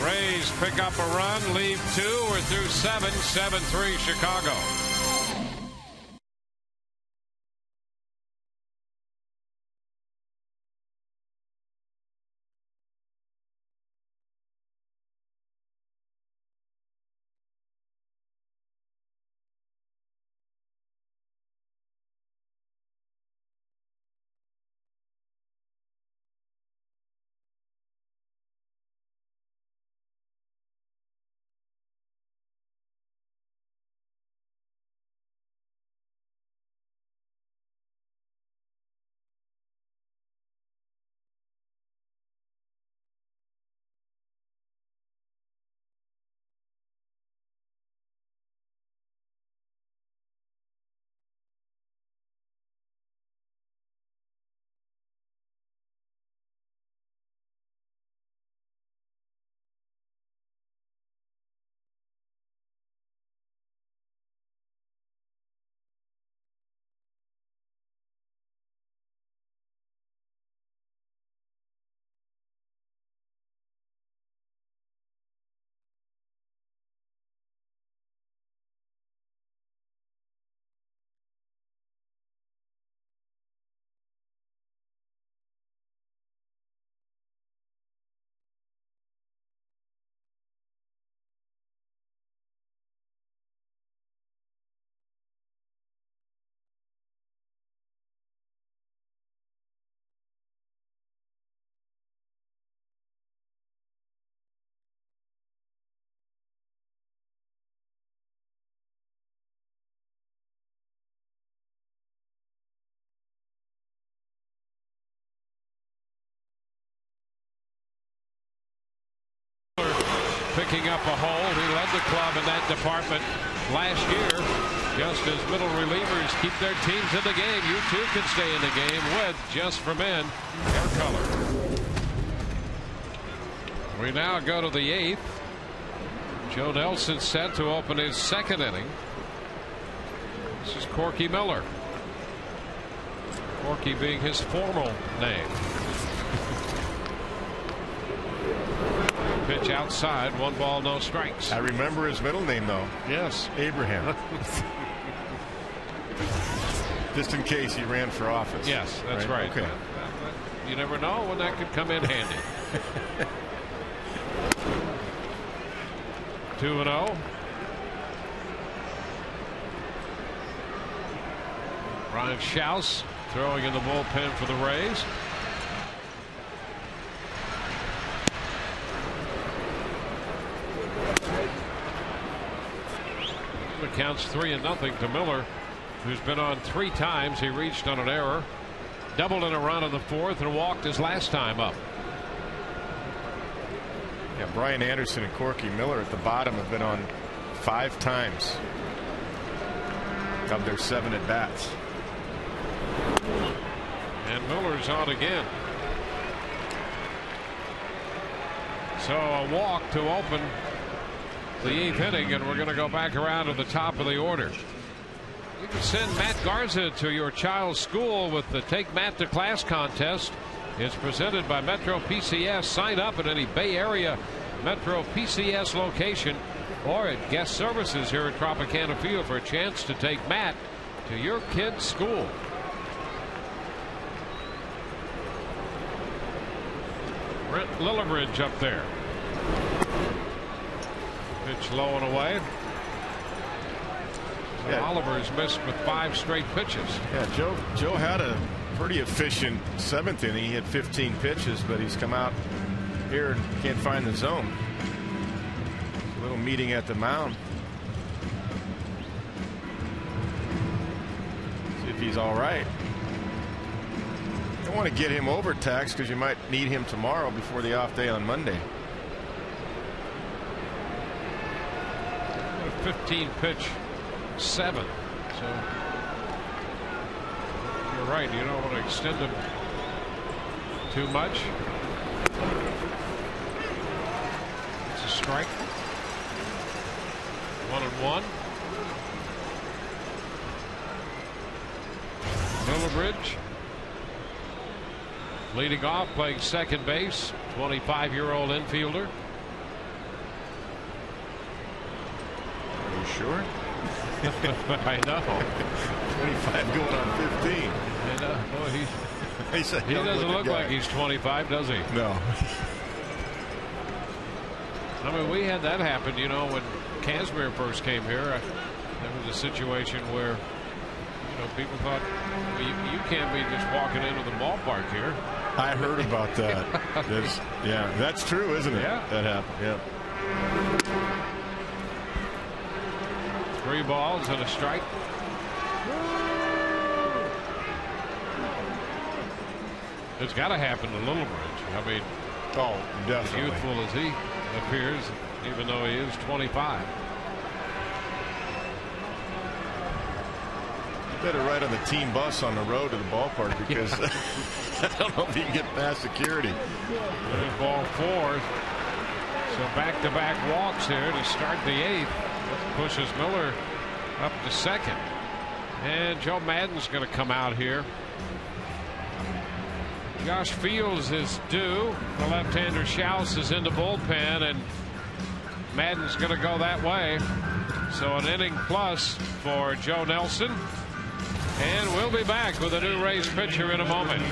Rays pick up a run, leave 2. We're through 7. 7-3 Chicago. Picking up a hold. He led the club in that department last year. Just as middle relievers keep their teams in the game, you too can stay in the game with Just for Men hair color. We now go to the 8th. Joe Nelson set to open his second inning. This is Corky Miller. Corky being his formal name. pitch outside. 1 ball, no strikes. I remember his middle name, though. Yes. Abraham. Just in case he ran for office. Yes, that's right. Okay. You never know when that could come in handy. 2-0. Ryan Schaus throwing in the bullpen for the Rays. It counts 3-0 to Miller, who's been on 3 times. He reached on an error, doubled in a run in the 4th, and walked his last time up. Yeah, Brian Anderson and Corky Miller at the bottom have been on 5 times of their 7 at bats. And Miller's on again. So a walk to open the 8th inning, and we're going to go back around to the top of the order. You can send Matt Garza to your child's school with the Take Matt to Class contest. It's presented by Metro PCS. Sign up at any Bay Area Metro PCS location or at guest services here at Tropicana Field for a chance to take Matt to your kid's school. Brent Lillibridge up there. Pitch low and away. So Yeah. Oliver's missed with 5 straight pitches. Yeah, Joe had a pretty efficient 7th inning. He had 15 pitches, but he's come out here and can't find the zone. A little meeting at the mound. See if he's all right. Don't want to get him overtaxed because you might need him tomorrow before the off day on Monday. 15 pitch 7. So you're right. You don't want to extend him too much. It's a strike. 1-1. Lillibridge leading off, playing second base. 25-year-old infielder. Are you sure? I know. 25 going on 15. I know. Boy, he doesn't look like he's 25, does he? No. I mean, we had that happen, you know, when Kazmir first came here. There was a situation where, you know, people thought, well, you can't be just walking into the ballpark here. I heard about that. Yeah, that's true, isn't it? Yeah. That happened. Yeah. 3 balls and a strike. It's got to happen to Lillibridge. I mean, Oh, as definitely. youthful as he appears, even though he is 25. Better ride on the team bus on the road to the ballpark because I don't know if you can get past security. There's ball 4. So back-to-back walks here to start the 8th. Pushes Miller up to second. And Joe Madden's going to come out here. Josh Fields is due. The left-hander Schaus is in the bullpen, and Madden's going to go that way. So an inning plus for Joe Nelson. And we'll be back with a new Rays pitcher in a moment.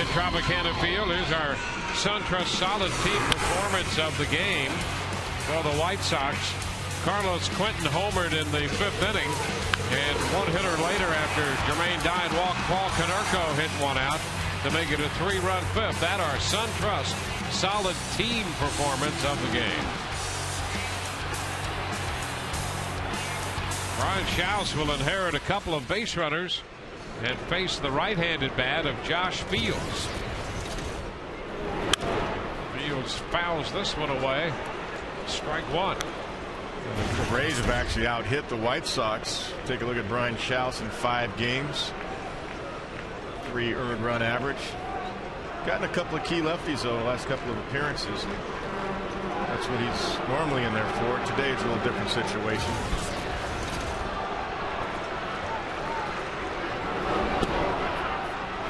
at Tropicana Field. Here's our SunTrust solid team performance of the game for the White Sox. Carlos Quentin homered in the 5th inning, and one hitter later after Jermaine Dye walked, Paul Konerko hit one out to make it a 3-run 5th. That our SunTrust solid team performance of the game. Brian Schaus will inherit a couple of base runners and face the right-handed bat of Josh Fields. Fields fouls this one away. Strike one. The Rays have actually out-hit the White Sox. Take a look at Brian Schaus in 5 games. 3 earned run average. Gotten a couple of key lefties though the last couple of appearances. That's what he's normally in there for. Today it's a little different situation.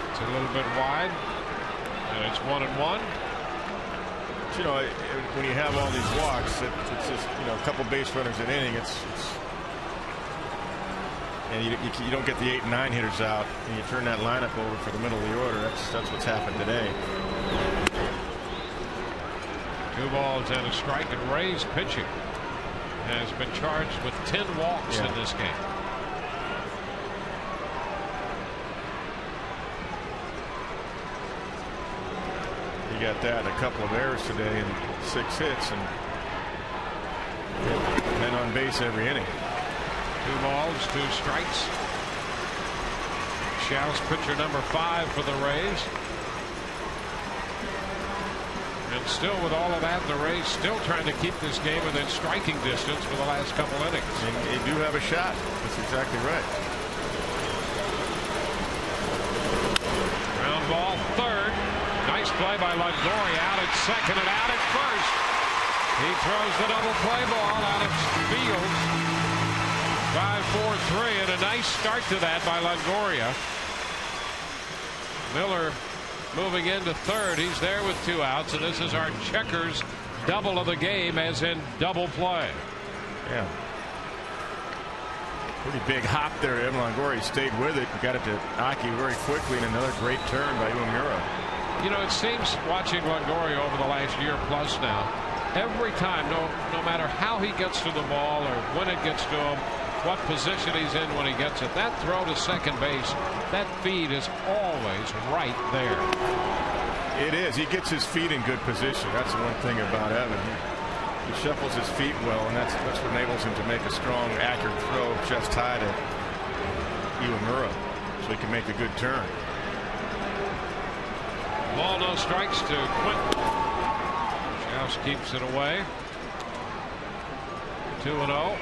It's a little bit wide, and it's 1-1. You know, when you have all these walks, it's just, you know, a couple base runners an inning. And you don't get the 8 and 9 hitters out, and you turn that lineup over for the middle of the order. That's what's happened today. 2 balls and a strike, and Rays pitching has been charged with 10 walks in this game. You got that and a couple of errors today and 6 hits and men on base every inning. 2 balls, 2 strikes. Schaus, pitcher number 5 for the Rays. And still with all of that, the Rays still trying to keep this game within striking distance for the last couple innings. And they do have a shot. That's exactly right. Ground ball, 3rd. Nice play by Longoria, out at 2nd and out at 1st. He throws the double play ball out of Fields. 5-4-3, and a nice start to that by Longoria. Miller moving into 3rd. He's there with 2 outs, and this is our checkers double of the game, as in double play. Yeah. Pretty big hop there. Evan Longoria stayed with it. Got it to Aki very quickly, and another great turn by Uemura. You know, it seems watching Longoria over the last year plus now, every time, no matter how he gets to the ball or when it gets to him, what position he's in when he gets it, that throw to second base, that feed is always right there. It is. He gets his feet in good position. That's the one thing about Evan. He shuffles his feet well, and that's what enables him to make a strong, accurate throw just high to Uemura, so he can make a good turn. Ball, no strikes to Quentin. Schaus keeps it away. 2-0.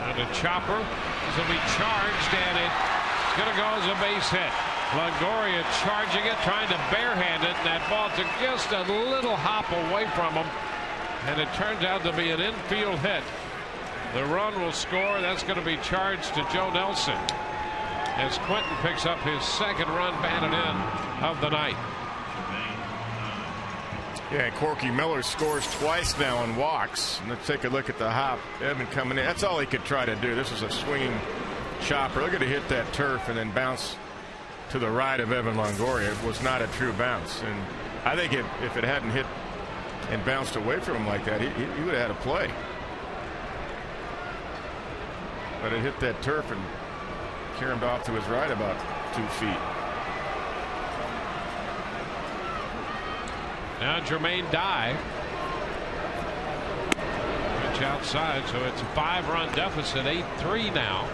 And a chopper is going to be charged, and it's going to go as a base hit. Longoria charging it, trying to barehand it, and that ball took just a little hop away from him, and it turns out to be an infield hit. The run will score. That's going to be charged to Joe Nelson as Quentin picks up his 2nd run batted in of the night. Yeah, and Corky Miller scores twice now on walks. And let's take a look at the hop. Evan coming in. That's all he could try to do. This was a swinging chopper. Look at it hit that turf and then bounce to the right of Evan Longoria. It was not a true bounce, and I think if it hadn't hit and bounced away from him like that, he would have had a play. But it hit that turf and caromed off to his right about 2 feet. Now Jermaine Dye. Pitch outside, so it's a 5-run deficit, 8-3 now.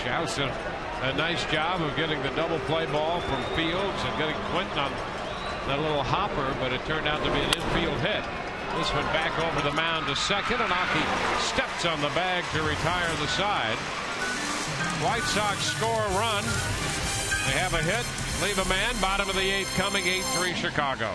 Schaus did a nice job of getting the double play ball from Fields and getting Quentin on that little hopper, but it turned out to be an infield hit. This one back over the mound to 2nd, and Aki steps on the bag to retire the side. White Sox score a run. They have a hit, leave a man, bottom of the 8th coming, 8-3 Chicago.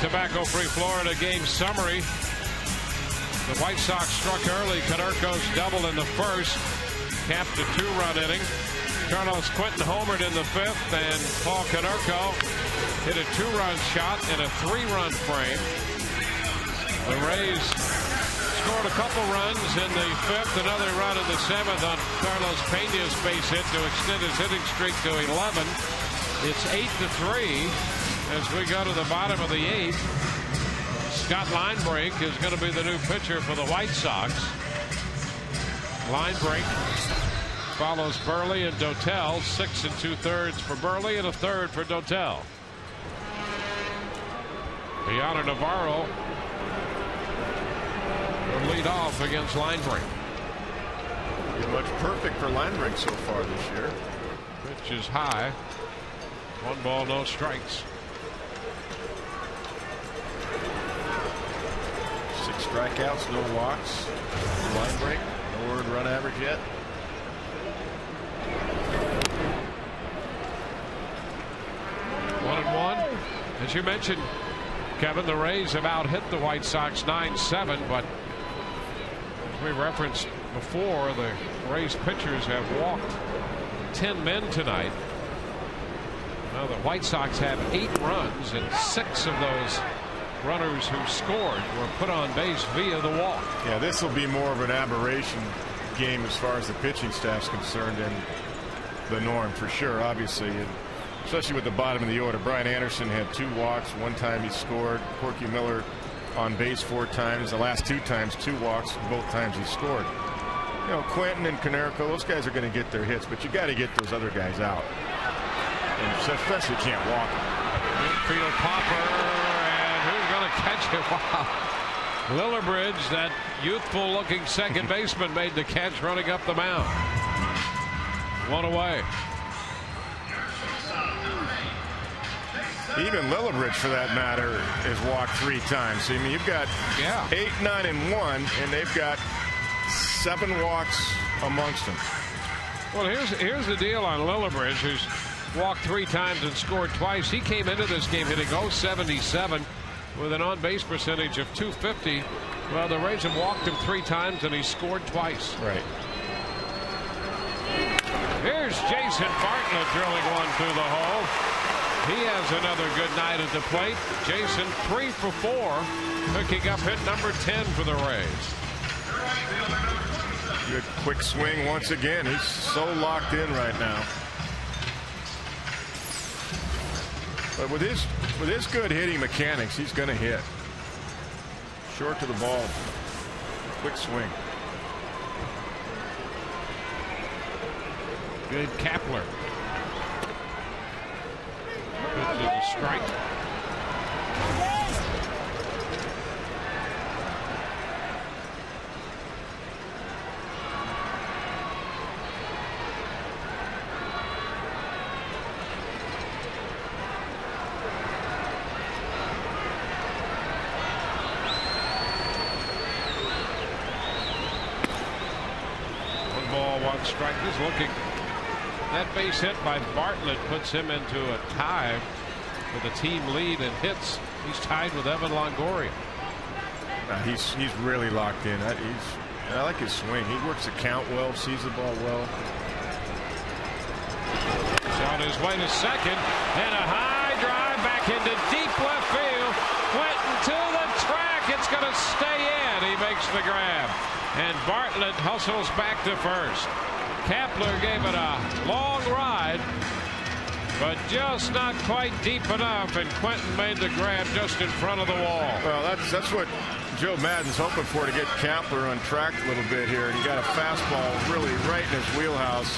tobacco-free Florida game summary. The White Sox struck early. Konerko's double in the first capped a 2-run inning. Carlos Quentin homered in the 5th, and Paul Konerko hit a 2-run shot in a 3-run frame. The Rays scored a couple runs in the 5th, another run in the 7th on Carlos Pena's base hit to extend his hitting streak to 11. It's 8-3 as we go to the bottom of the 8th. Scott Linebrink is going to be the new pitcher for the White Sox. Linebrink follows Burley and Dotel. 6 2/3 for Burley and a 1/3 for Dotel. Gianna Navarro will lead off against Linebrink. Pretty much perfect for Linebrink so far this year. Pitch is high. 1 ball, no strikes. 6 strikeouts, no walks. Linebrink, no earned run average yet. One and one. As you mentioned, Kevin, the Rays have out-hit the White Sox 9-7, but as we referenced before, the Rays pitchers have walked 10 men tonight. Now the White Sox have 8 runs, and 6 of those runners who scored were put on base via the walk. Yeah, this will be more of an aberration game as far as the pitching staff's concerned than the norm for sure, obviously, and especially with the bottom of the order. Brian Anderson had 2 walks. 1 time he scored. Corky Miller on base 4 times. The last 2 times 2 walks. Both times he scored. You know, Quentin and Konerko, those guys are going to get their hits, but you got to get those other guys out. And so especially can't walk them. Infield popper, and who's going to catch it? Wow. Lillibridge, that youthful looking second baseman, made the catch running up the mound. 1 away. Even Lillibridge, for that matter, has walked 3 times. So, I mean, you've got 8, 9, and 1, and they've got 7 walks amongst them. Well, here's the deal on Lillibridge, who's walked 3 times and scored twice. He came into this game hitting .077 with an on-base percentage of .250. Well, the Rays have walked him 3 times and he scored twice. Right. Here's Jason Bartlett drilling one through the hole. He has another good night at the plate. Jason 3 for 4, picking up hit number 10 for the Rays. Good quick swing once again. He's so locked in right now. But with his good hitting mechanics, he's going to hit. Short to the ball. Quick swing. Good Kapler. Pitch is a strike. Strike is looking. That base hit by Bartlett puts him into a tie for the team lead in hits. He's tied with Evan Longoria. He's really locked in. I like his swing. He works the count well, sees the ball well. He's on his way to second, and a high drive back into deep left field. Quentin to the track. It's going to stay in. He makes the grab, and Bartlett hustles back to first. Kapler gave it a long ride, but just not quite deep enough, and Quentin made the grab just in front of the wall. Well, that's what Joe Maddon's hoping for, to get Kapler on track a little bit here, and he got a fastball really right in his wheelhouse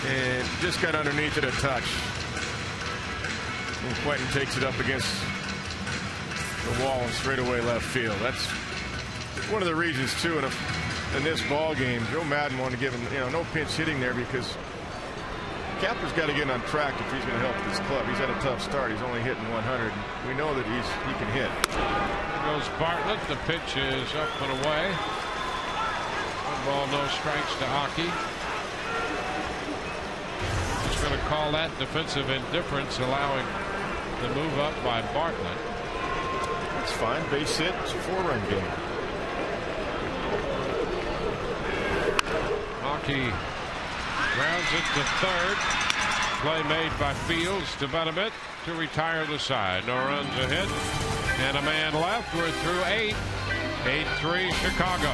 and just got underneath it a touch. And Quentin takes it up against the wall and straightaway left field. That's one of the reasons too in this ball game, Joe Maddon wanted to give him, no pinch hitting there, because Kapler's got to get on track if he's going to help this club. He's had a tough start. He's only hitting 100. We know that he can hit. There goes Bartlett. The pitch is up and away. 1 ball, no strikes to Aki. Just going to call that defensive indifference, allowing the move up by Bartlett. fine. Base hit. It's a 4-run game. Hockey grounds it to third. Play made by Fields to Benedict to retire the side. No runs ahead and a man left. We're through 8. 8-3 Chicago.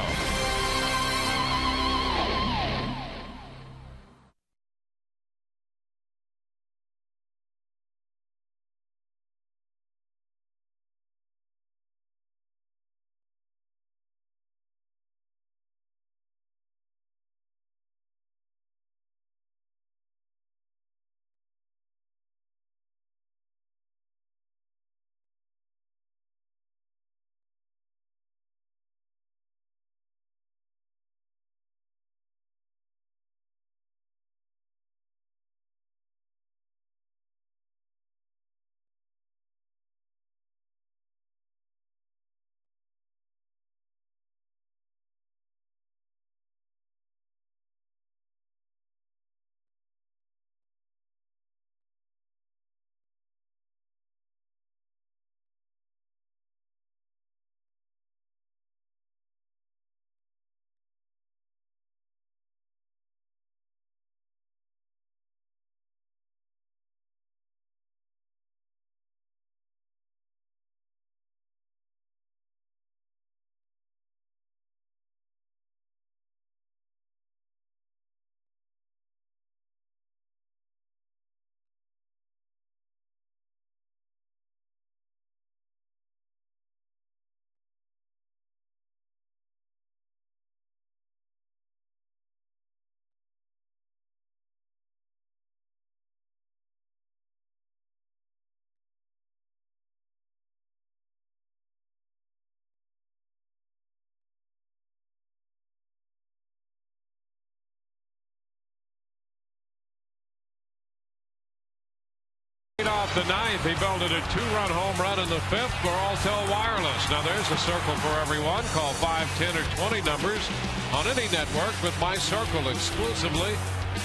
Off the ninth, he belted a 2-run home run in the 5th for Alltel Wireless. Now there's a circle for everyone. Call 5, 10, or 20 numbers on any network with My Circle exclusively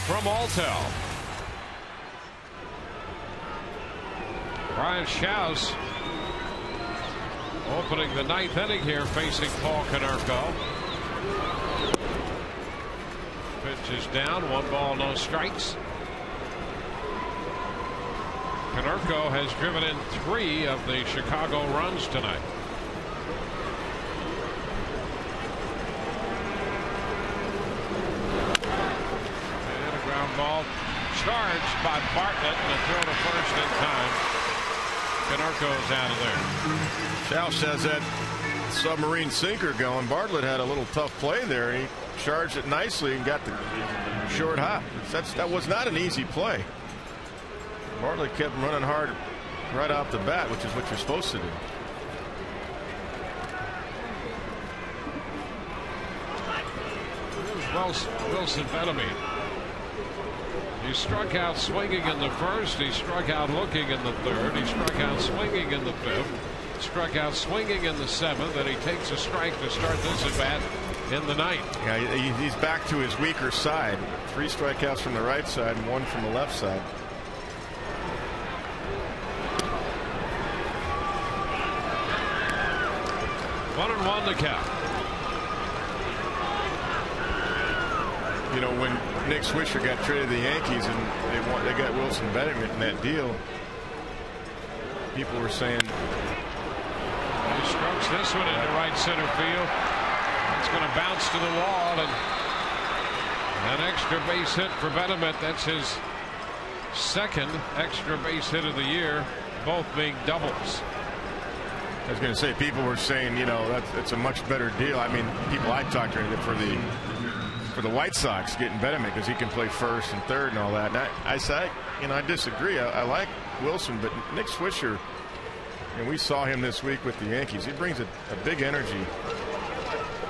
from Alltel. Brian Schaus opening the 9th inning here facing Paul Konerko. Pitch is down. 1 ball, no strikes. Konerko has driven in 3 of the Chicago runs tonight. And a ground ball charged by Bartlett and a throw to first in time. Konerko's out of there. Schaus has that submarine sinker going. Bartlett had a little tough play there. He charged it nicely and got the short hop. That was not an easy play. Bartlett kept running hard right off the bat, which is what you're supposed to do. Wilson Benedict. He struck out swinging in the 1st. He struck out looking in the 3rd. He struck out swinging in the 5th. Struck out swinging in the 7th. And he takes a strike to start this at bat in the 9th. Yeah, he's back to his weaker side. 3 strikeouts from the right side and 1 from the left side. 1-1 the count. You know, when Nick Swisher got traded to the Yankees and they got Wilson Benedict in that deal, people were saying he strokes this one into right center field. It's going to bounce to the wall, and an extra base hit for Benedict. That's his 2nd extra base hit of the year, both being doubles. I was going to say, people were saying, you know, that's a much better deal. I mean, people I talked to for the White Sox getting Benedict because he can play 1st and 3rd and all that. And I said, you know, I disagree. I like Wilson, but Nick Swisher, and we saw him this week with the Yankees. He brings a big energy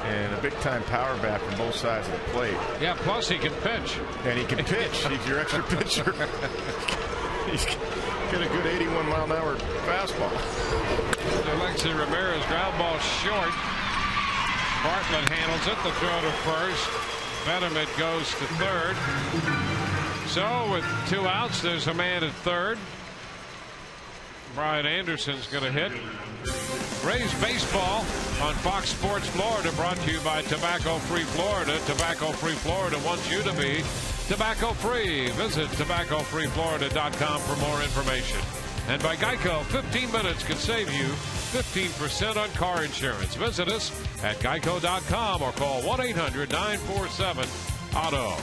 and a big time power bat from both sides of the plate. Yeah, plus he can pitch. And he can pitch. He's your extra pitcher. He's got a good 81-mile-an-hour fastball. Alexi Ramirez ground ball short. Bartlett handles it. The throw to first. Benedict goes to 3rd. So with 2 outs, there's a man at 3rd. Brian Anderson's going to hit. Rays baseball on Fox Sports Florida, brought to you by Tobacco Free Florida. Tobacco Free Florida wants you to be tobacco free. Visit tobaccofreeflorida.com for more information. And by Geico, 15 minutes could save you 15% on car insurance. Visit us at geico.com or call 1-800-947-AUTO.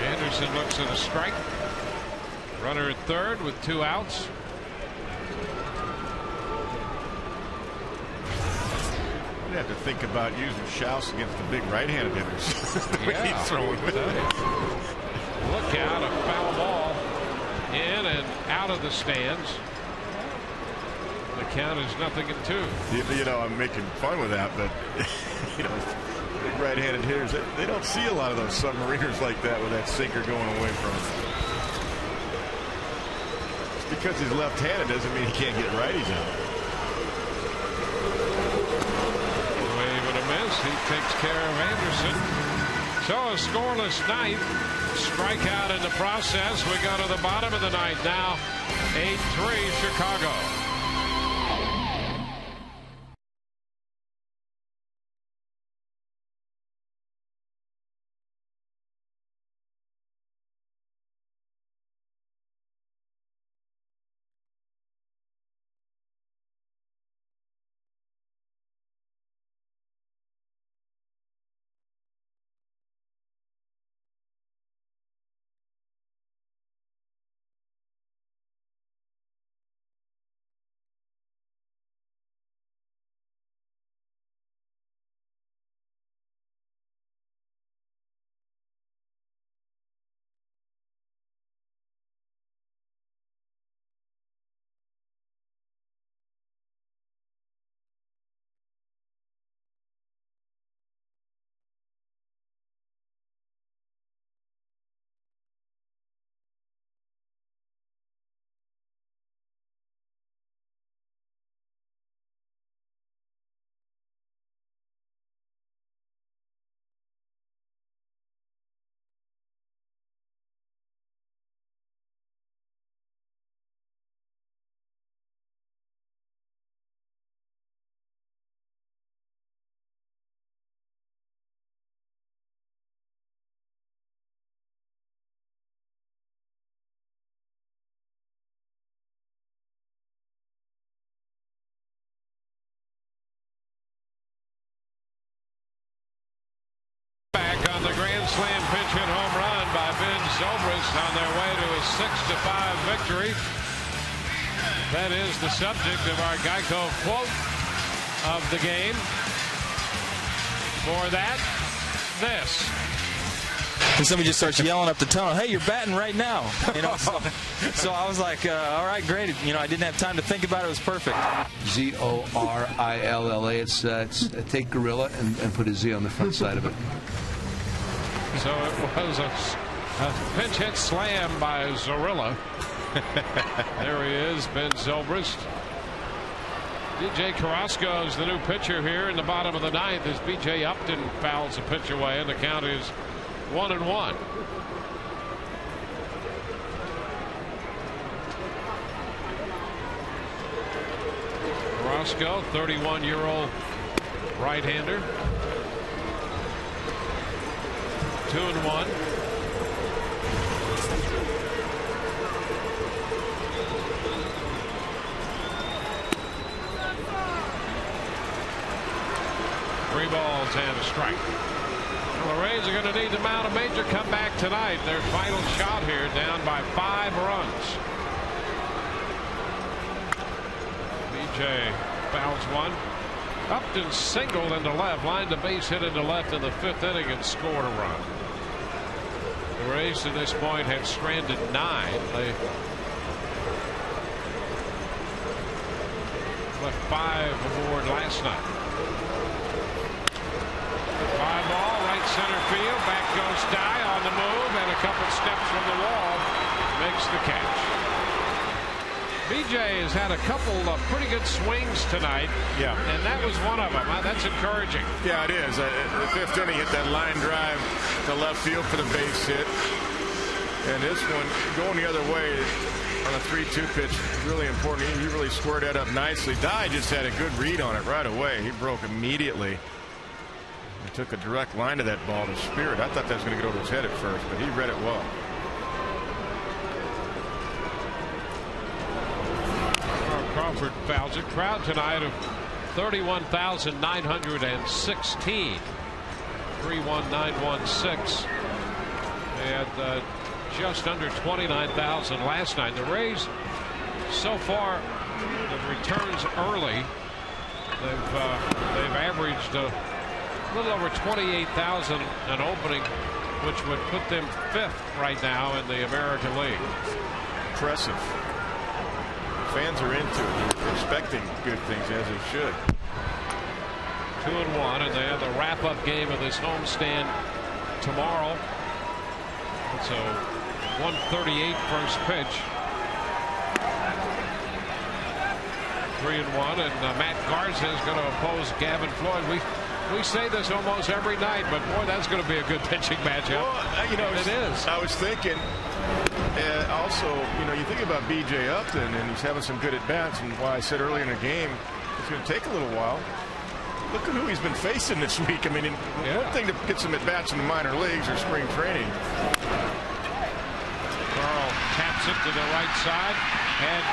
Anderson looks at a strike. Runner at third with 2 outs. You have to think about using Schaus against the big right-handed hitters. Yeah, look out, a foul ball in and out of the stands. The count is 0-2. You know, I'm making fun with that, but you know, big right-handed hitters, they don't see a lot of those submariners like that with that sinker going away from them. Just because he's left-handed doesn't mean he can't get righties out. He takes care of Anderson. So a scoreless ninth. Strikeout in the process. We go to the bottom of the ninth now. 8-3 Chicago. On the grand slam pitch and home run by Ben Zobrist on their way to a 6-5 victory. That is the subject of our Geico quote of the game. For that, this. And somebody just starts yelling up the tunnel, "Hey, you're batting right now!" You know, so I was like, "All right, great." You know, I didn't have time to think about it. It was perfect. Zorilla. It's take gorilla and put a Z on the front side of it. So it was a pinch hit slam by Zorilla. There he is, Ben Zobrist. DJ Carrasco is the new pitcher here in the bottom of the ninth as B.J. Upton fouls the pitch away, and the count is 1-1. Carrasco, 31-year-old right-hander. 2-1. Three balls and a strike. Well, the Rays are going to need to mount a major comeback tonight. Their final shot here, down by 5 runs. BJ fouls one. Upton singled into left, lined the base hit into left in the 5th inning and scored a run. The Rays to this point have stranded 9. They left 5 aboard last night. Fly ball, right center field. Back goes Dye on the move, and a couple steps from the wall makes the catch. BJ has had a couple of pretty good swings tonight. Yeah. And that was one of them. That's encouraging. Yeah, it is. The 5th inning hit that line drive to left field for the base hit. And this one going the other way, on a 3-2 pitch, really important. He really squared that up nicely. Dye just had a good read on it right away. He broke immediately. He took a direct line to that ball to Spirit. I thought that was going to get over his head at first, but he read it well. Crawford fouls it. Crowd tonight of 31,916. 31916. They had just under 29,000 last night. The Rays, so far, the returns early. They've averaged a little over 28,000 an opening, which would put them 5th right now in the American League. Impressive. Fans are into it. They're expecting good things, as they should. 2-1, and they have the wrap-up game of this homestand tomorrow. It's a 138 first pitch. 3-1, and Matt Garza is going to oppose Gavin Floyd. We say this almost every night, but boy, that's going to be a good pitching matchup. Well, you know, it is. I was thinking. Also, you know, you think about B.J. Upton, and he's having some good at-bats, and why I said earlier in the game it's going to take a little while. Look at who he's been facing this week. I mean, one thing to get some at-bats in the minor leagues or spring training. Carl taps it to the right side, and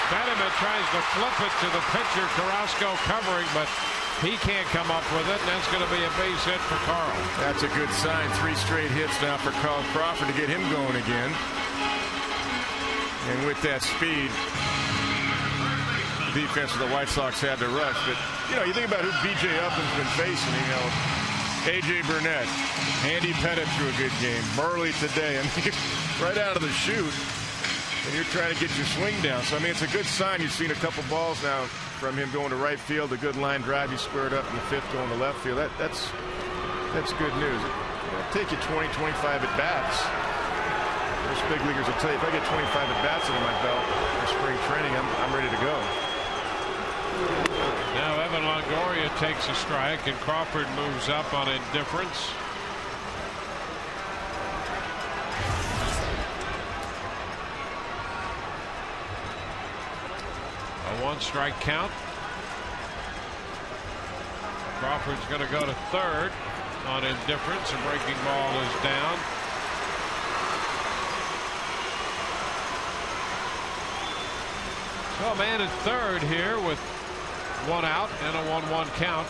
Fetterman tries to flip it to the pitcher. Carrasco covering, but he can't come up with it, and that's going to be a base hit for Carl. That's a good sign. 3 straight hits now for Carl Crawford to get him going again. And with that speed, the defense of the White Sox had to rush. But, you know, you think about who B.J. Upton's been facing, you know, A.J. Burnett, Andy Pettit threw a good game, Burley today. I mean, right out of the chute, and you're trying to get your swing down. So, I mean, it's a good sign. You've seen a couple balls now from him going to right field, a good line drive. He squared up in the 5th going to left field. That's good news. It'll take you 20, 25 at bats. Most big leaguers will tell you, if I get 25 at bats under my belt for spring training, I'm ready to go. Now Evan Longoria takes a strike, and Crawford moves up on indifference. A 1-strike count. Crawford's going to go to 3rd on indifference. A breaking ball is down. So a man at 3rd here with 1 out and a 1-1 count.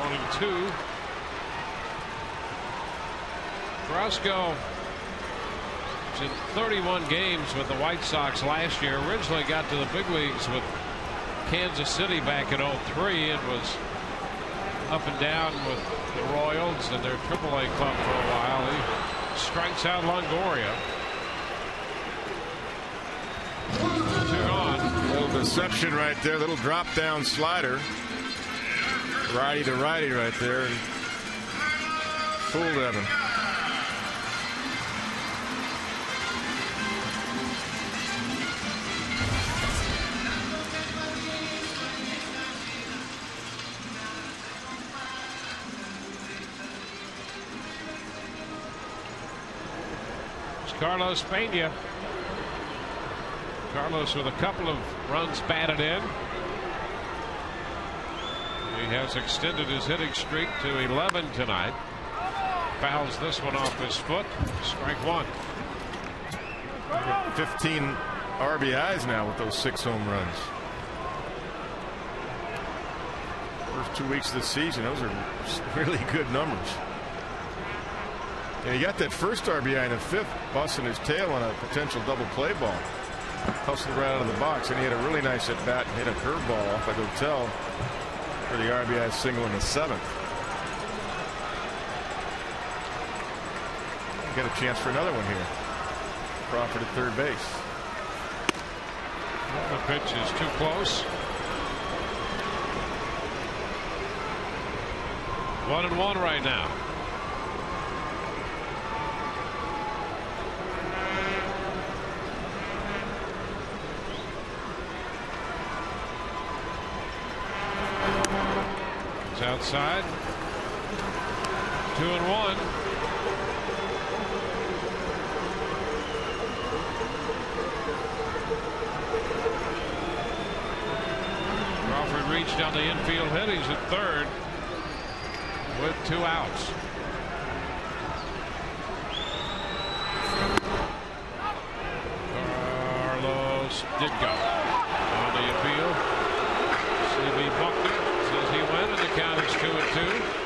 One and 2. Carrasco was in 31 games with the White Sox last year. Originally got to the big leagues with Kansas City back in 03 and was up and down with the Royals and their AAA club for a while. He strikes out Longoria. 2 on. A little deception right there. Little drop down slider. Righty to righty right there. And fooled Evan. Carlos Pena. Carlos with a couple of runs batted in. He has extended his hitting streak to 11 tonight. Fouls this one off his foot. Strike 1. 15 RBIs now with those 6 home runs. First 2 weeks of the season, those are really good numbers. And he got that first RBI in the 5th, busting his tail on a potential double play ball. Hustled right out of the box, and he had a really nice at bat and hit a curveball off at Hotel for the RBI single in the 7th. Got a chance for another one here. Crawford at 3rd base. The pitch is too close. 1-1 right now. It's outside. 2-1. Crawford reached on the infield hit. He's at third with 2 outs. Carlos did go on the appeal. C.B. Buckner says he went, and the count is 2-2.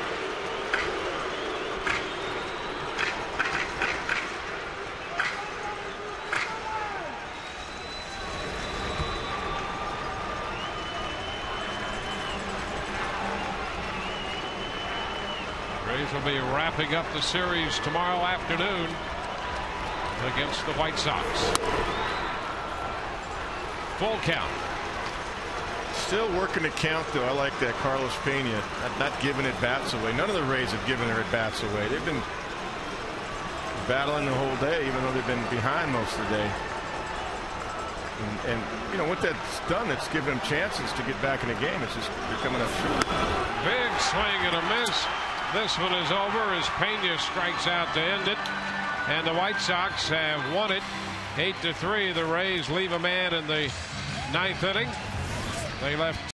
Rays will be wrapping up the series tomorrow afternoon against the White Sox. Full count. Still working the count, though. I like that Carlos Pena not giving at bats away. None of the Rays have given their at bats away. They've been battling the whole day, even though they've been behind most of the day. And you know what that's done? It's given them chances to get back in the game. It's just they're coming up short. Big swing and a miss. This one is over as Pena strikes out to end it. And the White Sox have won it 8-3. The Rays leave a man in the 9th inning. They left